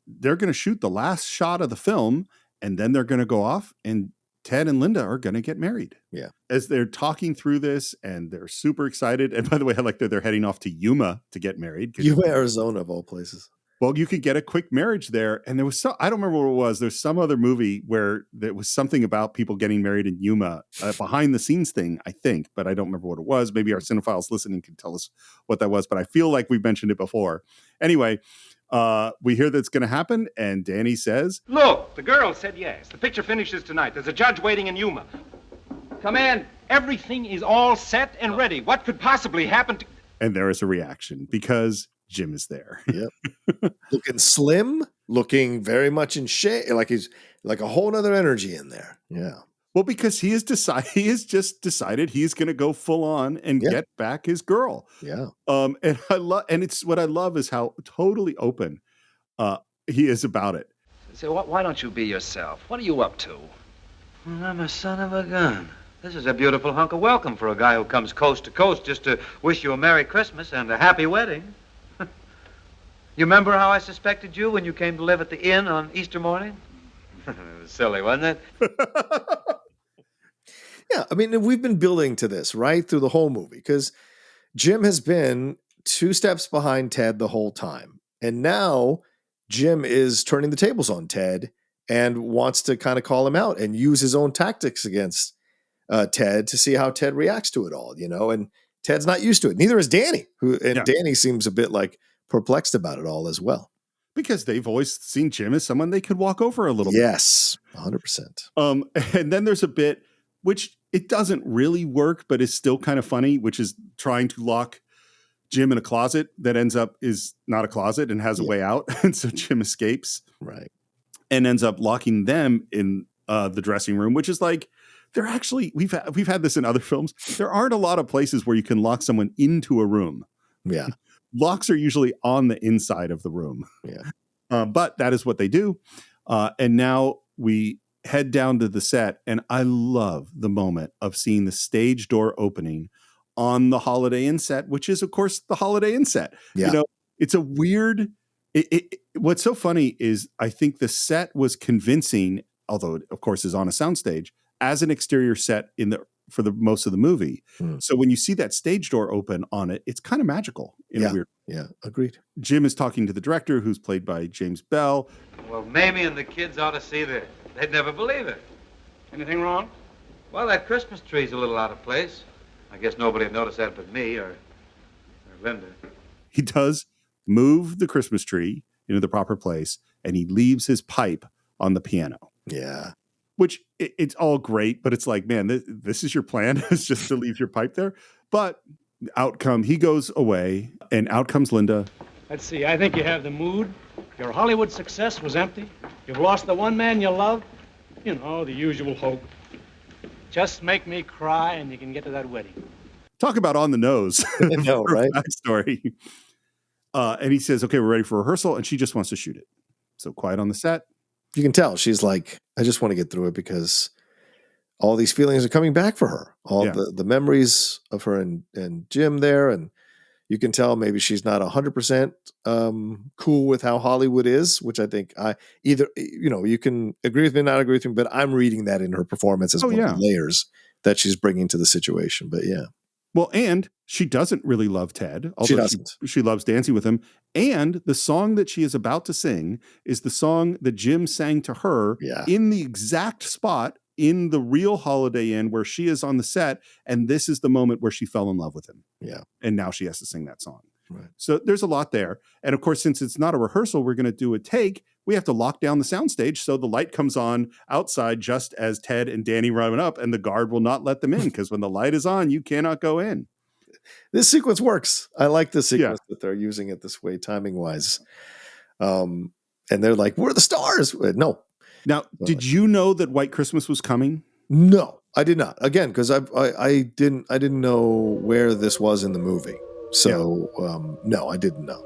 they're going to shoot the last shot of the film and then they're going to go off and Ted and Linda are going to get married. Yeah. As they're talking through this and they're super excited. And by the way, I like that they're heading off to Yuma to get married. Yuma, Arizona, of all places. Well, you could get a quick marriage there. And there was I don't remember what it was. There's some other movie where there was something about people getting married in Yuma, behind the scenes thing, I think, but I don't remember what it was. Maybe our Cine-Files listening can tell us what that was, but I feel like we've mentioned it before. Anyway, we hear that's going to happen. And Danny says, "Look, the girl said yes. The picture finishes tonight. There's a judge waiting in Yuma. Come in. Everything is all set and ready. What could possibly happen to..." And there is a reaction because Jim is there. Yep. Looking slim, looking very much in shape, like he's like a whole nother energy in there. Yeah. Well, because he has just decided he's going to go full on and get back his girl. Yeah. And it's what I love is how totally open he is about it. So why don't you be yourself? What are you up to? I'm a son of a gun. This is a beautiful hunk of welcome for a guy who comes coast to coast just to wish you a Merry Christmas and a happy wedding. You remember how I suspected you when you came to live at the inn on Easter morning? It was silly, wasn't it? Yeah, I mean, we've been building to this right through the whole movie because Jim has been 2 steps behind Ted the whole time. And now Jim is turning the tables on Ted and wants to kind of call him out and use his own tactics against Ted to see how Ted reacts to it all, and Ted's not used to it. Neither is Danny, Danny seems a bit like perplexed about it all as well. Because they've always seen Jim as someone they could walk over a little bit. Yes, 100%. And then there's a bit, which it doesn't really work, but is still kind of funny, which is trying to lock Jim in a closet that ends up is not a closet and has a way out. And so Jim escapes. Right. And ends up locking them in the dressing room, which is like, they're actually, we've had this in other films. There aren't a lot of places where you can lock someone into a room. Yeah. Locks are usually on the inside of the room. Yeah. But that is what they do. And now we head down to the set. And I love the moment of seeing the stage door opening on the Holiday Inn set, which is, of course, the Holiday Inn set. Yeah. It's a weird... what's so funny is I think the set was convincing, although it, of course, is on a soundstage, as an exterior set for the most of the movie. So when you see that stage door open on it, it's kind of magical in a weird. Yeah, agreed. Jim is talking to the director, who's played by James Bell. Well, Mamie and the kids ought to see this. They'd never believe it. Anything wrong? Well, that Christmas tree's a little out of place. I guess nobody would notice that but me or Linda. He does move the Christmas tree into the proper place, and he leaves his pipe on the piano. Yeah. Which it's all great, but it's like, man, this is your plan, is just to leave your pipe there. But he goes away, and out comes Linda. Let's see, I think you have the mood. Your Hollywood success was empty. You've lost the one man you love. The usual hope. Just make me cry, and you can get to that wedding. Talk about on the nose. I know, right? Backstory. And he says, okay, we're ready for rehearsal, and she just wants to shoot it. So quiet on the set. You can tell she's like, I just want to get through it because all these feelings are coming back for her. All the memories of her and Jim there. And you can tell maybe she's not 100% cool with how Hollywood is, which I think you can agree with me, not agree with me, but I'm reading that in her performance as one of the layers that she's bringing to the situation. But yeah. Well, and she doesn't really love Ted. She doesn't. She loves dancing with him. And the song that she is about to sing is the song that Jim sang to her in the exact spot in the real Holiday Inn where she is on the set. And this is the moment where she fell in love with him. Yeah. And now she has to sing that song. Right. So there's a lot there. And of course, since it's not a rehearsal, we're going to do a take we have to lock down the soundstage so the light comes on outside just as Ted and Danny run up, and the guard will not let them in because when the light is on, you cannot go in. This sequence works. I like the sequence that they're using it this way, timing wise. And they're like, "We're the stars." No. Now, did you know that White Christmas was coming? No, I did not. Again, because I didn't know where this was in the movie. So no, I didn't know.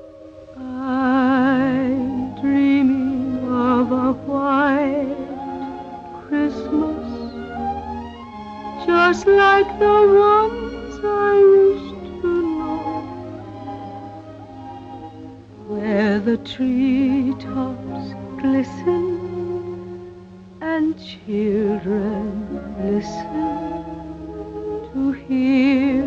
I'm dreaming of a white Christmas, just like the ones I used to know, where the treetops glisten and children listen to hear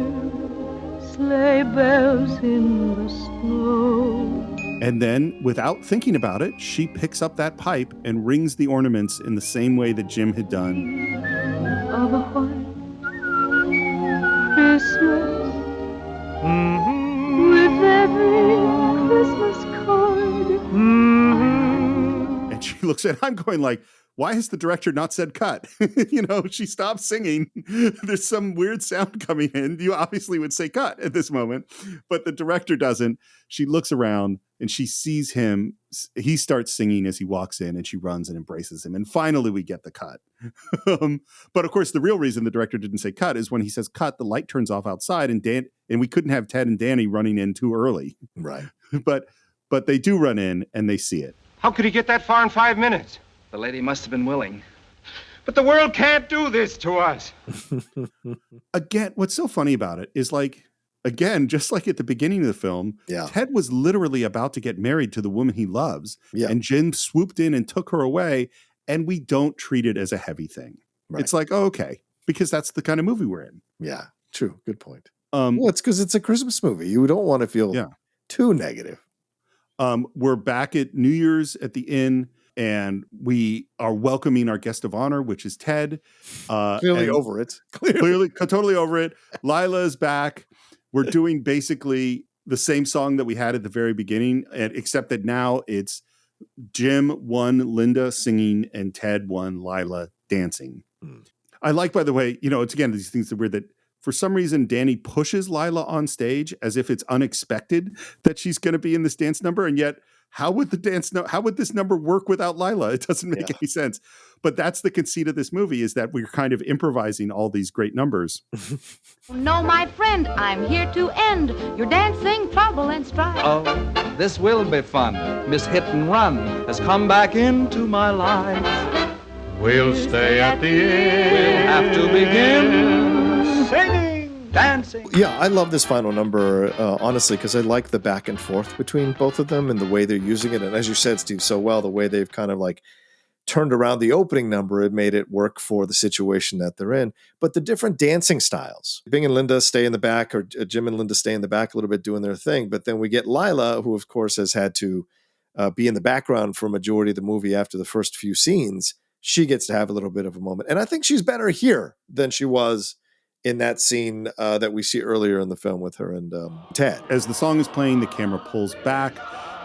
sleigh bells in the snow. And then, without thinking about it, she picks up that pipe and rings the ornaments in the same way that Jim had done. Of a white Christmas, with every Christmas card. And she looks at I'm going like, why has the director not said cut? She stopped singing. There's some weird sound coming in. You obviously would say cut at this moment, but the director doesn't. She looks around and she sees him. He starts singing as he walks in and she runs and embraces him. And finally we get the cut. But of course, the real reason the director didn't say cut is when he says cut, the light turns off outside and we couldn't have Ted and Danny running in too early. Right. But they do run in and they see it. How could he get that far in 5 minutes? The lady must have been willing. But the world can't do this to us. Again, what's so funny about it is just like at the beginning of the film, yeah. Ted was literally about to get married to the woman he loves. Yeah. And Jim swooped in and took her away. And we don't treat it as a heavy thing. Right. It's like, oh, okay, because that's the kind of movie we're in. Yeah, true. Good point. Well, it's because it's a Christmas movie. You don't want to feel too negative. We're back at New Year's at the inn. And we are welcoming our guest of honor, which is Ted. Clearly over it. Clearly, totally over it. Layla is back. We're doing basically the same song that we had at the very beginning, except that now it's Jim won Linda singing and Ted won Layla dancing. I like, by the way, it's again, these things that are weird that for some reason, Danny pushes Layla on stage as if it's unexpected that she's going to be in this dance number. And yet, how would this number work without Layla? It doesn't make any sense. But that's the conceit of this movie, is that we're kind of improvising all these great numbers. No, my friend, I'm here to end your dancing trouble and strife. Oh, this will be fun. Miss Hit and Run has come back into my life. We'll stay at the end. We'll have to begin singing, dancing. Yeah, I love this final number, honestly, because I like the back and forth between both of them and the way they're using it. And as you said, Steve, so well, the way they've kind of like turned around the opening number, it made it work for the situation that they're in. But the different dancing styles, Bing and Linda stay in the back, or Jim and Linda stay in the back a little bit doing their thing. But then we get Layla, who of course has had to be in the background for a majority of the movie after the first few scenes. She gets to have a little bit of a moment. And I think she's better here than she was in that scene that we see earlier in the film with her and Ted. As the song is playing, the camera pulls back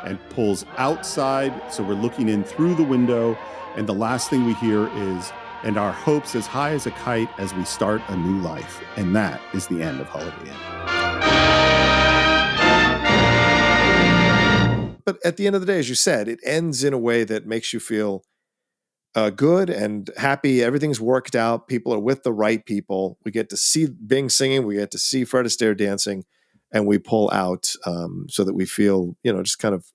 and pulls outside. So we're looking in through the window. And the last thing we hear is, "And our hopes as high as a kite as we start a new life." And that is the end of Holiday Inn. But at the end of the day, as you said, it ends in a way that makes you feel good and happy. Everything's worked out. People are with the right people. We get to see Bing singing. We get to see Fred Astaire dancing. And we pull out so that we feel, just kind of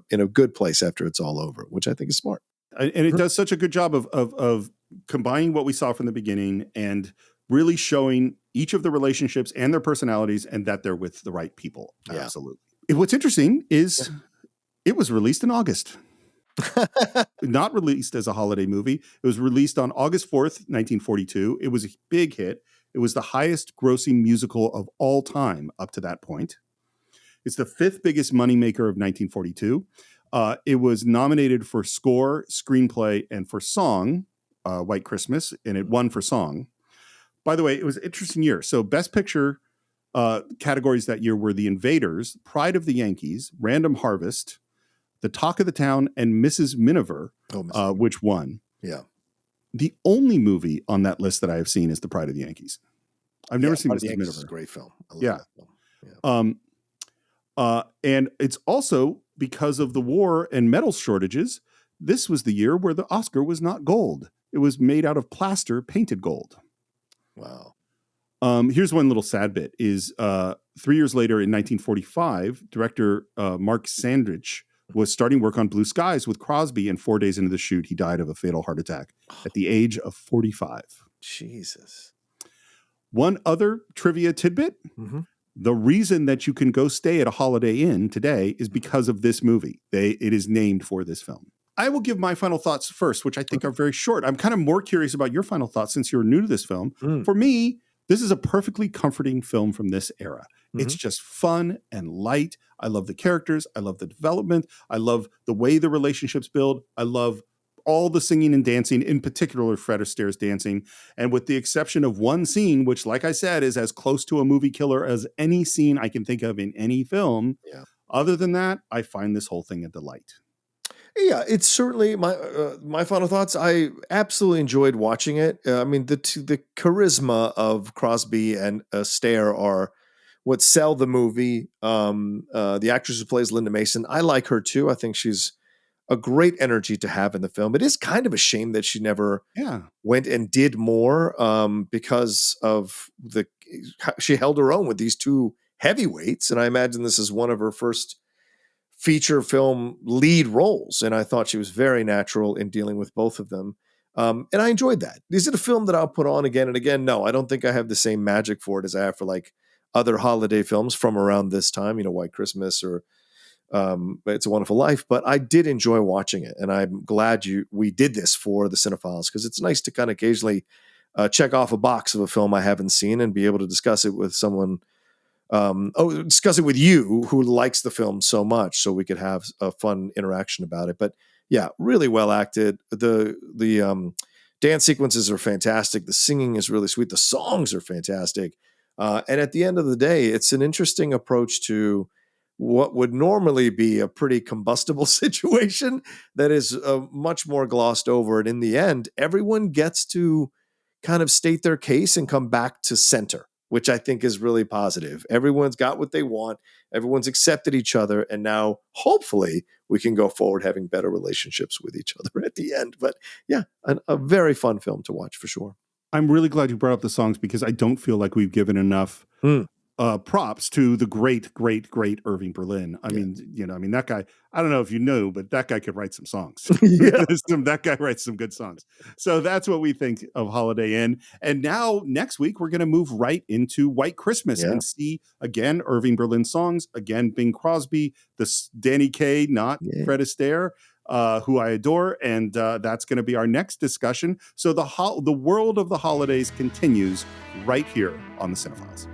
in a good place after it's all over, which I think is smart. And it does such a good job of combining what we saw from the beginning and really showing each of the relationships and their personalities and that they're with the right people. Yeah. Absolutely. What's interesting is it was released in August. Not released as a holiday movie. It was released on August 4th, 1942. It was a big hit. It was the highest grossing musical of all time up to that point. It's the fifth biggest moneymaker of 1942. It was nominated for score, screenplay, and for song, White Christmas, and it won for song. By the way, it was an interesting year. So Best Picture categories that year were The Invaders, Pride of the Yankees, Random Harvest, The Talk of the Town, and Mrs. Miniver, which won. Yeah. The only movie on that list that I have seen is The Pride of the Yankees. I've never seen Mrs. Miniver. It's a great film. I love Yeah. that film. And it's also because of the war and metal shortages. This was the year where the Oscar was not gold. It was made out of plaster painted gold. Wow. Here's one little sad bit is 3 years later in 1945, director Mark Sandrich was starting work on Blue Skies with Crosby, and 4 days into the shoot, he died of a fatal heart attack at the age of 45. Jesus. One other trivia tidbit. Mm-hmm. The reason that you can go stay at a Holiday Inn today is because of this movie. It is named for this film. I will give my final thoughts first, which I think are very short. I'm kind of more curious about your final thoughts since you're new to this film. For me, this is a perfectly comforting film from this era. It's just fun and light. I love the characters. I love the development. I love the way the relationships build. I love all the singing and dancing, in particular Fred Astaire's dancing. And with the exception of one scene, which, like I said, is as close to a movie killer as any scene I can think of in any film. Yeah. Other than that, I find this whole thing a delight. Yeah, it's certainly my final thoughts. I absolutely enjoyed watching it. I mean, the charisma of Crosby and Astaire are what sell the movie. The actress who plays Linda Mason, I like her too. I think she's a great energy to have in the film. It is kind of a shame that she never went and did more because of she held her own with these two heavyweights, and I imagine this is one of her first feature film lead roles, and I thought she was very natural in dealing with both of them. And I enjoyed that. Is it a film that I'll put on again and again? No, I don't think I have the same magic for it as I have for like other holiday films from around this time, White Christmas or It's a Wonderful Life, but I did enjoy watching it, and I'm glad we did this for the Cine-Files, because it's nice to kind of occasionally check off a box of a film I haven't seen and be able to discuss it with someone discuss it with you who likes the film so much, so we could have a fun interaction about it. But yeah, really well acted. The dance sequences are fantastic. The singing is really sweet. The songs are fantastic. And at the end of the day, it's an interesting approach to what would normally be a pretty combustible situation that is much more glossed over. And in the end, everyone gets to kind of state their case and come back to center, which I think is really positive. Everyone's got what they want. Everyone's accepted each other. And now, hopefully, we can go forward having better relationships with each other at the end. But yeah, a very fun film to watch for sure. I'm really glad you brought up the songs, because I don't feel like we've given enough props to the great, great, great Irving Berlin. I mean, that guy, I don't know if you know, but that guy could write some songs. That guy writes some good songs. So that's what we think of Holiday Inn. And now next week, we're going to move right into White Christmas and see again, Irving Berlin songs, again, Bing Crosby, Danny Kaye, not Fred Astaire, who I adore. And that's going to be our next discussion. So the world of the holidays continues right here on the Cine-Files.